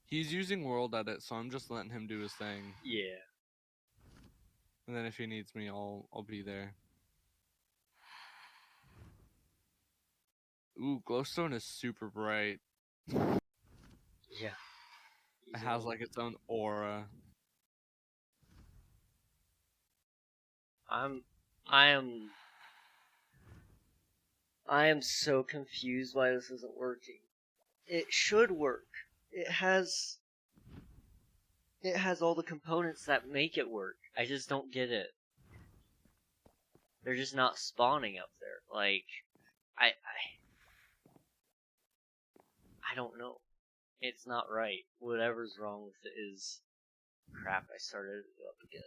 He's using world edit, so I'm just letting him do his thing. Yeah. And then if he needs me, I'll be there. Ooh, glowstone is super bright. Yeah. It has like its own aura. I am so confused why this isn't working. It should work. It has all the components that make it work. I just don't get it. They're just not spawning up there. Like, I don't know. It's not right. Whatever's wrong with it is crap. I started it up again.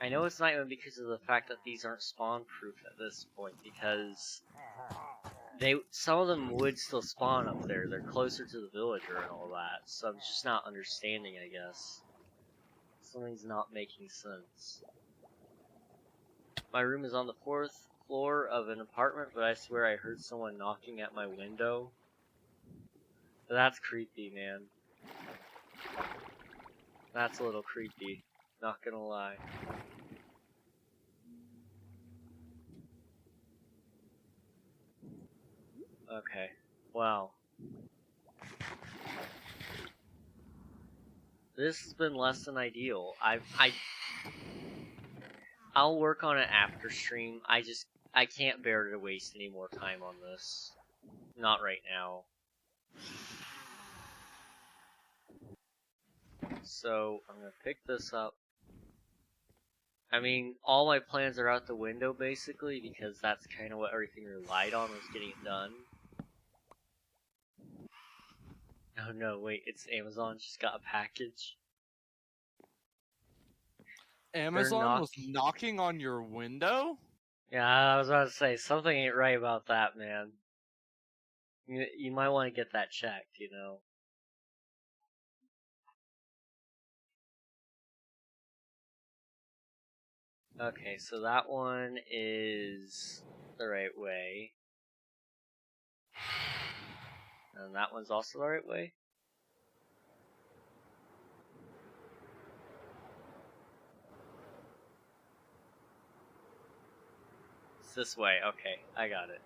I know it's not even because of the fact that these aren't spawn proof at this point, because some of them would still spawn up there. They're closer to the villager and all that, so I'm just not understanding, I guess. Something's not making sense. My room is on the 4th floor of an apartment, but I swear I heard someone knocking at my window. That's creepy, man. That's a little creepy, not gonna lie. Okay, wow. This has been less than ideal. I'll work on it after stream. I can't bear to waste any more time on this. Not right now. So, I'm gonna pick this up. I mean, all my plans are out the window, basically, because that's kind of what everything relied on, was getting it done. Oh no, wait, it's Amazon just got a package. Amazon was knocking on your window? Yeah, I was about to say, something ain't right about that, man. You might want to get that checked, you know. Okay, so that one is the right way. And that one's also the right way. it's this way. Okay, I got it.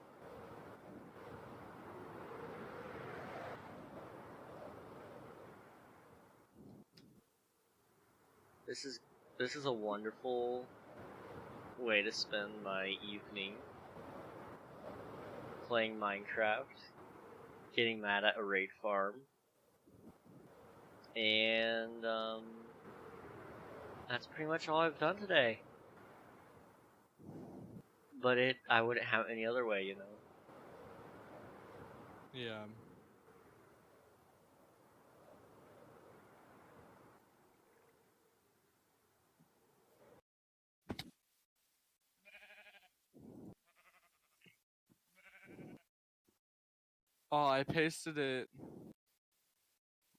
This is a wonderful way to spend my evening playing Minecraft, getting mad at a raid farm, and that's pretty much all I've done today. But I wouldn't have any other way, you know. Yeah. Oh, I pasted it.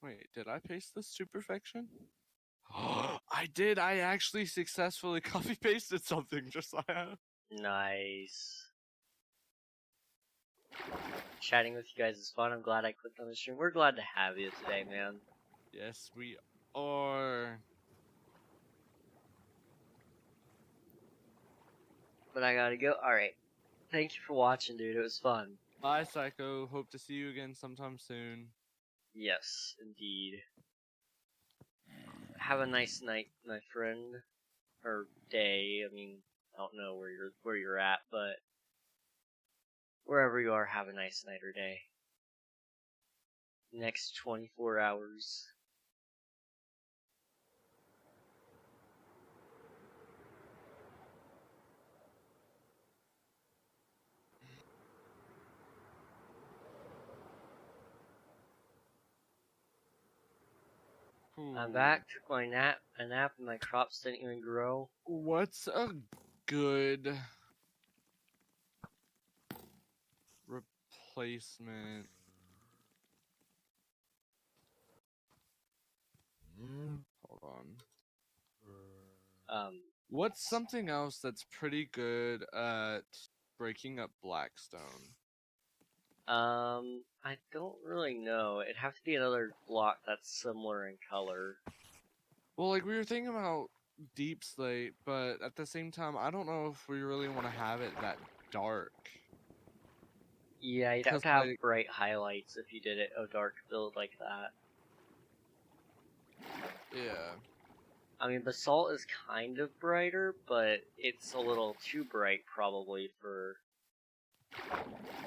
Wait, did I paste this to perfection? I did. I actually successfully copy pasted something, Josiah. Nice. Chatting with you guys is fun. I'm glad I clicked on the stream. We're glad to have you today, man. Yes, we are. But I gotta go. Alright. Thank you for watching, dude. It was fun. Bye, Psycho. Hope to see you again sometime soon. Yes, indeed. Have a nice night, my friend. Or day. I mean, I don't know where you're at, but wherever you are, have a nice night or day. Next 24 hours. I'm back, took my nap, and my crops didn't even grow. What's a good replacement? Hold on. What's something else that's pretty good at breaking up blackstone? I don't really know. It'd have to be another block that's similar in color. Well, like, we were thinking about deep slate, but at the same time, I don't know if we really want to have it that dark. Yeah, you'd have 'Cause, to have like- bright highlights if you did it a dark build like that. Yeah. I mean, basalt is kind of brighter, but it's a little too bright probably for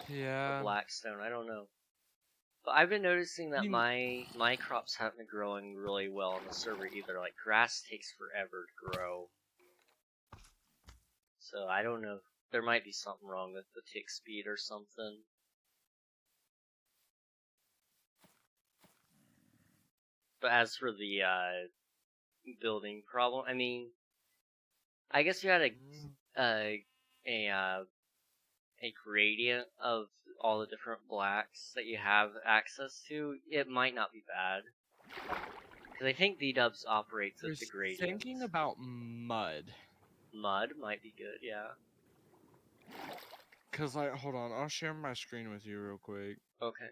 Yeah. blackstone. I don't know. But I've been noticing that You- my crops haven't been growing really well on the server either. Like, grass takes forever to grow. So I don't know. There might be something wrong with the tick speed or something. But as for the building problem, I mean, I guess you had a gradient of all the different blacks that you have access to. It might not be bad, because I think VDubs operates with the gradient. Thinking about mud. Mud might be good, yeah. Cause, like, hold on, I'll share my screen with you real quick. Okay.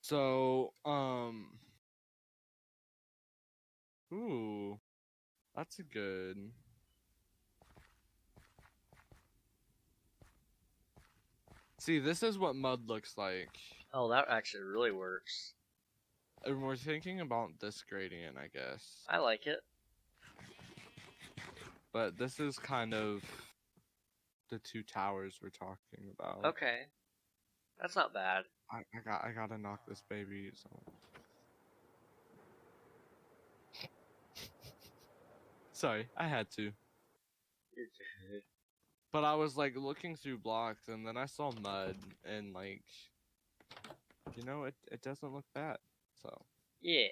So, ooh, that's a good. See, this is what mud looks like. Oh, that actually really works. And we're thinking about this gradient, I guess. I like it. But this is kind of the two towers we're talking about. Okay. That's not bad. I gotta knock this baby. So. Sorry, I had to. But I was like looking through blocks and then I saw mud and like, you know, it doesn't look bad. So. Yeah.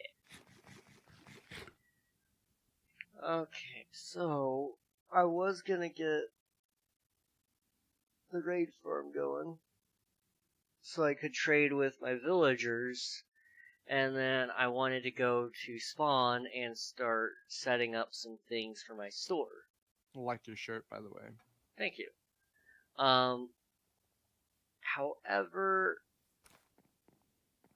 Okay, so I was gonna get the raid farm going so I could trade with my villagers, and then I wanted to go to spawn and start setting up some things for my store. I like your shirt, by the way. Thank you. However,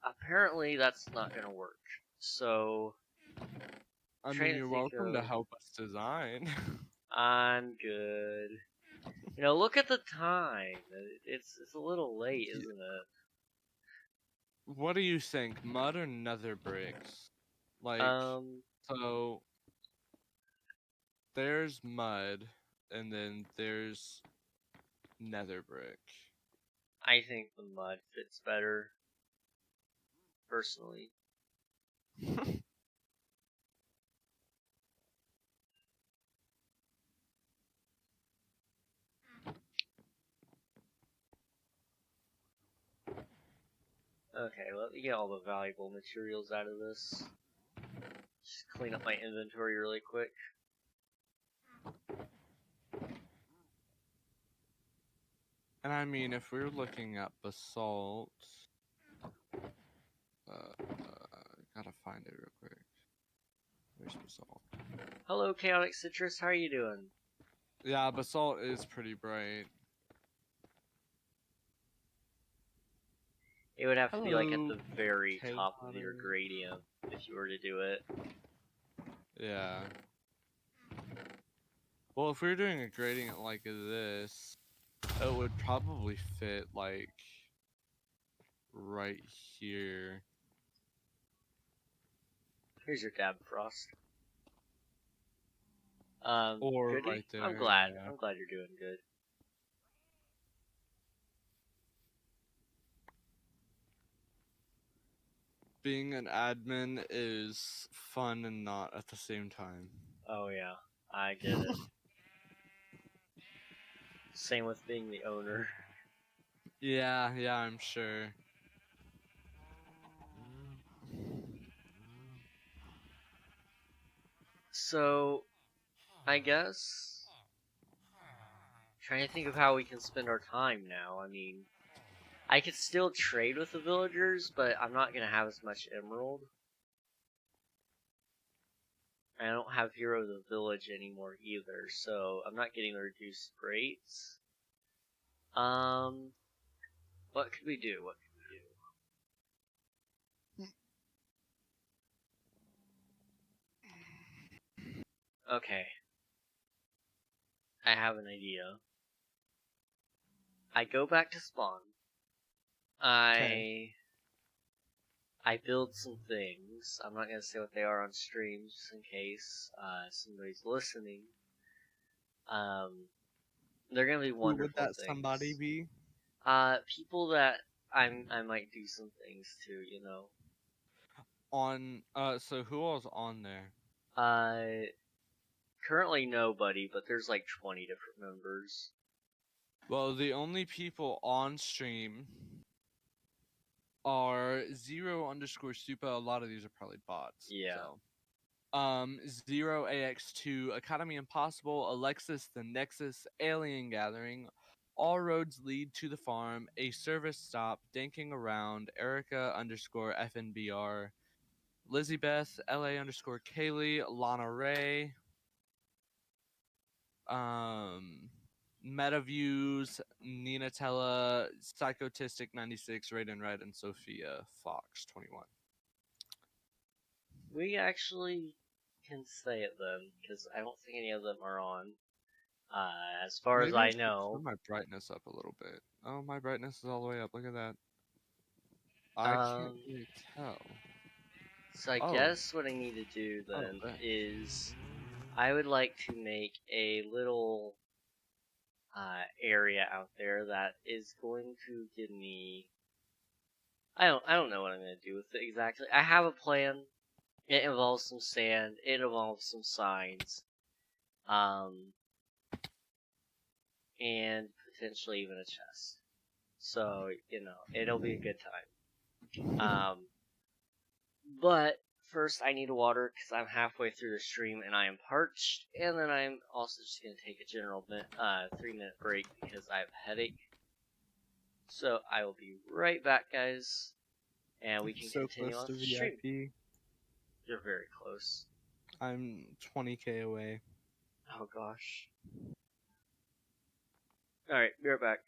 apparently that's not gonna work. So I trying mean, to you're think welcome to of. help us design. I'm good. Look at the time. It's a little late, isn't it? What do you think, mud or nether bricks? Like, Um, so there's mud, and then there's nether brick. I think the mud fits better, personally. Okay, let me get all the valuable materials out of this. Just clean up my inventory really quick. And I mean, if we're looking at basalt, gotta find it real quick. Where's basalt? Hello, Chaotic Citrus. How are you doing? Yeah, basalt is pretty bright. It would have to be like at Hello, the very top of your chaotic. gradient if you were to do it. Yeah. Well, if we were doing a gradient like this, it would probably fit like right here. Here's your dab frost. Or Goody? right there. I'm glad. Yeah. I'm glad you're doing good. Being an admin is fun and not at the same time. Oh yeah, I get it. Same with being the owner. Yeah, I'm sure. So, I guess trying to think of how we can spend our time now. I mean, I could still trade with the villagers, but I'm not gonna have as much emerald. I don't have Hero of the Village anymore either, so I'm not getting the reduced rates. What could we do? Okay. I have an idea. I go back to spawn. I build some things. I'm not gonna say what they are on stream, just in case somebody's listening. They're gonna be Who would wonderful that things. somebody be? People that I might do some things to. On so who all's on there? Currently nobody, but there's like 20 different members. Well, the only people on stream are 0_super. A lot of these are probably bots. Yeah. So. 0AX2, Academy Impossible, Alexis the Nexus, Alien Gathering, All Roads Lead to the Farm, A Service Stop, Dinking Around, Erica_FNBR, Lizzie_Beth, LA_Kaylee, Lana Ray, MetaViews, Ninatella, Psychotistic96, Raiden Red, and Sophia Fox 21. We actually can say it then, because I don't think any of them are on. As far as I should know. turn my brightness up a little bit. Oh, my brightness is all the way up. Look at that. I can't really tell. So I guess what I need to do then is I would like to make a little area out there that is going to give me. I don't know what I'm gonna do with it exactly. I have a plan. It involves some sand. It involves some signs. And potentially even a chest. So, it'll be a good time. But first I need water because I'm halfway through the stream and I am parched. And then I'm also just going to take a general 3-minute break because I have a headache. So I will be right back, guys. And we can continue on the stream. VIP. You're very close. I'm 20k away. Oh gosh. Alright, be right back.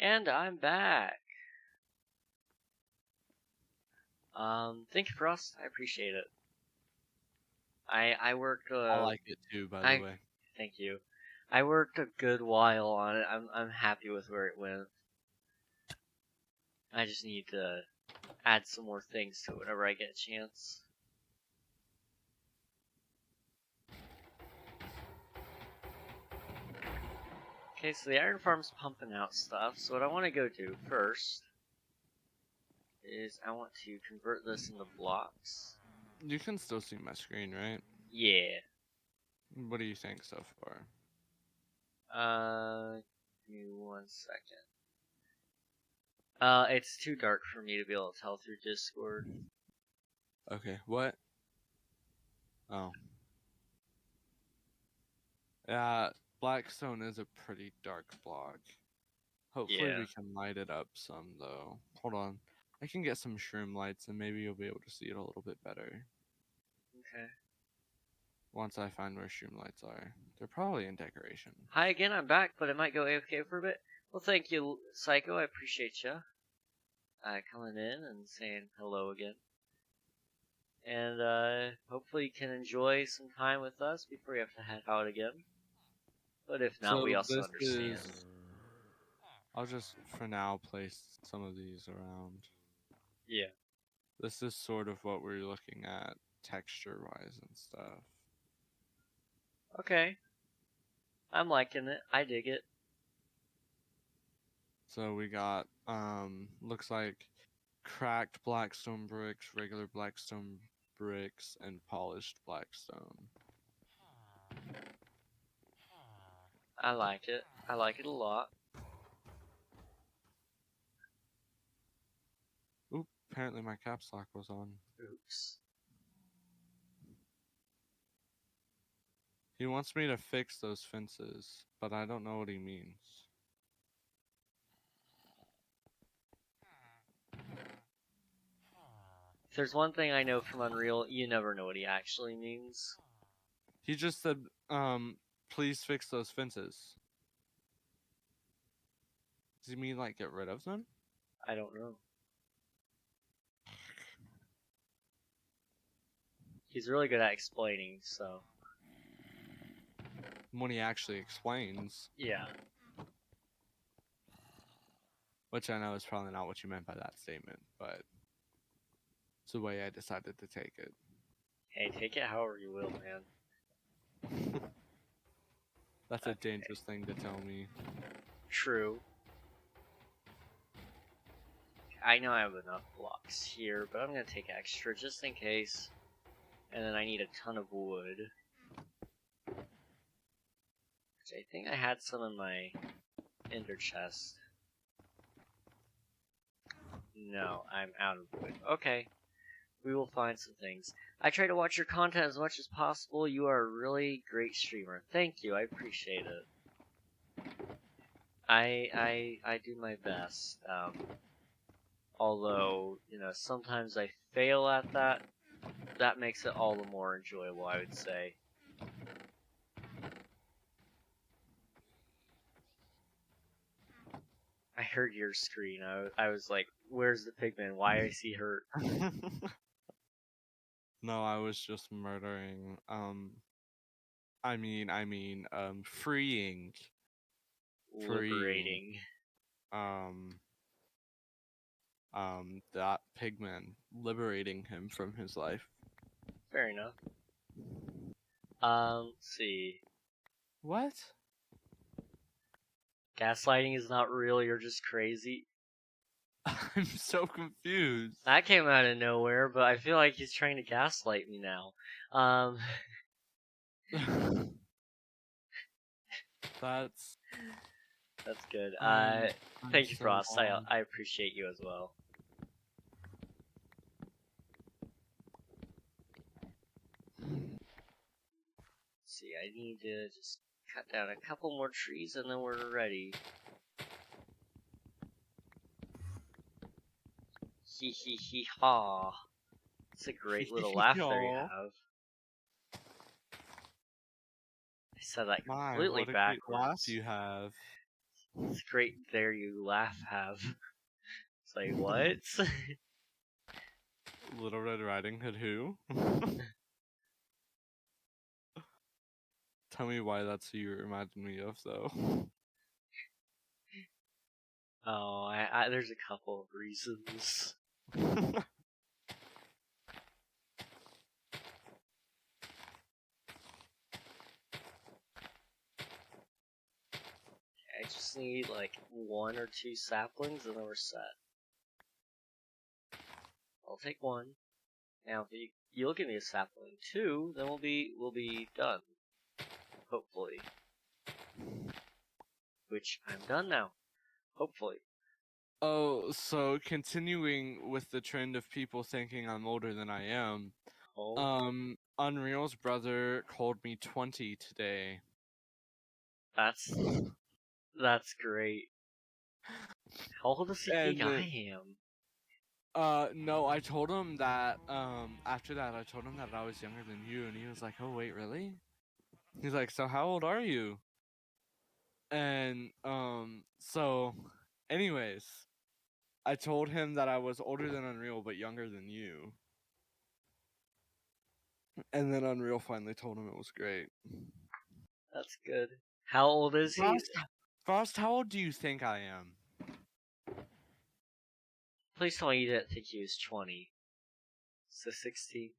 And I'm back. Thank you, Frost. I appreciate it. I worked. I like it too, by the way. Thank you. I worked a good while on it. I'm happy with where it went. I just need to add some more things to it whenever I get a chance. Okay, so the iron farm's pumping out stuff. So what I want to go do first is I want to convert this into blocks. You can still see my screen, right? Yeah. What do you think so far? Give me 1 second. It's too dark for me to be able to tell through Discord. Okay, what? Oh. Yeah, Blackstone is a pretty dark block. Hopefully Yeah. we can light it up some, though. Hold on. I can get some shroom lights, and maybe you'll be able to see it a little bit better. Okay. Once I find where shroom lights are. They're probably in decoration. Hi again, I'm back, but it might go AFK for a bit. Well, thank you, Psycho. I appreciate you coming in and saying hello again. And hopefully you can enjoy some time with us before you have to head out again. But if not, we also understand. I'll just, for now, place some of these around. Yeah. This is sort of what we're looking at, texture-wise and stuff. Okay. I'm liking it. I dig it. So we got, looks like cracked blackstone bricks, regular blackstone bricks, and polished blackstone. I like it. I like it a lot. Oop, apparently my caps lock was on. Oops. He wants me to fix those fences, but I don't know what he means. If there's one thing I know from Unreal, you never know what he actually means. He just said, please fix those fences. Does he mean, like, get rid of them? I don't know. He's really good at explaining, so. When he actually explains. Yeah. Which I know is probably not what you meant by that statement, but it's the way I decided to take it. Hey, take it however you will, man. That's a dangerous thing to tell me. True. I know I have enough blocks here, but I'm gonna take extra just in case. And then I need a ton of wood. Which I think I had some in my ender chest. No, I'm out of wood. Okay. We will find some things. I try to watch your content as much as possible. You are a really great streamer. Thank you, I appreciate it. I do my best. Although, you know, sometimes I fail at that. That makes it all the more enjoyable, I would say. I heard your screen. I was like, where's the pigman? Why is he hurt? No, I was just murdering, freeing. Liberating. That pigman, liberating him from his life. Fair enough. Let's see. What? Gaslighting is not real, you're just crazy. I'm so confused. That came out of nowhere, but I feel like he's trying to gaslight me now. That's good. I'm Thank you, so Frost. wrong. I appreciate you as well. Let's see, I need to just cut down a couple more trees and then we're ready. Hee hee hee ha. It's a great little laugh there you have. I said that completely what a great laugh backwards. you have. It's great. There you laugh have. It's like what? Little Red Riding Hood who? Tell me why that's who you remind me of, though. Oh, there's a couple of reasons. I just need like 1 or 2 saplings and then we're set. I'll take 1. Now if you'll give me a sapling 2, then we'll be done. Hopefully. Which I'm done now. Hopefully. Oh, so continuing with the trend of people thinking I'm older than I am. Oh, Unreal's brother called me 20 today. that's great. How old does he think I am? No, I told him that, after that, I told him that I was younger than you, and he was like, oh, wait, really? He's like, so how old are you? And, so, anyways, I told him that I was older than Unreal, but younger than you. And then Unreal finally told him it was great. That's good. How old is he? Frost, how old do you think I am? Please tell me you didn't think he was 20. So 16.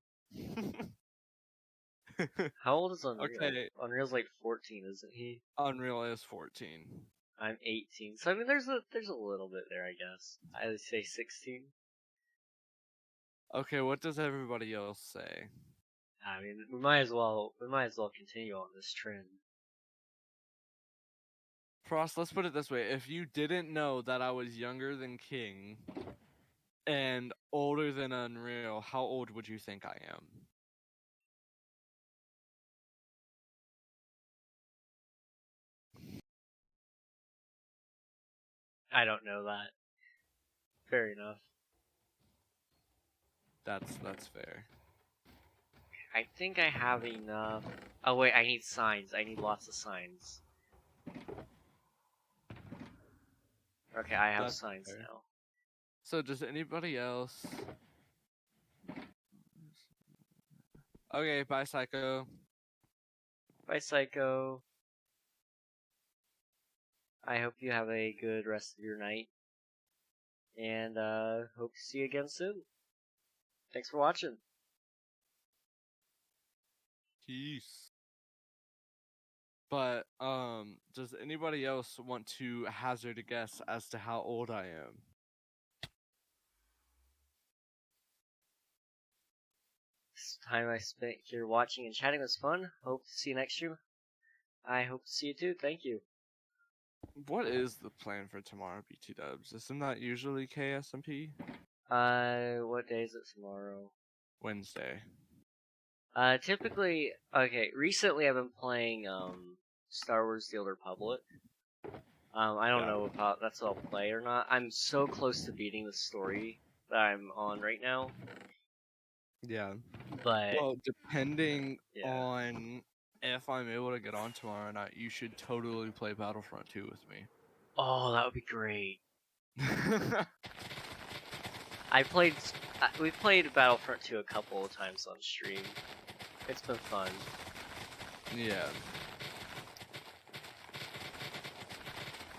How old is Unreal? Okay. Unreal's like 14, isn't he? Unreal is 14. I'm 18. So I mean there's a little bit there, I guess. I would say 16. Okay, what does everybody else say? I mean we might as well continue on this trend. Frost, let's put it this way. If you didn't know that I was younger than King and older than Unreal, how old would you think I am? I don't know that. Fair enough. That's fair. I think I have enough. Oh wait, I need signs. I need lots of signs. Okay, I have That's signs fair. now. So does anybody else? Okay, bye, Psycho. Bye, Psycho. I hope you have a good rest of your night. And hope to see you again soon. Thanks for watching. Peace. But does anybody else want to hazard a guess as to how old I am? This time I spent here watching and chatting was fun. Hope to see you next stream. I hope to see you too. Thank you. What is the plan for tomorrow, BT Dubs? Isn't that usually KSMP? What day is it tomorrow? Wednesday. Typically, okay, recently I've been playing, Star Wars The Old Republic. I don't know if that's what I'll play or not. I'm so close to beating the story that I'm on right now. Yeah. But, Well, depending yeah. on if I'm able to get on tomorrow or not, you should totally play Battlefront 2 with me. Oh, that would be great. We played Battlefront 2 a couple of times on stream. It's been fun. Yeah.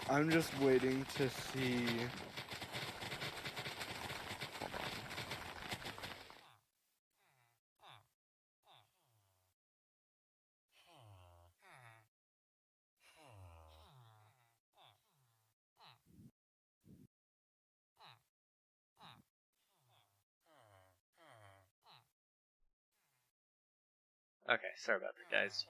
I'm just waiting to see. Hold on. Okay, sorry about that, guys.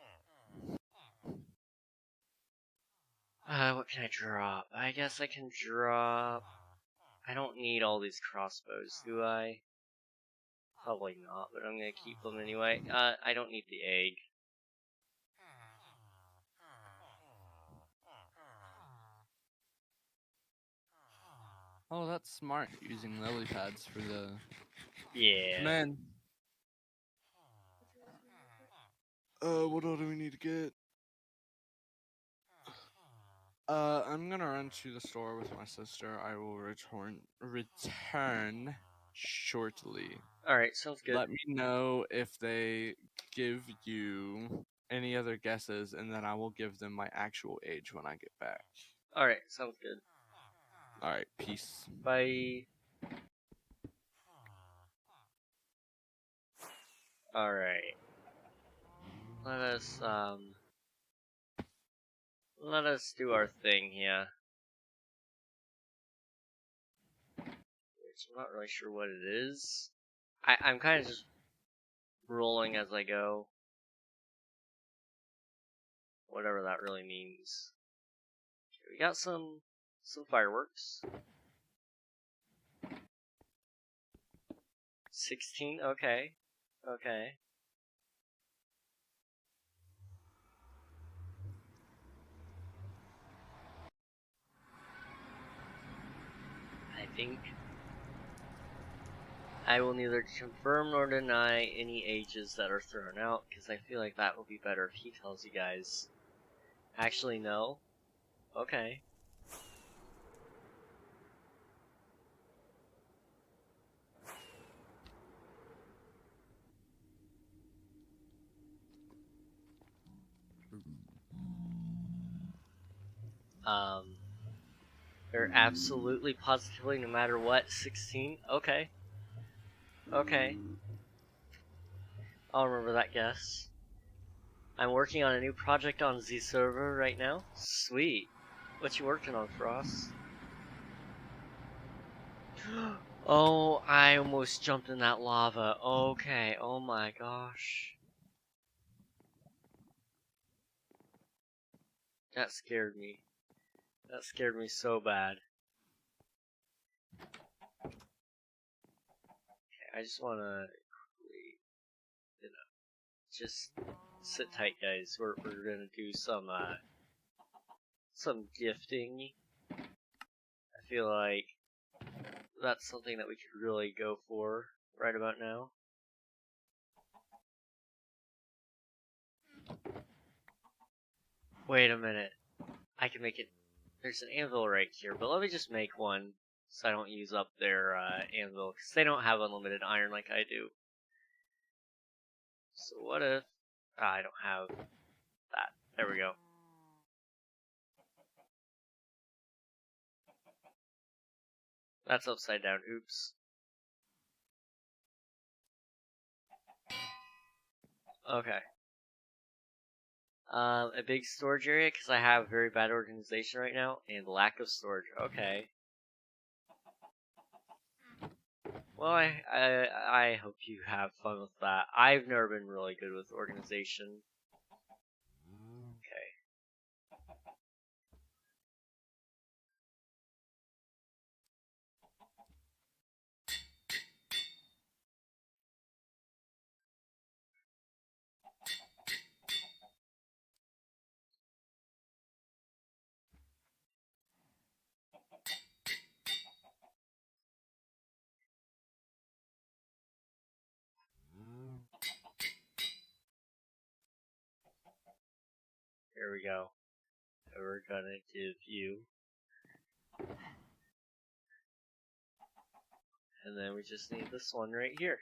What can I drop? I guess I can drop... I don't need all these crossbows, do I? Probably not, but I'm gonna keep them anyway. I don't need the egg. Oh, that's smart, using lily pads for the Yeah. command. What all do we need to get? I'm gonna run to the store with my sister. I will return shortly. Alright, sounds good. Let me know if they give you any other guesses, and then I will give them my actual age when I get back. Alright, sounds good. Alright, peace. Bye. Alright. Let us do our thing here. Which I'm not really sure what it is. I'm kind of just rolling as I go. Whatever that really means. Okay, we got some fireworks. 16, okay. Okay. I think I will neither confirm nor deny any ages that are thrown out, because I feel like that will be better if he tells you guys. Actually, no. Okay. They're absolutely, positively, no matter what, 16? Okay. Okay. I'll remember that guess. I'm working on a new project on Z server right now. Sweet. What you working on, Frost? Oh, I almost jumped in that lava. Okay, oh my gosh. That scared me. That scared me so bad. Okay, I just wanna quickly, just sit tight, guys. We're gonna do some gifting. I feel like that's something that we could really go for right about now. Wait a minute. I can make it. There's an anvil right here, but let me just make one so I don't use up their anvil, because they don't have unlimited iron like I do. So what if... I don't have that. There we go. That's upside down. Oops. Okay. A big storage area, because I have very bad organization right now, and lack of storage. Okay. Well, I hope you have fun with that. I've never been really good with organization. Okay. Here we go. And we're gonna give you... And then we just need this one right here.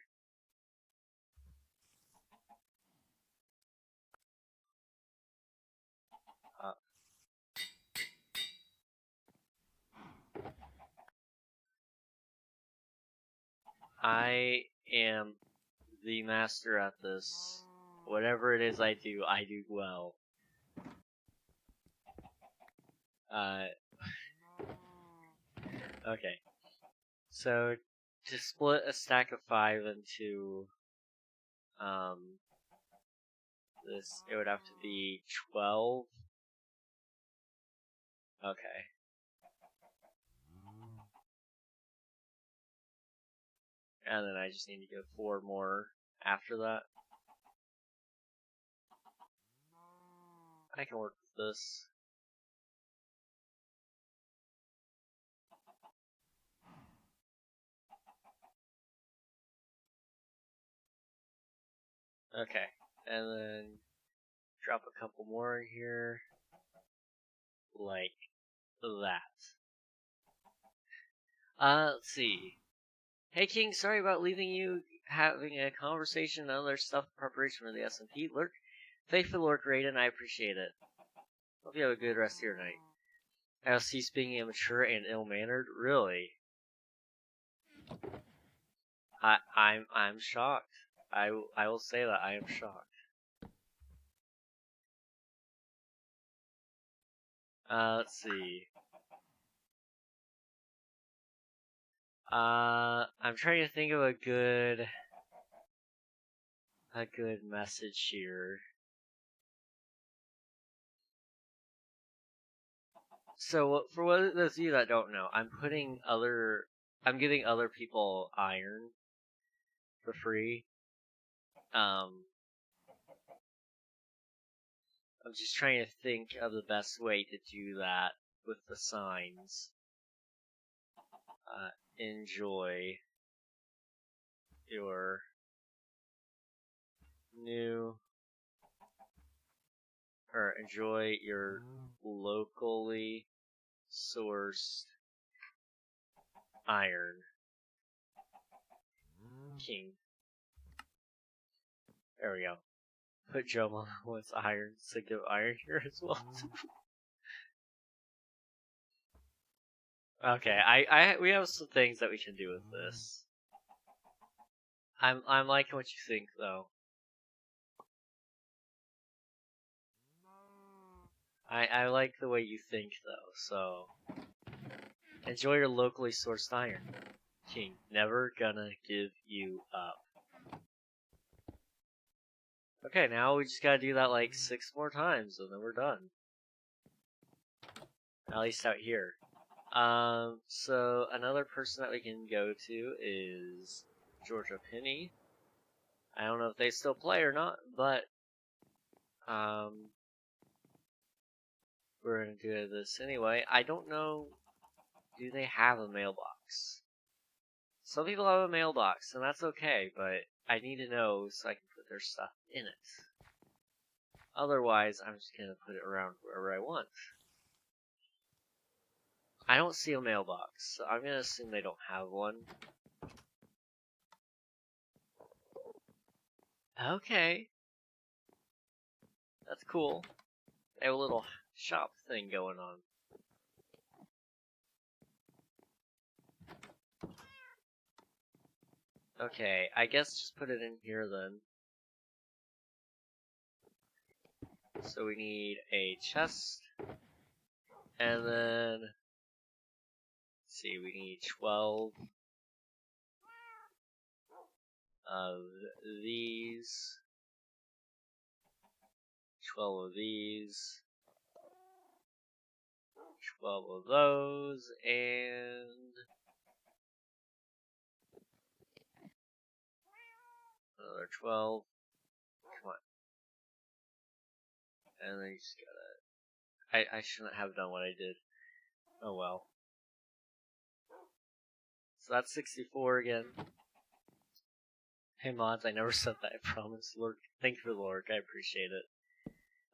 I am the master at this. Whatever it is I do well. Okay. So, to split a stack of 5 into, this, it would have to be 12. Okay. And then I just need to get 4 more after that. I can work with this. Okay. And then drop a couple more in here. Like that. Let's see. Hey King, sorry about leaving you having a conversation and other stuff in preparation for the SMP. Lurk, faithful Lurk Raiden, I appreciate it. Hope you have a good rest of your night. I'll cease being immature and ill-mannered? Really? I'm shocked. I will say that I am shocked. Let's see. I'm trying to think of a good message here. So for those of you that don't know, I'm giving other people iron for free. I'm just trying to think of the best way to do that with the signs. Enjoy your locally sourced iron. King. There we go. Put Jomo with iron, so give iron here as well. Okay, we have some things that we can do with this. I'm liking what you think though. I like the way you think though, so enjoy your locally sourced iron. King, never gonna give you up. Okay, now we just gotta do that like 6 more times and then we're done. At least out here. So another person that we can go to is Georgia Penny. I don't know if they still play or not, but we're gonna do this anyway. I don't know, do they have a mailbox? Some people have a mailbox, and that's okay, but I need to know so I can put their stuff in it. Otherwise, I'm just gonna put it around wherever I want. I don't see a mailbox, so I'm gonna assume they don't have one. Okay. That's cool. They have a little shop thing going on. Okay, I guess just put it in here then. So we need a chest. And then, let's see, we need 12 of these. 12 of these. 12 of those, and another 12. Come on. And then you just gotta... I shouldn't have done what I did. Oh well. So that's 64 again. Hey mods, I never said that, I promise. Lord, thank you for the Lord, I appreciate it.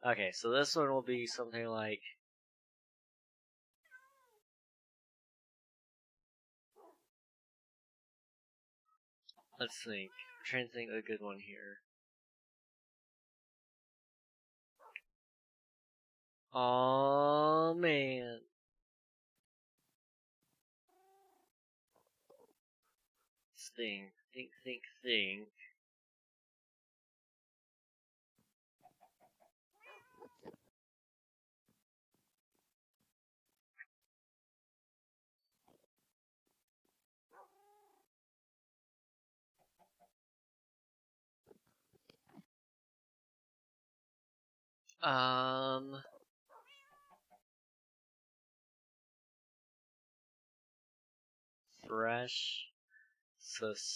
Okay, so this one will be something like... Let's think. I'm trying to think of a good one here. Oh man. Let's think. Think. Fresh, sustainably.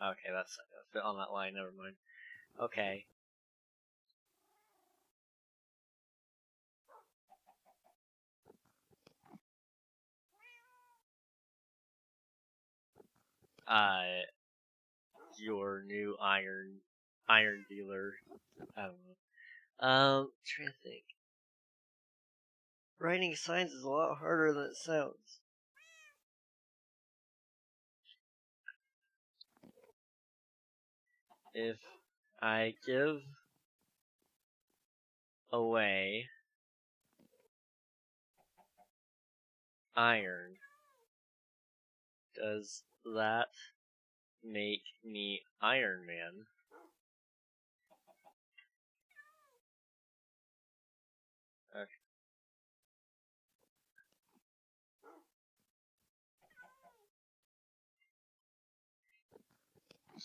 Okay, that's not gonna fit on that line, never mind. Okay. Your new iron dealer. I don't know. Trying to think. Writing signs is a lot harder than it sounds. If I give away iron, does that make me Iron Man? Okay.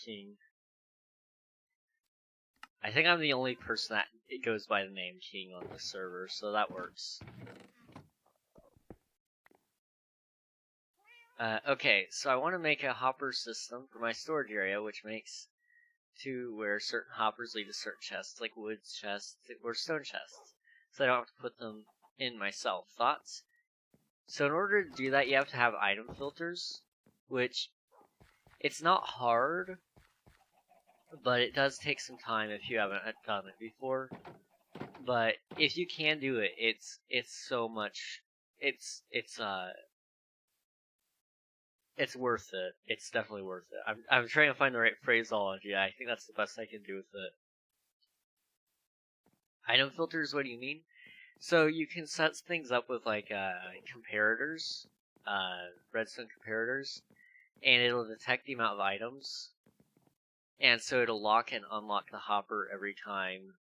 King. I think I'm the only person that it goes by the name King on the server, so that works. Okay, so I want to make a hopper system for my storage area, which makes to where certain hoppers lead to certain chests, like wood chests or stone chests, so I don't have to put them in myself. Thoughts? So in order to do that, you have to have item filters, which it's not hard, but it does take some time if you haven't done it before. But if you can do it, it's so much. It's worth it. It's definitely worth it. I'm trying to find the right phraseology. I think that's the best I can do with it. Item filters, what do you mean? So you can set things up with like comparators, redstone comparators, and it'll detect the amount of items, and so it'll lock and unlock the hopper every time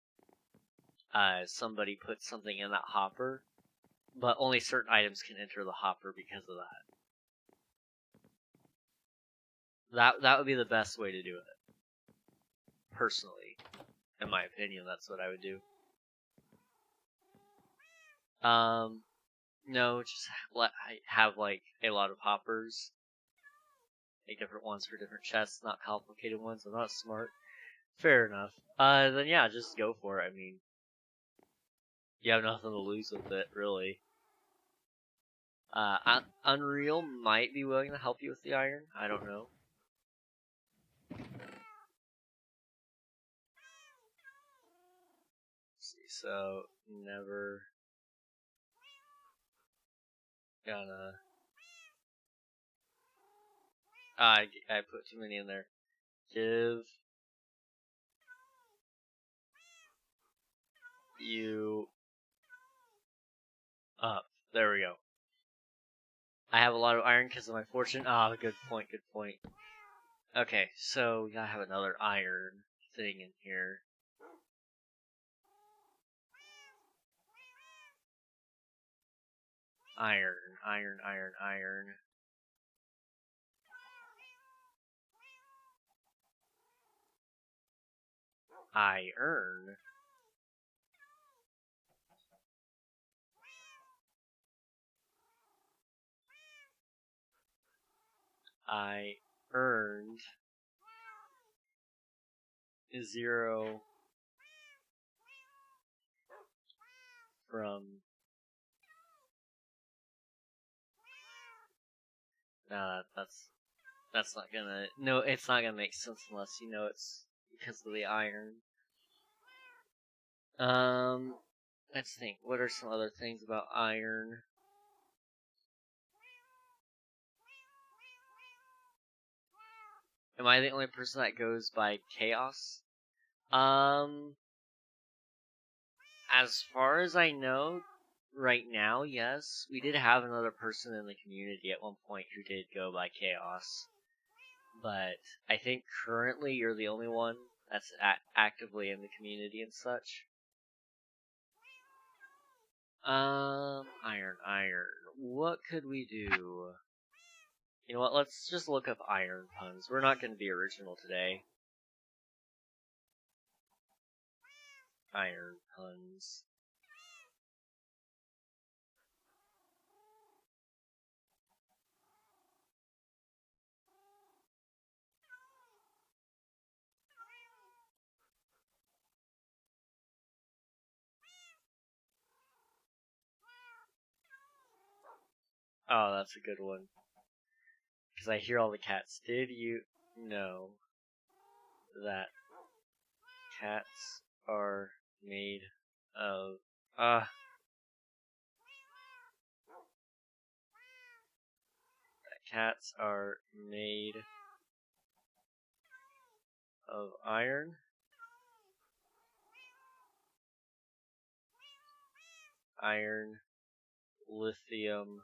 somebody puts something in that hopper, but only certain items can enter the hopper because of that. That would be the best way to do it. Personally, in my opinion, that's what I would do. No, just have like a lot of hoppers. Make different ones for different chests, not complicated ones. I'm not smart. Fair enough. Then yeah, just go for it. I mean, you have nothing to lose with it, really. Unreal might be willing to help you with the iron. I don't know. Let's see, so never gonna. I put too many in there. Give you up. There we go. I have a lot of iron because of my fortune. Ah, good point, good point. Okay, so we gotta have another iron thing in here. Iron, iron, iron, iron. Iron. I earned 0 from. Nah, that's not gonna. No, it's not gonna make sense unless you know it's because of the iron. Let's think. What are some other things about iron? Am I the only person that goes by chaos? As far as I know, right now, yes. We did have another person in the community at one point who did go by chaos. But I think currently you're the only one that's actively in the community and such. Iron. What could we do? You know what, let's just look up iron puns. We're not going to be original today. Iron puns. Oh, that's a good one. Because I hear all the cats. Did you know that cats are made of... cats are made of iron, lithium,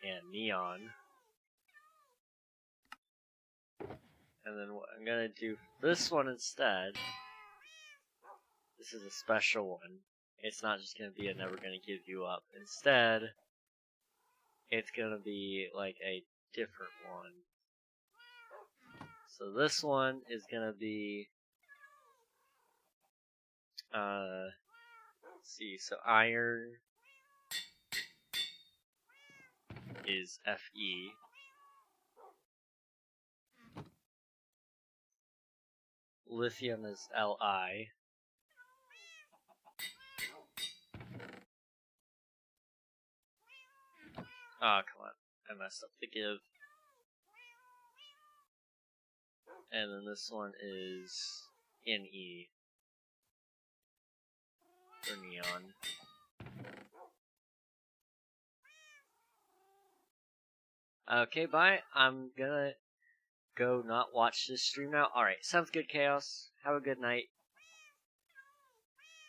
and neon. And then what I'm gonna do for this one instead, this is a special one. It's not just gonna be a never gonna give you up. Instead, it's gonna be like a different one. So this one is gonna be, let's see, so iron is Fe. Lithium is Li. Oh, come on. I messed up the give. And then this one is Ne. For neon. Okay, bye. I'm gonna go not watch this stream now. Alright, sounds good, Chaos. Have a good night.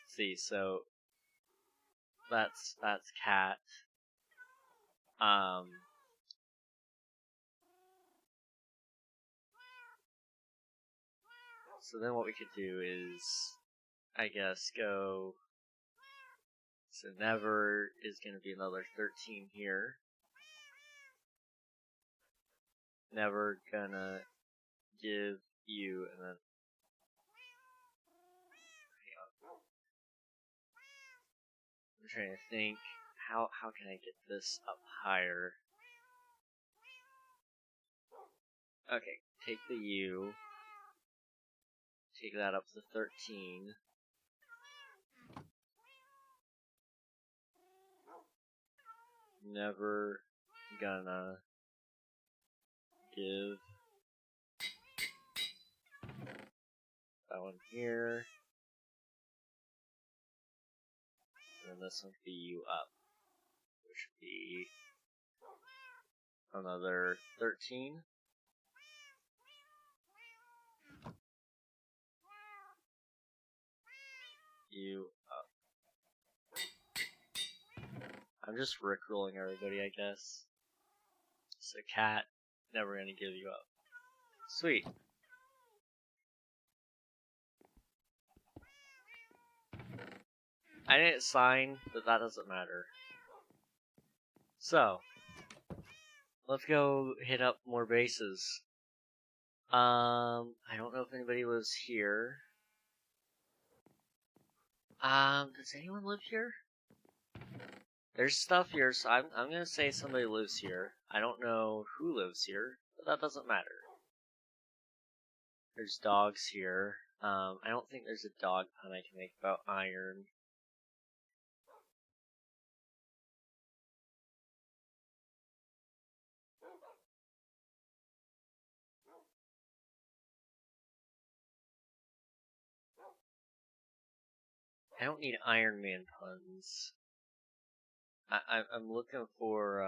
Let's see, so that's Cat. So then what we could do is, I guess, go. So Never is gonna be another 13 here. Never gonna give you, and then I'm trying to think how can I get this up higher? Okay, take the U, take that up to 13. Never gonna give that one here. And then this one could be U up, which would be another 13. U up. I'm just rickrolling everybody, I guess. So Cat, never gonna give you up. Sweet. I didn't sign, but that doesn't matter. So, let's go hit up more bases. I don't know if anybody lives here. Does anyone live here? There's stuff here, so I'm gonna say somebody lives here. I don't know who lives here, but that doesn't matter. There's dogs here. I don't think there's a dog pun I can make about iron. I don't need Iron Man puns. I'm looking for,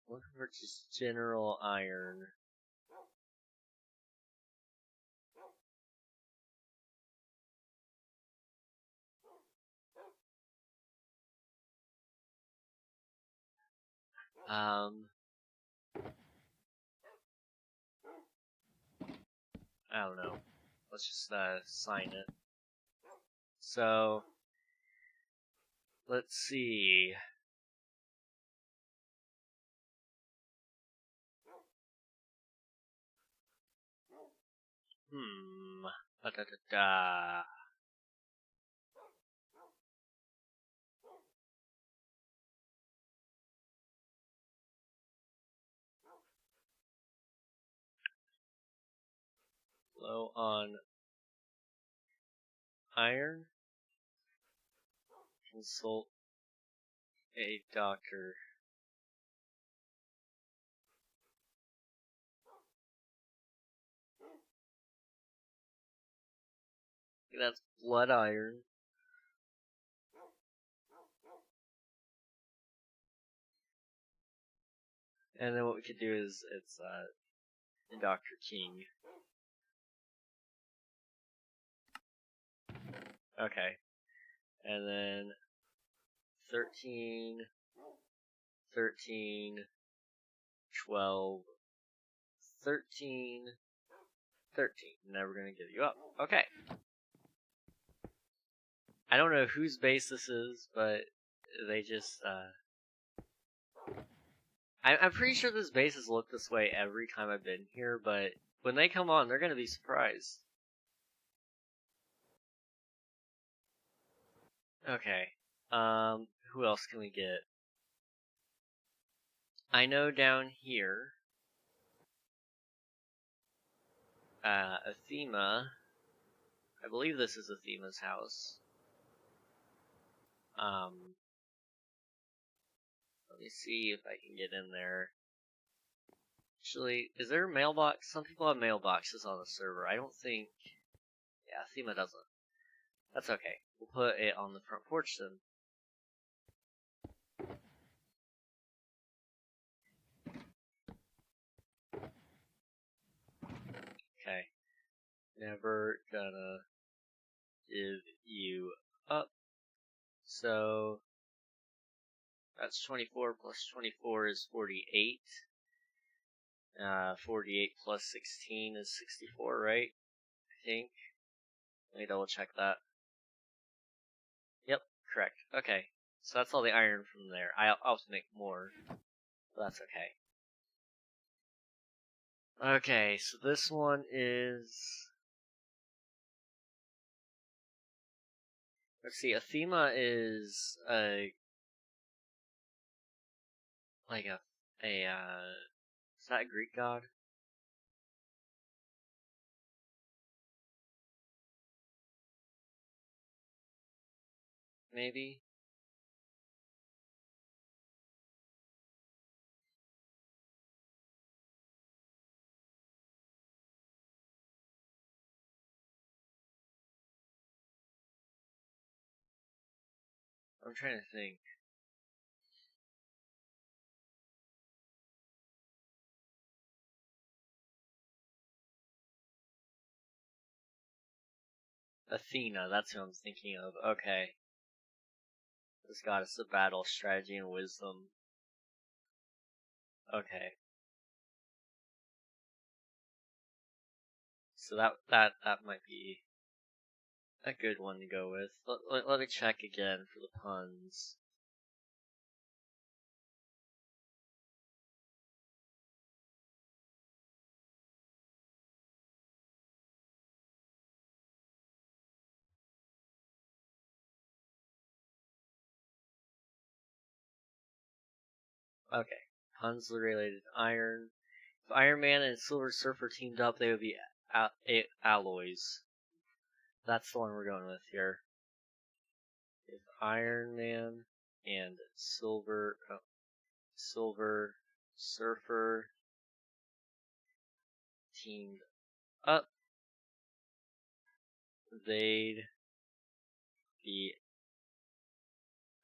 looking for just general iron. I don't know. Let's just, sign it. So, let's see. Da-da-da-da. Low on iron. Consult a doctor. That's blood iron. And then what we could do is it's Dr. King. Okay. And then 13, 13, 12, 13, 13. Never gonna give you up. Okay. I don't know whose base this is, but they just, I'm pretty sure this base has looked this way every time I've been here, but when they come on, they're gonna be surprised. Okay. Who else can we get? I know down here, Athema, I believe this is Athema's house. Let me see if I can get in there. Actually, is there a mailbox? Some people have mailboxes on the server. I don't think... Yeah, Athema doesn't. That's okay. We'll put it on the front porch then. Okay. Never gonna give you up. So, that's 24 plus 24 is 48. 48 plus 16 is 64, right? I think. Let me double check that. Yep, correct. Okay. So that's all the iron from there. I'll have to make more, but that's okay. Okay, so this one is... Let's see, Athema is like is that a Greek god? Maybe? I'm trying to think. Athena, that's who I'm thinking of. Okay. This goddess of battle, strategy, and wisdom. Okay. So that might be a good one to go with. Let me check again for the puns. Okay. Puns related to iron. If Iron Man and Silver Surfer teamed up, they would be alloys. That's the one we're going with here. If Iron Man and Silver Surfer teamed up, they'd be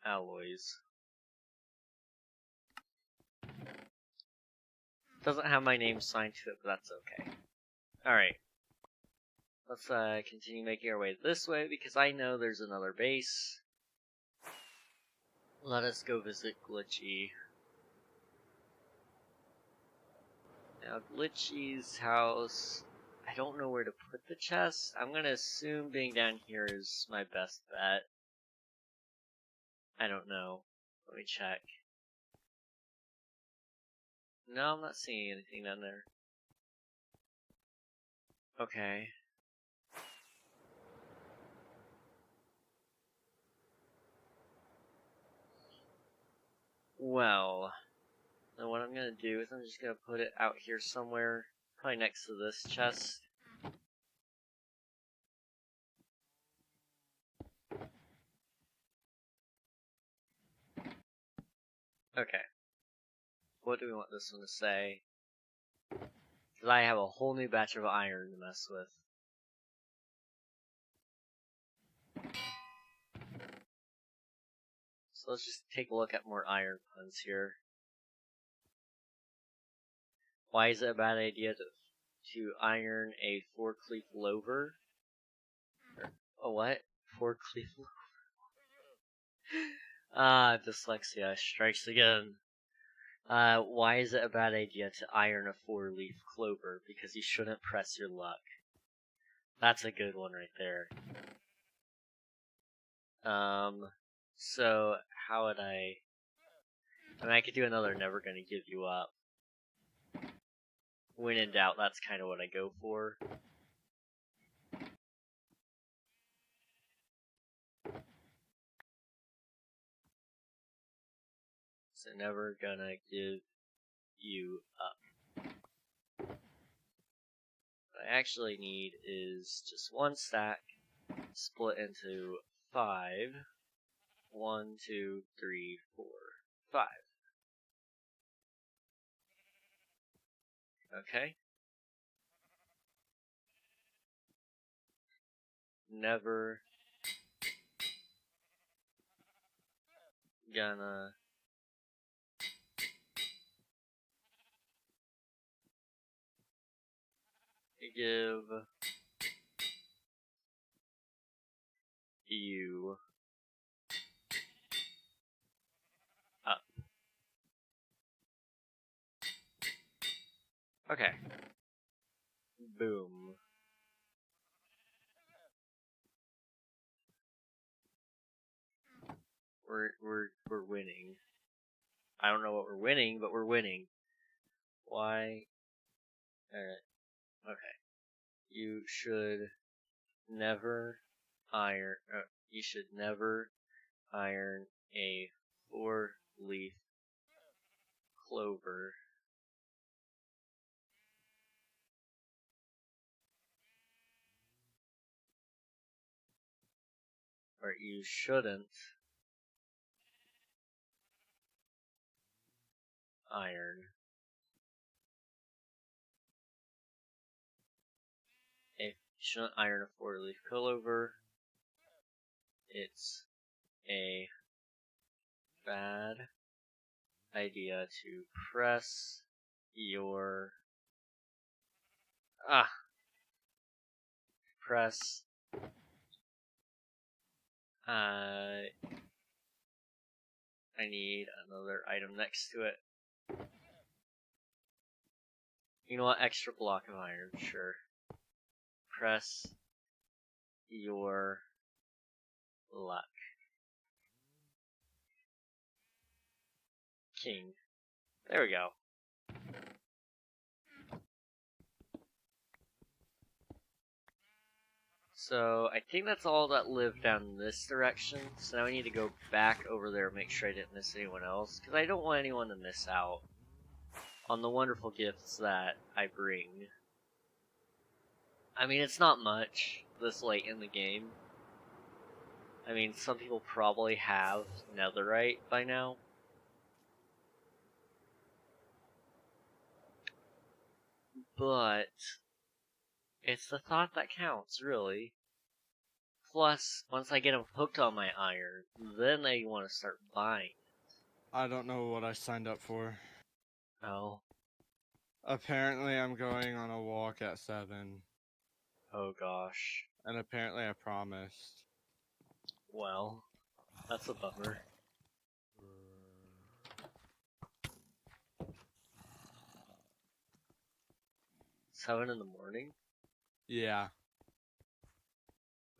alloys. Doesn't have my name signed to it, but that's okay. Alright. Let's continue making our way this way, because I know there's another base. Let us go visit Glitchy. Now, Glitchy's house, I don't know where to put the chest. I'm gonna assume being down here is my best bet. I don't know. Let me check. No, I'm not seeing anything down there. Okay. Well, then what I'm gonna do is I'm just gonna put it out here somewhere, probably next to this chest. Okay. What do we want this one to say? Because I have a whole new batch of iron to mess with. So let's just take a look at more iron puns here. Why is it a bad idea to iron a four-cleaf lover? A what? Four-cleaf lover? Dyslexia strikes again. Why is it a bad idea to iron a four-leaf clover? Because you shouldn't press your luck. That's a good one right there. So how would I mean, I could do another never gonna give you up. When in doubt, that's kind of what I go for. So never gonna give you up. What I actually need is just one stack split into 5. 1, 2, 3, 4, 5. Okay. Never gonna give you up. Okay. Boom. We're winning. I don't know what we're winning, but we're winning. Why? Alright. Okay. You should never iron. You should never iron a four-leaf clover. Or you shouldn't iron a four-leaf clover. It's a bad idea to press your press I need another item next to it. You know what? Extra block of iron, sure. Press your luck. King. There we go. So, I think that's all that lived down this direction. So now I need to go back over there and make sure I didn't miss anyone else. Because I don't want anyone to miss out on the wonderful gifts that I bring. I mean, it's not much this late in the game. I mean, some people probably have netherite by now. But it's the thought that counts, really. Plus, once I get them hooked on my iron, then they want to start buying. I don't know what I signed up for. Oh. Apparently I'm going on a walk at 7. Oh gosh. And apparently I promised. Well, that's a bummer. Seven in the morning? Yeah.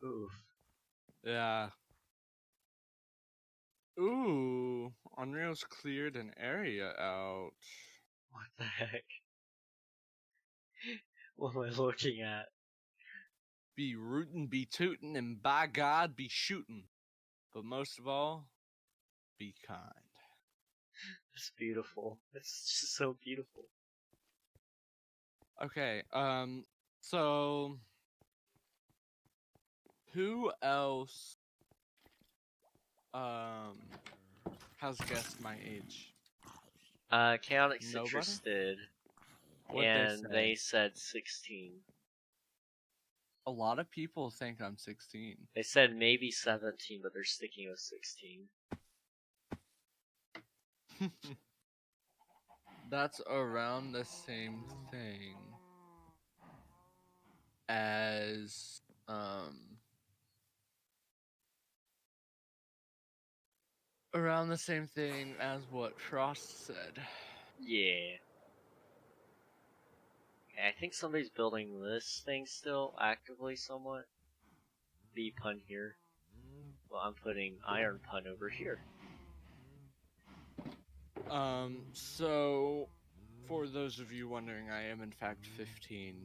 Oof. Yeah. Ooh, Unreal's cleared an area out. What the heck? What am I looking at? Be rootin', be tootin', and by God, be shootin'. But most of all, be kind. It's beautiful. It's just so beautiful. Okay, so who else has guessed my age? Chaotic Nobody? Citrus did. What'd And say? they said 16. A lot of people think I'm 16. They said maybe 17, but they're sticking with 16. That's around the same thing as around the same thing as what Frost said. Yeah. Okay, I think somebody's building this thing still actively somewhat. Bee pun here. Well, I'm putting iron pun over here. So for those of you wondering, I am in fact 15.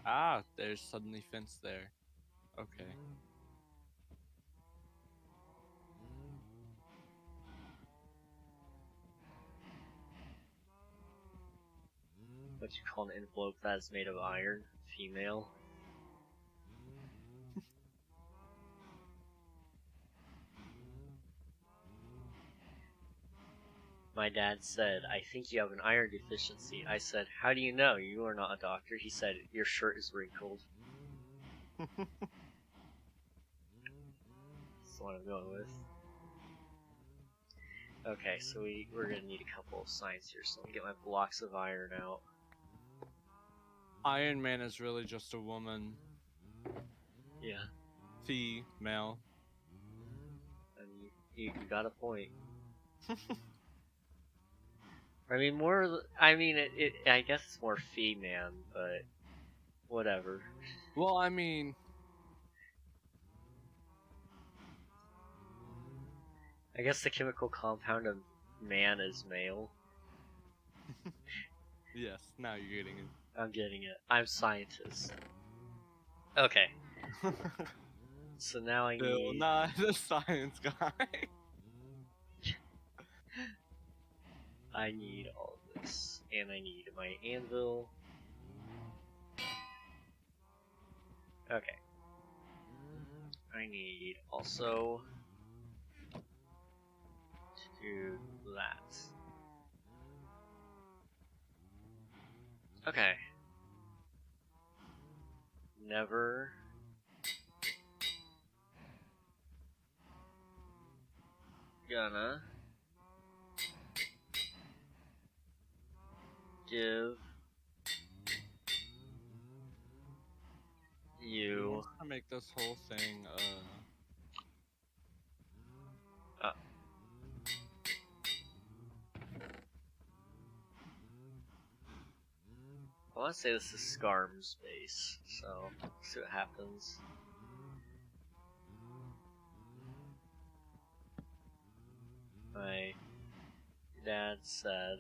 Ah, there's suddenly fence there. Okay. What you call an envelope that is made of iron? Female. My dad said, I think you have an iron deficiency. I said, how do you know? You are not a doctor. He said, your shirt is wrinkled. That's what I'm going with. Okay, so we're gonna need a couple of signs here, so let me get my blocks of iron out. Iron Man is really just a woman. Yeah, Female. I mean, you got a point. I mean, I guess it's more female, but whatever. Well, I mean, I guess the chemical compound of man is male. yes, now you're getting I'm getting it. I'm scientist. Okay, it. so now I Bill need... Nye the Science Guy. I need all of this. And I need my anvil. Okay. I need also to do that. Okay. Never gonna give you To make this whole thing, I want to say this is Scarm's base, so see what happens. My dad said,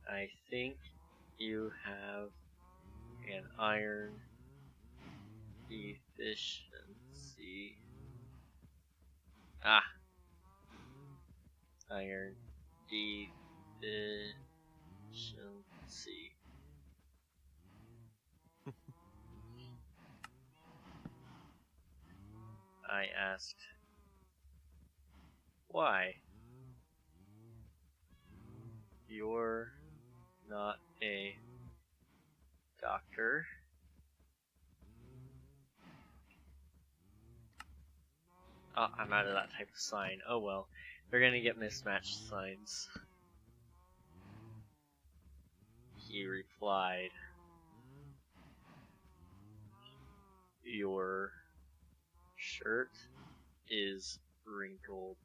I think you have an iron deficiency. Ah! Iron deficiency. I asked, why? You're not a doctor. Oh, I'm out of that type of sign. Oh well. We're gonna get mismatched signs. He replied, your shirt is wrinkled.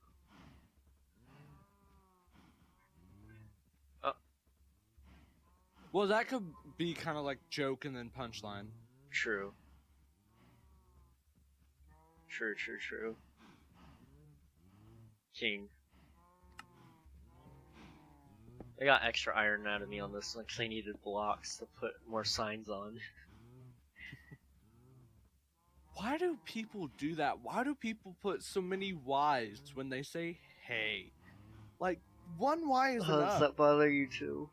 Oh, well, that could be kind of like joke and then punchline. true. True. King. I got extra iron out of me on this one because I needed blocks to put more signs on. Why do people do that? Why do people put so many Y's when they say hey? Like, one Y is Does enough. that bother you too?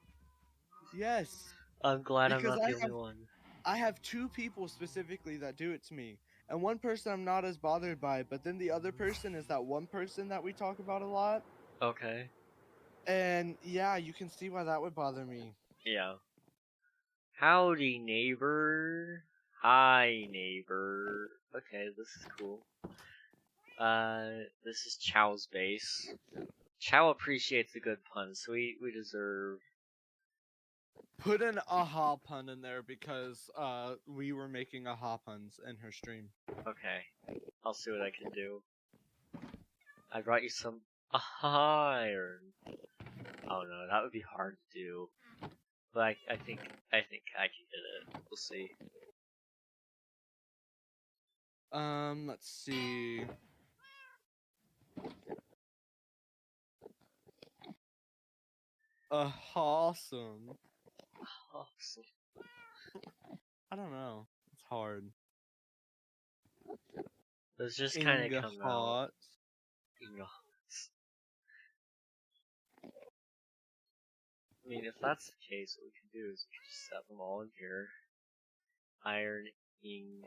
Yes. I'm glad Because I'm not the only one. I have two people specifically that do it to me. And one person I'm not as bothered by, but then the other person is that one person that we talk about a lot. Okay. And yeah, you can see why that would bother me. Yeah. Howdy, neighbor. Hi, neighbor. Okay, this is cool. This is Chow's base. Chow appreciates a good pun, so we deserve. Put an aha pun in there because we were making aha puns in her stream. Okay, I'll see what I can do. I brought you some iron. Oh no, that would be hard to do. But I think I can get it. We'll see. Let's see. Awesome. Awesome. I don't know. It's hard. Those just kind of come out. I mean, if that's the case, what we can do is we can just set them all in here. Iron, ing.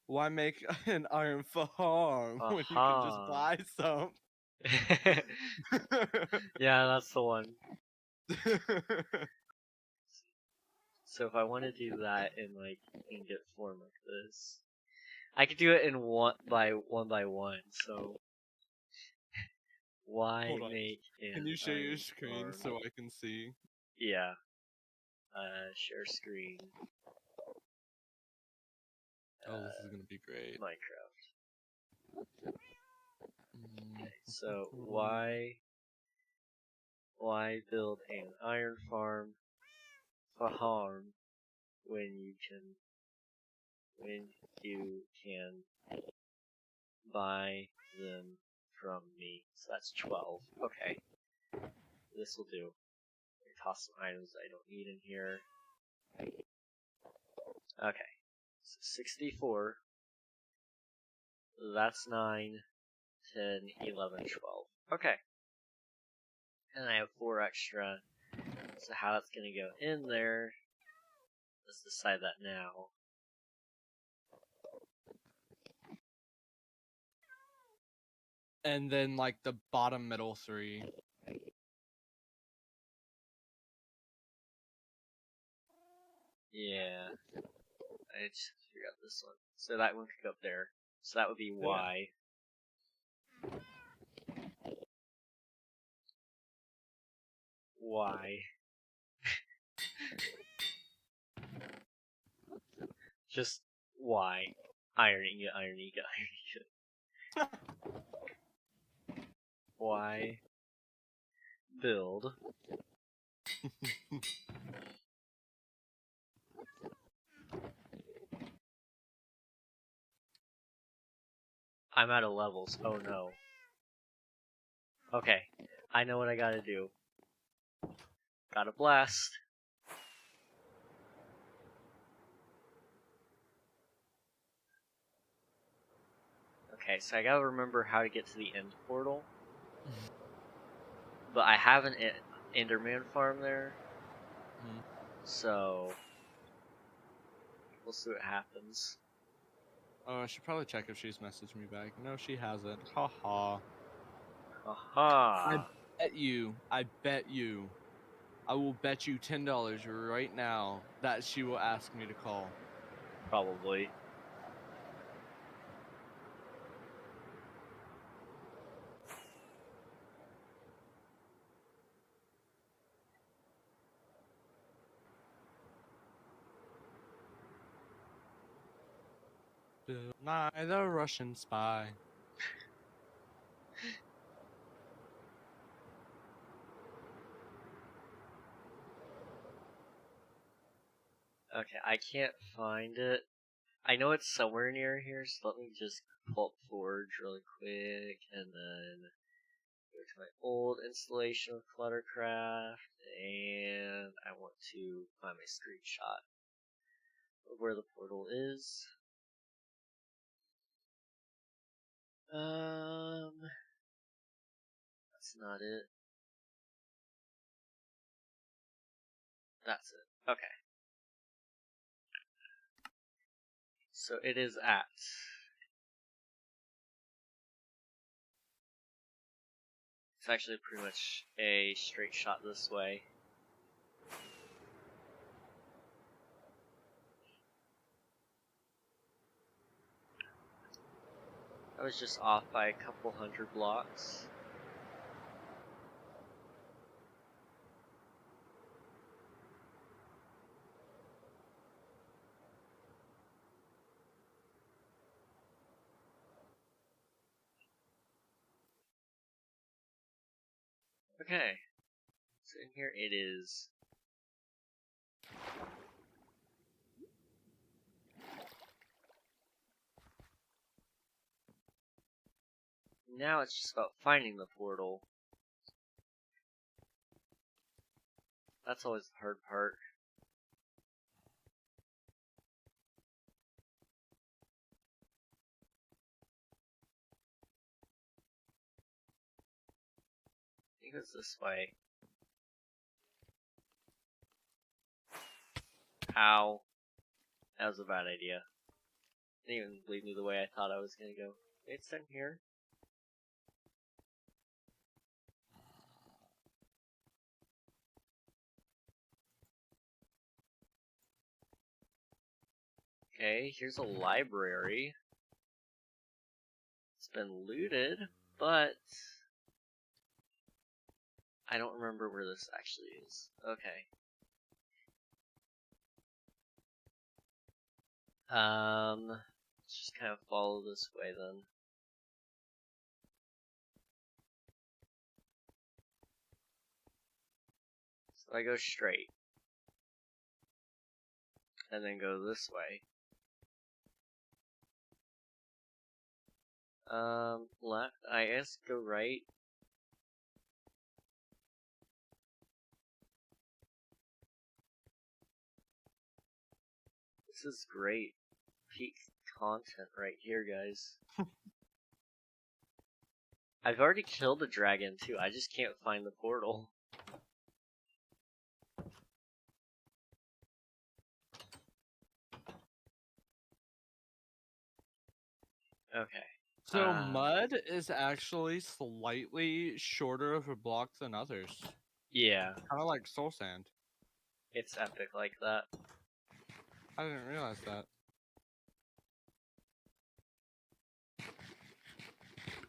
Why make an iron farm when you can just Aha. buy some? Yeah, that's the one. So if I want to do that in like ingot form like this, I could do it in one by one. So why Hold on. make an Can you share your iron screen farm? so I can see? Yeah. Share screen. Oh, this is gonna be great. Minecraft. Okay, so why build an iron farm when you can buy them from me? So that's 12. Okay, this will do. Toss some items I don't need in here. Okay, so 64. That's 9, 10, 11, 12. Okay. And I have 4 extra. So how that's gonna go in there, let's decide that now. And then like the bottom middle 3. Yeah. I just figured out this one. So that one could go up there. So that would be Y. Y. Just Y. Iron ingot, iron ingot, iron ingot. Y. Build. I'm out of levels. Oh no. Okay. I know what I gotta do. Gotta blast. Okay, so I gotta remember how to get to the end portal. But I have an Enderman farm there. So we'll see what happens. Oh, I should probably check if she's messaged me back. No, she hasn't. Haha. Aha! I bet you. I will bet you $10 right now that she will ask me to call. Probably. Bill Nye the Russian spy. Okay, I can't find it. I know it's somewhere near here, so let me just pull up Forge really quick, and then go to my old installation of ClutterCraft, and I want to find my screenshot of where the portal is. That's not it. That's it. Okay. So it is at. It's actually pretty much a straight shot this way. I was just off by a couple hundred blocks. Okay. So in here it is. Now it's just about finding the portal. That's always the hard part. I think it's this way. Ow. That was a bad idea. Didn't even lead me the way I thought I was gonna go. It's in here. Okay, here's a library. It's been looted, but I don't remember where this actually is. Okay. Let's just kind of follow this way then. So I go straight. And then go this way. Left, I guess go right. This is great. Peak content right here, guys. I've already killed a dragon too, I just can't find the portal. Okay. So mud is actually slightly shorter of a block than others. Yeah, Kind of like soul sand. it's epic like that. I didn't realize that.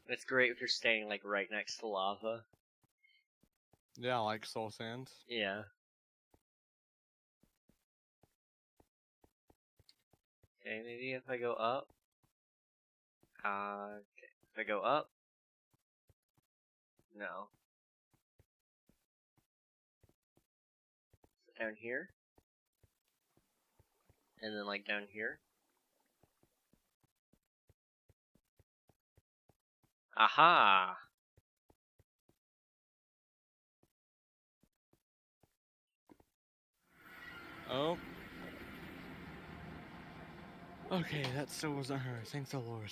It's great if you're staying like right next to lava. Yeah, like soul sand. Yeah. Okay, maybe if I go up. Okay. If I go up. No. So down here. And then like down here. Aha! Oh. Okay, that still wasn't her. Thank the Lord.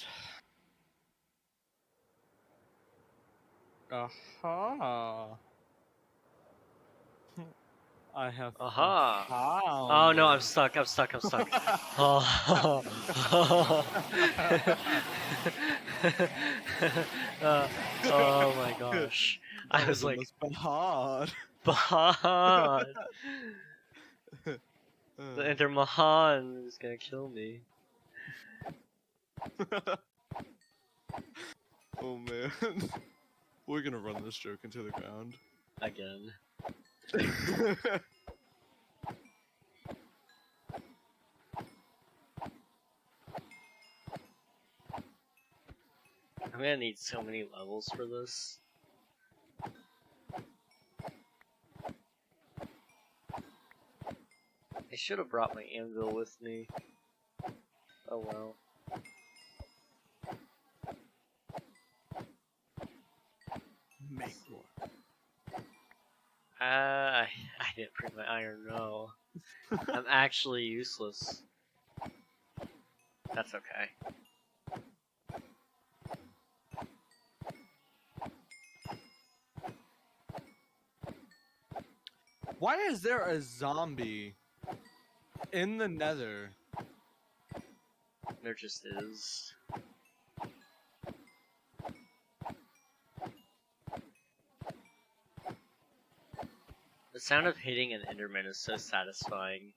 Aha. I have Aha! found Oh no, I'm it. stuck, I'm stuck, I'm stuck. Oh. Oh my gosh. I That was like, almost hard. Bahan! The Enter Mahan is gonna kill me. Oh man. We're gonna run this joke into the ground. Again. I'm gonna need so many levels for this. I should have brought my anvil with me. Oh well. Make more. I didn't bring my iron, no. I'm actually useless. That's okay. Why is there a zombie in the Nether? There just is. The sound of hitting an Enderman is so satisfying.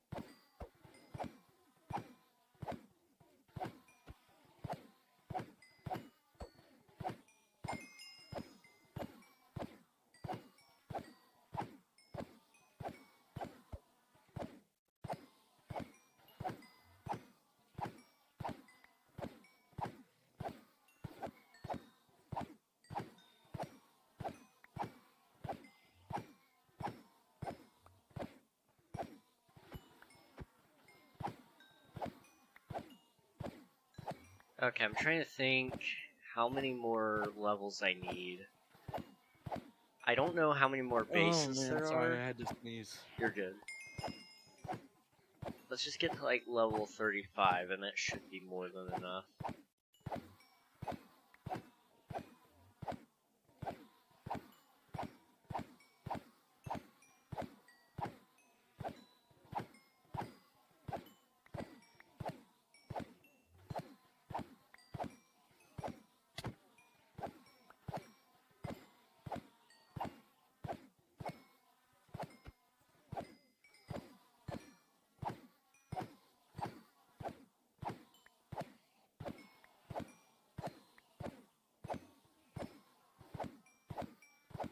Okay, I'm trying to think how many more levels I need. I don't know how many more bases oh man, there sorry, are. I had to sneeze. You're good. Let's just get to like level 35 and that should be more than enough.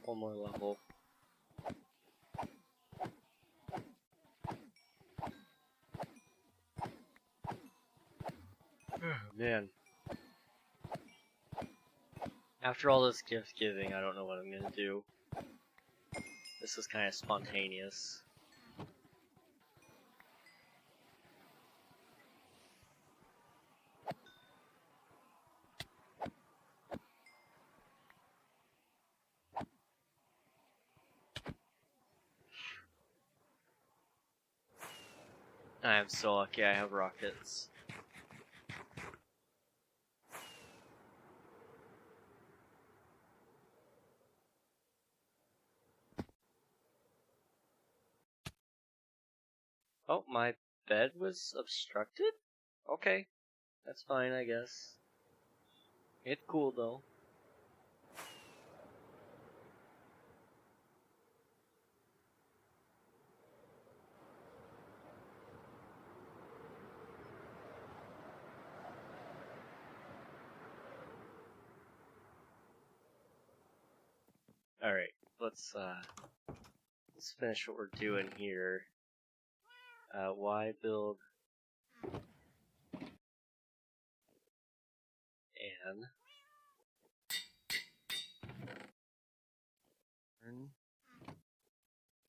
One more level. Man. After all this gift giving, I don't know what I'm gonna do. This is kind of spontaneous. I am so lucky I have rockets. Oh, my bed was obstructed? Okay, that's fine, I guess. It's cool, though. Alright, let's finish what we're doing here. Y build an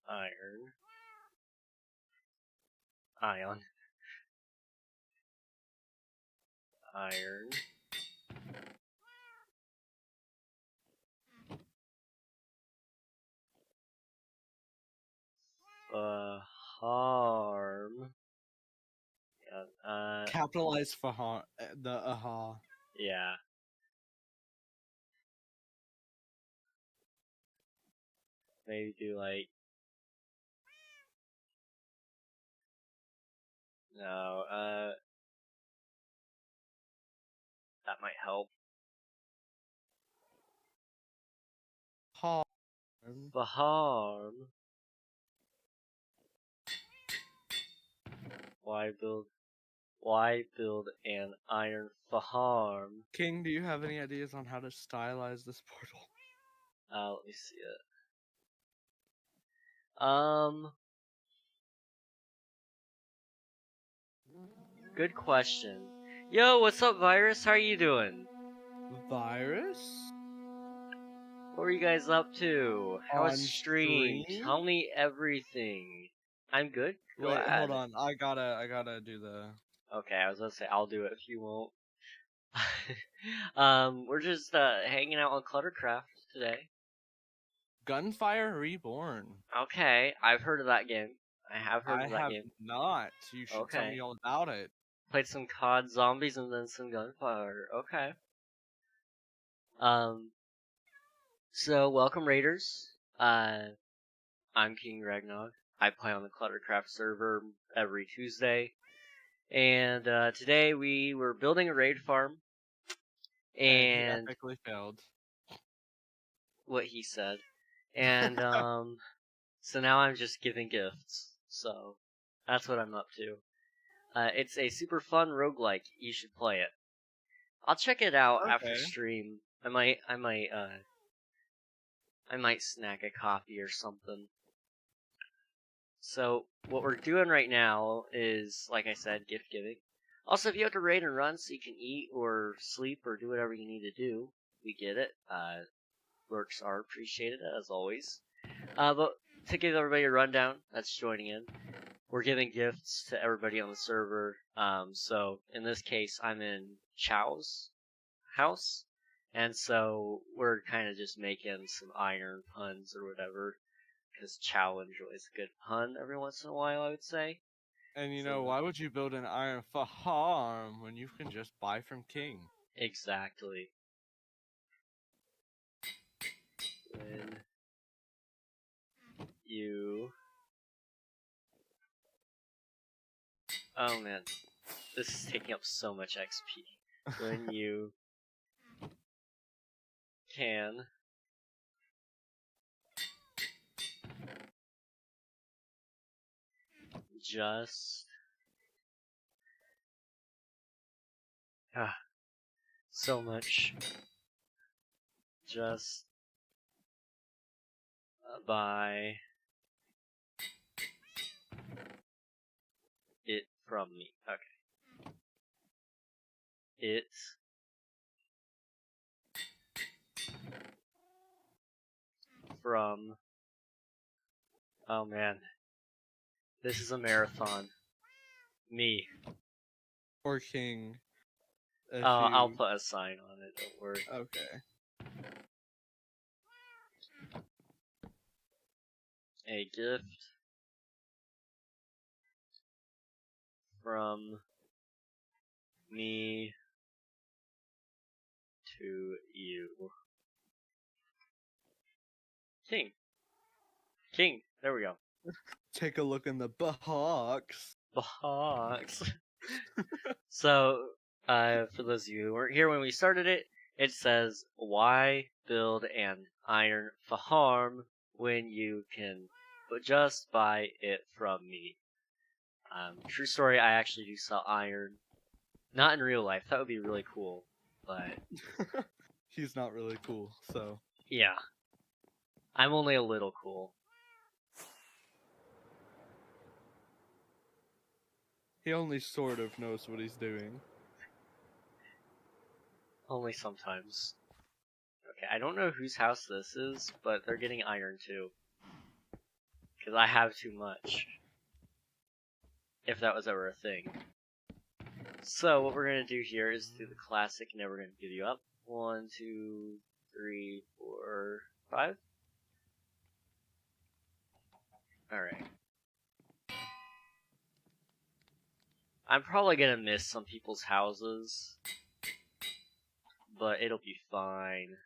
iron ion iron harm. Yeah, Capitalize for the aha. yeah. Maybe do like no, that might help. Harm. The harm. Why build an iron farm? King, do you have any ideas on how to stylize this portal? Let me see it. Good question. Yo, what's up, Virus? How are you doing? Virus? What are you guys up to? How was On stream? stream? Tell me everything. I'm good. Wait, Glad. hold on. I gotta do the. Okay, I was gonna say I'll do it if you won't. We're just hanging out on ClutterCraft today. Gunfire Reborn. Okay, I've heard of that game. I have heard of that I have game. not. You should tell Okay. me all about it. Played some COD Zombies and then some Gunfire. Okay. So welcome Raiders. I'm King Ragnog. I play on the ClutterCraft server every Tuesday. And today we were building a raid farm. And he epically failed. what he said. And so now I'm just giving gifts. So that's what I'm up to. It's a super fun roguelike. You should play it. I'll check it out after stream. I might snag a copy or something. So what we're doing right now is, like I said, gift giving. Also, if you have to raid and run so you can eat or sleep or do whatever you need to do, we get it. Lurks are appreciated as always. But to give everybody a rundown that's joining in, we're giving gifts to everybody on the server. So in this case, I'm in Chow's house, and so we're kind of just making some iron puns or whatever, because Chow enjoys a good pun every once in a while, I would say. And you So- know, why would you build an iron farm when you can just buy from King? Exactly. When you... Oh man, this is taking up so much XP. When you can just so much just buy it from me. Okay. It from... Oh man, this is a marathon. Me. Or King. If I'll you- put a sign on it, don't worry. Okay. A gift from me to you. King. King. There we go. Take a look in the box. Box. So, for those of you who weren't here when we started it, it says, why build an iron farm when you can just buy it from me? True story, I actually do sell iron. Not in real life, that would be really cool, but He's not really cool, so. yeah. I'm only a little cool. He only sort of knows what he's doing. Only sometimes. Okay, I don't know whose house this is, but they're getting iron too. Because I have too much. If that was ever a thing. So, what we're going to do here is do the classic Never Gonna Give You Up. 1, 2, 3, 4, 5. Alright. I'm probably going to miss some people's houses. But it'll be fine.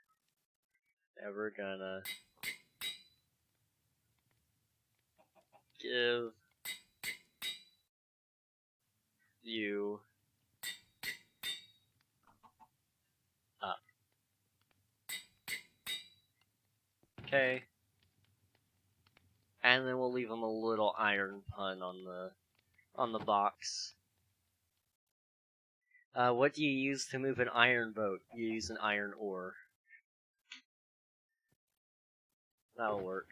Never gonna give you up. Okay. And then we'll leave them a little iron pun on the box. What do you use to move an iron boat? You use an iron ore. That'll work.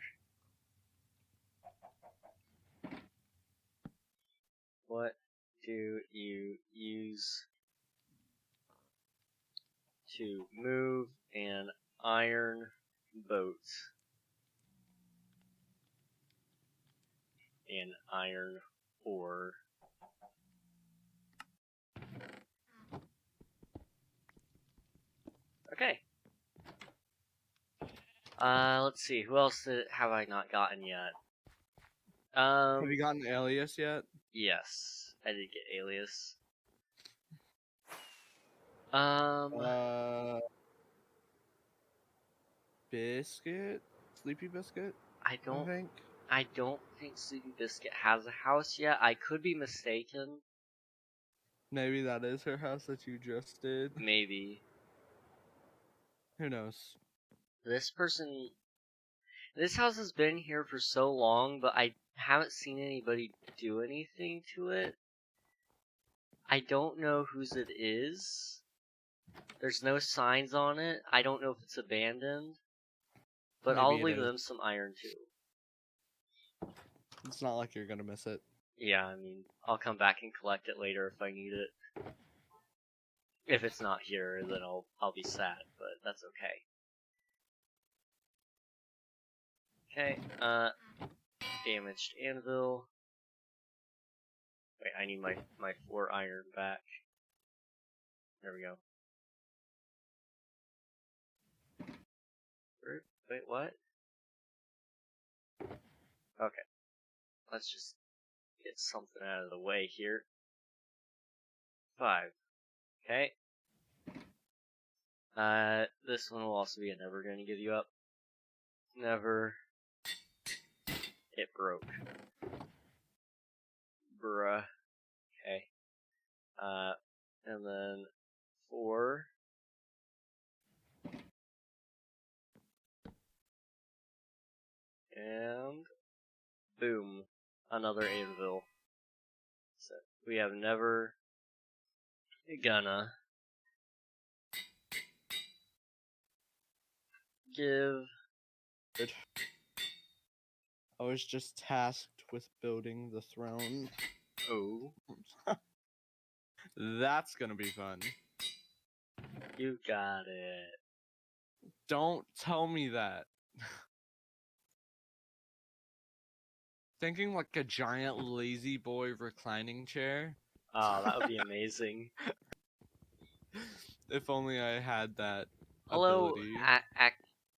What do you use to move an iron boat? An iron ore. Okay. Let's see. Who else have I not gotten yet? Have you gotten Alias yet? Yes, I did get Alias. Biscuit? Sleepy Biscuit? I don't think Sleepy Biscuit has a house yet. I could be mistaken. Maybe that is her house that you just did. Maybe. Who knows? This house has been here for so long, but I haven't seen anybody do anything to it. I don't know whose it is. There's no signs on it. I don't know if it's abandoned. But Maybe I'll it leave is. them some iron too. It's not like you're gonna miss it. Yeah, I mean, I'll come back and collect it later if I need it. If it's not here, then I'll be sad, but that's okay. Okay, damaged anvil. Wait, I need my 4 iron back. There we go. Wait, what? Okay. Let's just get something out of the way here. 5. Okay. This one will also be a never gonna give you up. Never. It broke. Bruh. Okay. And then 4. And boom. Another anvil. So we have never gonna give. Good. I was just tasked with building the throne. Oh, That's gonna be fun. you got it. Don't tell me that. Thinking like a giant lazy boy reclining chair. Oh, that would be amazing. If only I had that Hello, ability.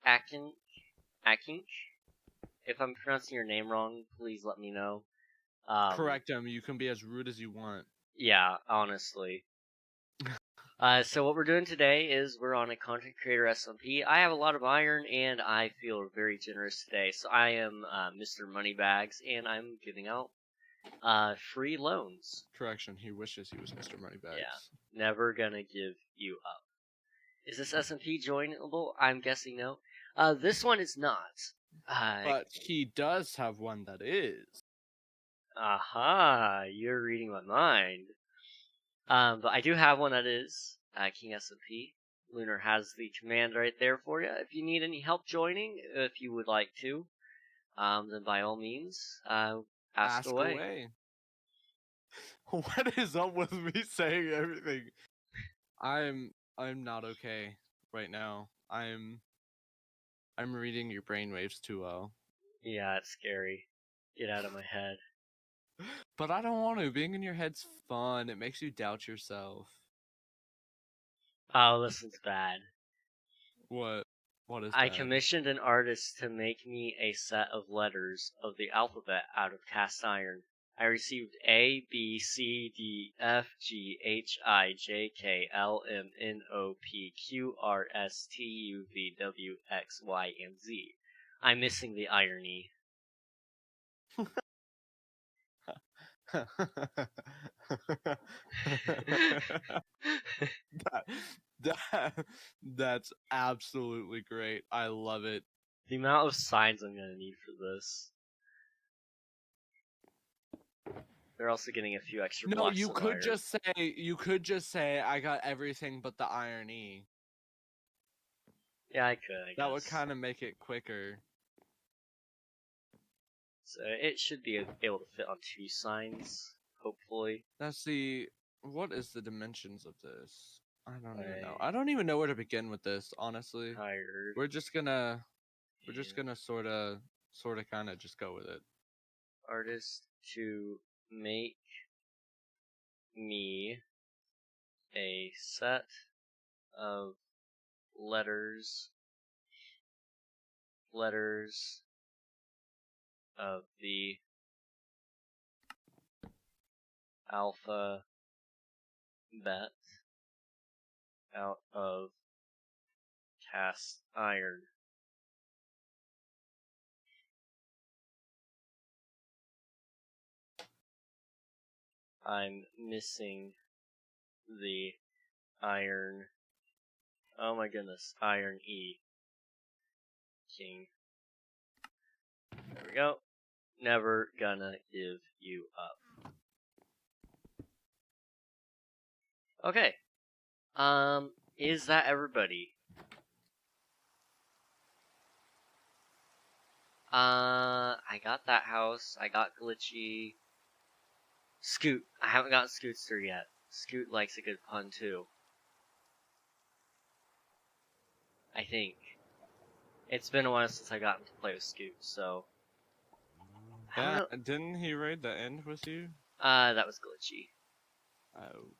Akink. If I'm pronouncing your name wrong, please let me know. Correct him. You can be as rude as you want. Yeah, honestly. So what we're doing today is we're on a content creator SMP. I have a lot of iron, and I feel very generous today. So I am Mr. Moneybags, and I'm giving out free loans. Correction. He wishes he was Mr. Moneybags. Yeah. Never gonna give you up. Is this SMP joinable? I'm guessing no. This one is not. But he does have one that is. Aha, you're reading my mind. But I do have one that is King SMP. Lunar has the command right there for you. If you need any help joining, if you would like to, then by all means, ask away. What is up with me saying everything? I'm not okay right now. I'm reading your brainwaves too well. Yeah, it's scary. Get out of my head. But I don't want to. Being in your head's fun. It makes you doubt yourself. Oh, this is bad. What? What is I bad? commissioned an artist to make me a set of letters of the alphabet out of cast iron. I received A, B, C, D, F, G, H, I, J, K, L, M, N, O, P, Q, R, S, T, U, V, W, X, Y, and Z. I'm missing the irony. That's absolutely great. I love it. The amount of signs I'm gonna need for this. They're also getting a few extra No, blocks you of could iron. just say I got everything but the irony. Yeah, I could, I guess. That would kind of make it quicker. So it should be able to fit on 2 signs, hopefully. Let's see. What is the dimensions of this? I don't even know. I don't even know where to begin with this, honestly. Tired. We're just gonna sorta kinda just go with it. Artist to make me a set of letters of the alphabet out of cast iron. I'm missing the iron. Oh my goodness, iron E. King. There we go. Never gonna give you up. Okay. Is that everybody? I got that house. I got Glitchy. Scoot. I haven't gotten Scootster yet. Scoot likes a good pun too. I think. It's been a while since I got to play with Scoot, so. Yeah, didn't he raid the end with you? That was Glitchy. Oh.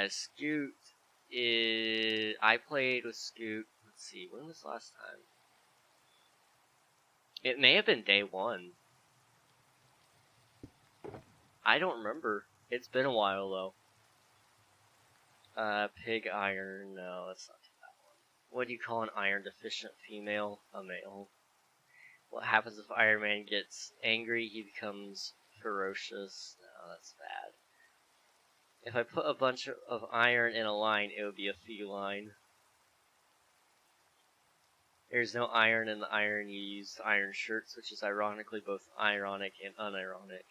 Scoot is... I played with Scoot, let's see, when was the last time? It may have been day 1. I don't remember. It's been a while, though. Pig iron, no, that's not that one. What do you call an iron deficient female? A male. What happens if Iron Man gets angry? He becomes ferocious. No, that's bad. If I put a bunch of iron in a line, it would be a feline. There's no iron in the iron you use to iron shirts, which is ironically both ironic and unironic.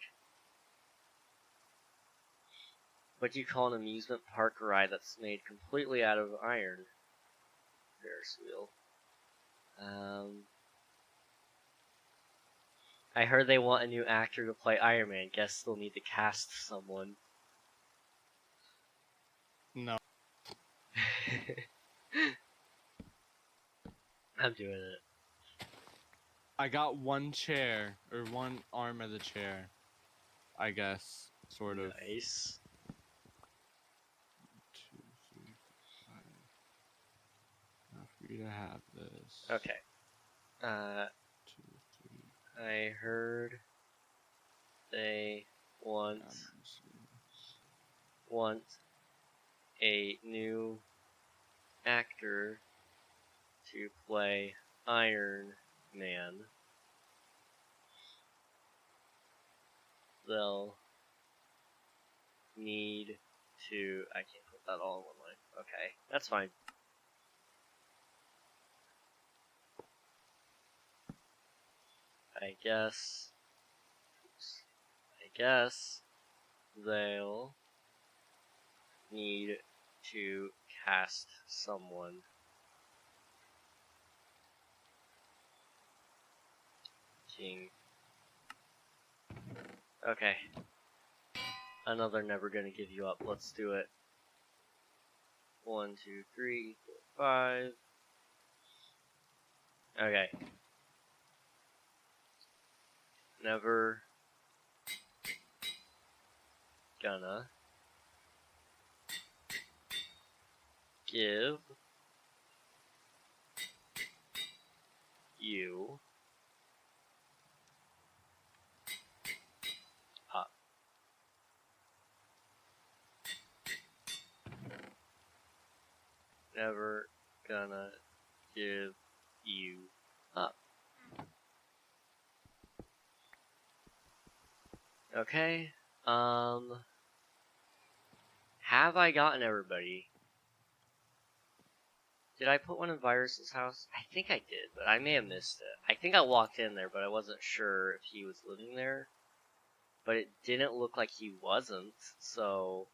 What do you call an amusement park ride that's made completely out of iron? Ferris wheel. I heard they want a new actor to play Iron Man. Guess they'll need to cast someone. No. I'm doing it. I got one chair, or one arm of the chair. I guess, sort of. Nice. 2, 3, 4, 5. Enough for you to have this. Okay. 2, 3. I heard they want a new actor to play Iron Man. They'll need to... I can't put that all in one line. Okay, that's fine. I guess they'll need to cast someone. King. Okay. Another never gonna give you up. Let's do it. 1, 2, 3, 4, 5. Okay. Never gonna give you up. Never gonna give you up. Okay, have I gotten everybody? Did I put one in Virus's house? I think I did, but I may have missed it. I think I walked in there, but I wasn't sure if he was living there. But it didn't look like he wasn't, so...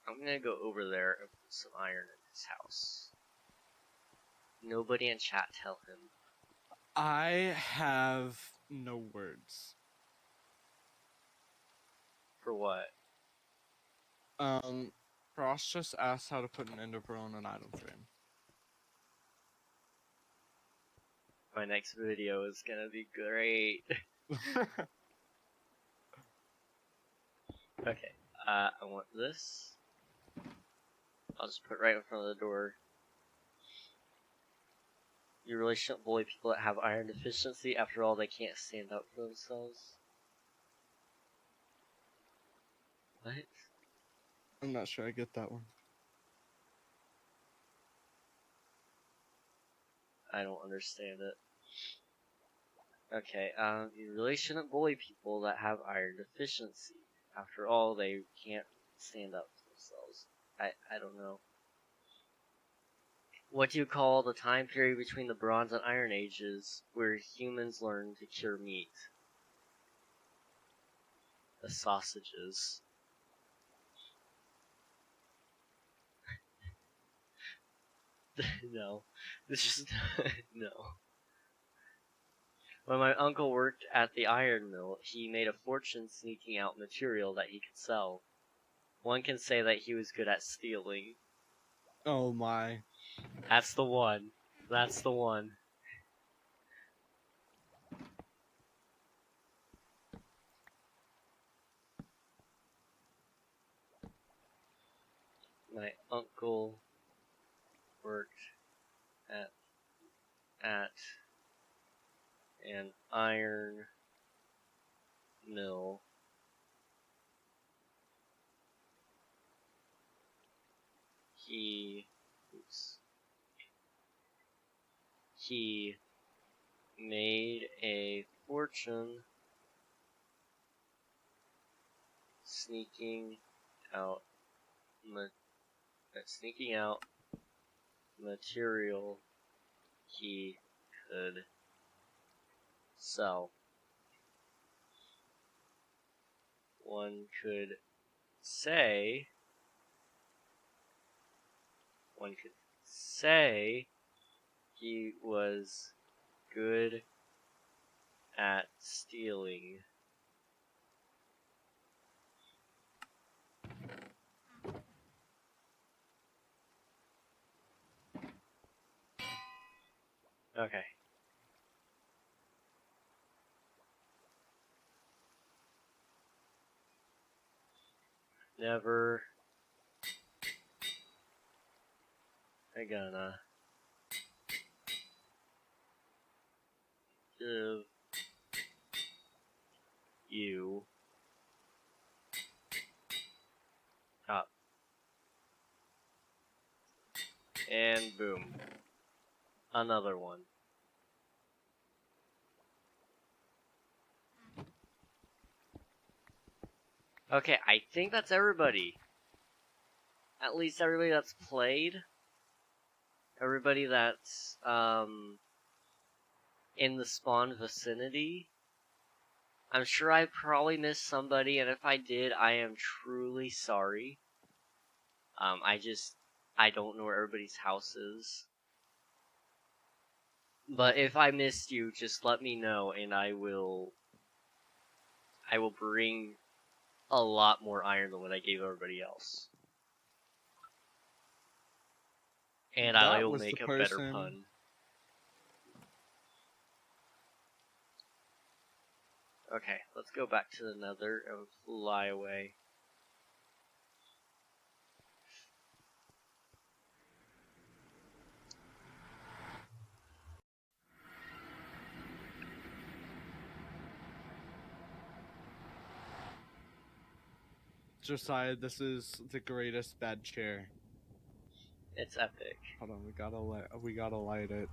I'm gonna go over there and put some iron in his house. Nobody in chat tell him. I have no words. For what? Frost just asked how to put an ender pearl in an item frame. My next video is gonna be great. Okay, I want this. I'll just put it right in front of the door. You really shouldn't bully people that have iron deficiency. After all, they can't stand up for themselves. What? I'm not sure I get that one. I don't understand it. Okay, you really shouldn't bully people that have iron deficiency. After all, they can't stand up for themselves. I don't know. What do you call the time period between the Bronze and Iron Ages where humans learn to cure meat? The sausages. No. This is no. When my uncle worked at the iron mill, he made a fortune sneaking out material that he could sell. One can say that he was good at stealing. Oh my. That's the one. That's the one. uncle worked at an iron mill. He made a fortune sneaking out material he could sell. One could say he was good at stealing. Okay. Never gonna give you up. And boom. Another one. Okay, I think that's everybody. At least everybody that's played. Everybody that's, in the spawn vicinity. I'm sure I probably missed somebody, and if I did, I am truly sorry. I don't know where everybody's house is. But if I missed you, just let me know, and I will bring a lot more iron than what I gave everybody else. And I will make a better pun. Okay, let's go back to the Nether and fly away. Josiah, this is the greatest bed chair. It's epic. Hold on, we gotta light it.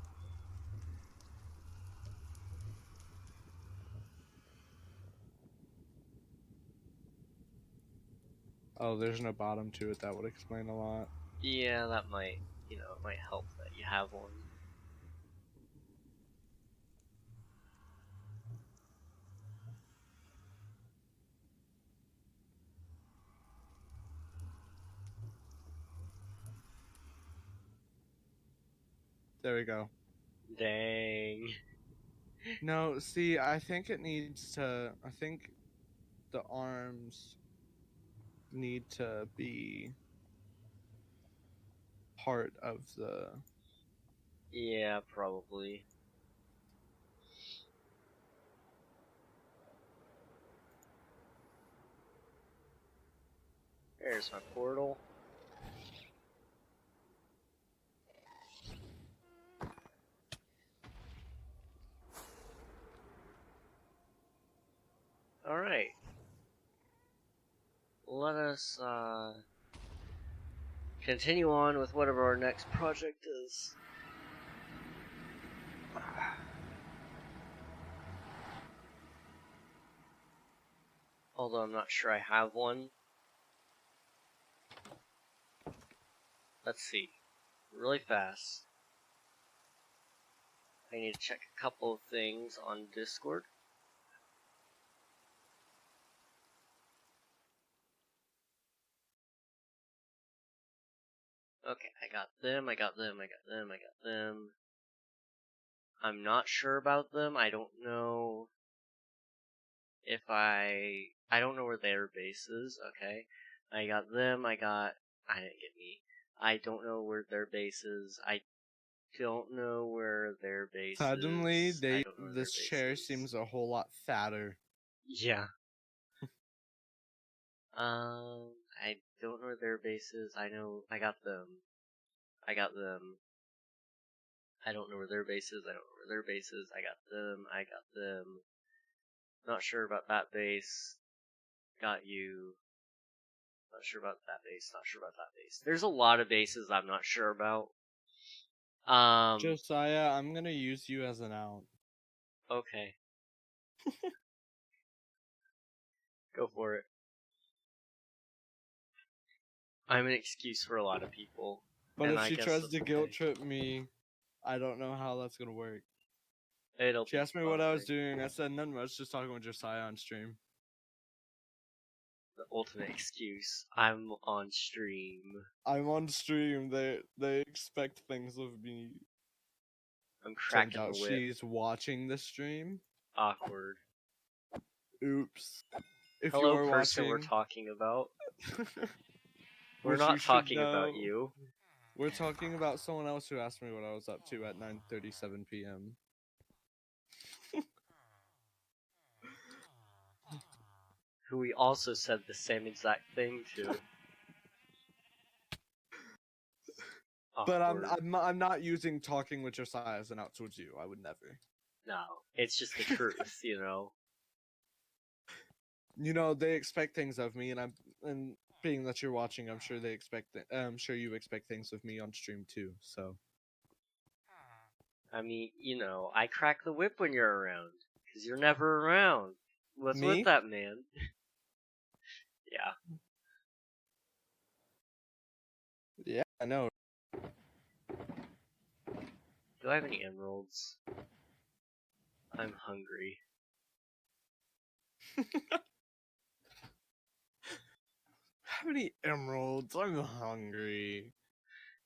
Oh, there's no bottom to it. That would explain a lot. Yeah, that might, it might help that you have one. There we go. Dang. No, see, I think it needs to. I think the arms need to be part of the. Yeah, probably. There's my portal. Alright. Let us, continue on with whatever our next project is. Although I'm not sure I have one. Let's see. Really fast. I need to check a couple of things on Discord. Okay, I got them. I'm not sure about them. I don't know if I don't know where their base is. Okay, I got them. I didn't get me. I don't know where their base is. I don't know where their base Suddenly, is. this chair seems a whole lot fatter. Yeah. I don't know where their base is. I know I got them. I got them. I don't know where their base is. I don't know where their base is. I got them. I got them. Not sure about that base. Got you. Not sure about that base. Not sure about that base. There's a lot of bases I'm not sure about. Josiah, I'm gonna use you as an out. Okay. Go for it. I'm an excuse for a lot of people. But and if I she guess tries that's to guilt okay. trip me, I don't know how that's gonna work. It'll She be asked me what I was fine. doing. I said nothing much, just talking with Josiah on stream. The ultimate excuse. I'm on stream. I'm on stream. They expect things of me. I'm Turns cracking out the whip. she's watching the stream. Awkward. Oops. If Hello, you are person watching, we're talking about. We're which not you should talking know, about you. We're talking about someone else who asked me what I was up to at 9:37 p.m. Who we also said the same exact thing to. But Awkward. I'm not using talking with Josiah as an out towards you. I would never. No, it's just the truth, you know. You know, they expect things of me, and being that you're watching, I'm sure they expect. I'm sure you expect things of me on stream too. So. I mean, you know, I crack the whip when you're around, because you're never around. What's Me? with that, man? Yeah. Yeah, I know. Do I have any emeralds? I'm hungry. How many emeralds? I'm hungry.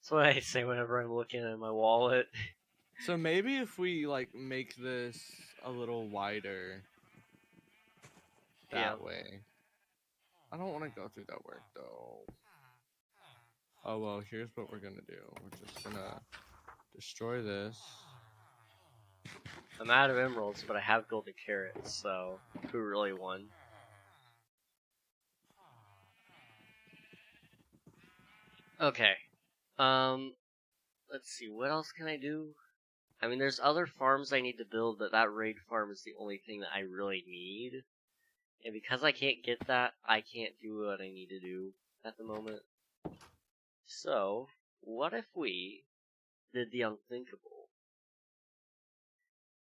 That's what I say whenever I'm looking at my wallet. So maybe if we like make this a little wider that way. I don't want to go through that work though. Oh well, here's what we're gonna do. We're just gonna destroy this. I'm out of emeralds, but I have golden carrots, so who really won? Okay. Let's see, what else can I do? I mean, there's other farms I need to build, but that raid farm is the only thing that I really need. And because I can't get that, I can't do what I need to do at the moment. So, what if we did the unthinkable?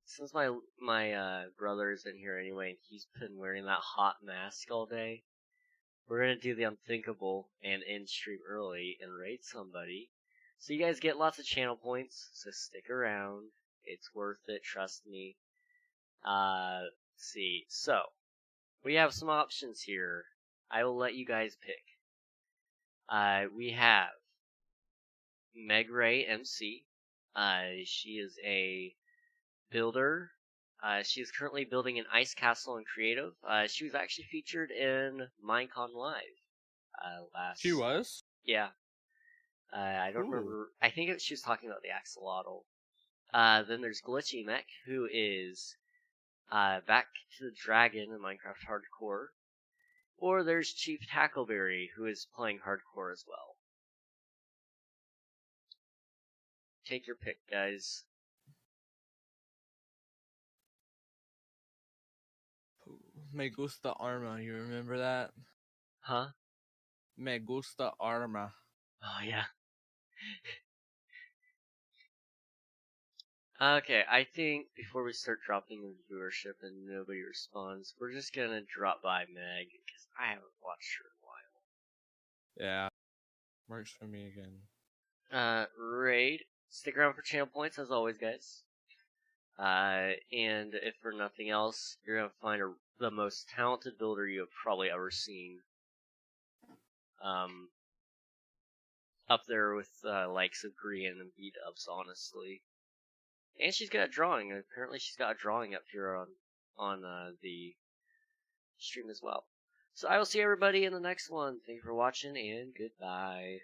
Since my brother is in here anyway, and he's been wearing that hot mask all day, we're gonna do the unthinkable and end stream early and raid somebody. So you guys get lots of channel points, so stick around. It's worth it, trust me. Let's see. So, we have some options here. I will let you guys pick. We have Meg Ray MC. She is a builder. She is currently building an ice castle in creative. She was actually featured in Minecon Live. Last. She was? Yeah. I don't Ooh. remember. I think she was talking about the axolotl. Then there's Glitchy Mech, who is back to the dragon in Minecraft Hardcore. Or there's Chief Tackleberry, who is playing hardcore as well. Take your pick, guys. Me gusta arma, you remember that? Huh? Me gusta arma. Oh, yeah. Okay, I think before we start dropping the viewership and nobody responds, we're just gonna drop by Meg, because I haven't watched her in a while. Yeah. Works for me again. Raid. Stick around for channel points, as always, guys. And if for nothing else, you're gonna find the most talented builder you have probably ever seen. Up there with likes of Grian and B-dubs, honestly. And she's got a drawing. Apparently, she's got a drawing up here on the stream as well. So I will see everybody in the next one. Thank you for watching, and goodbye.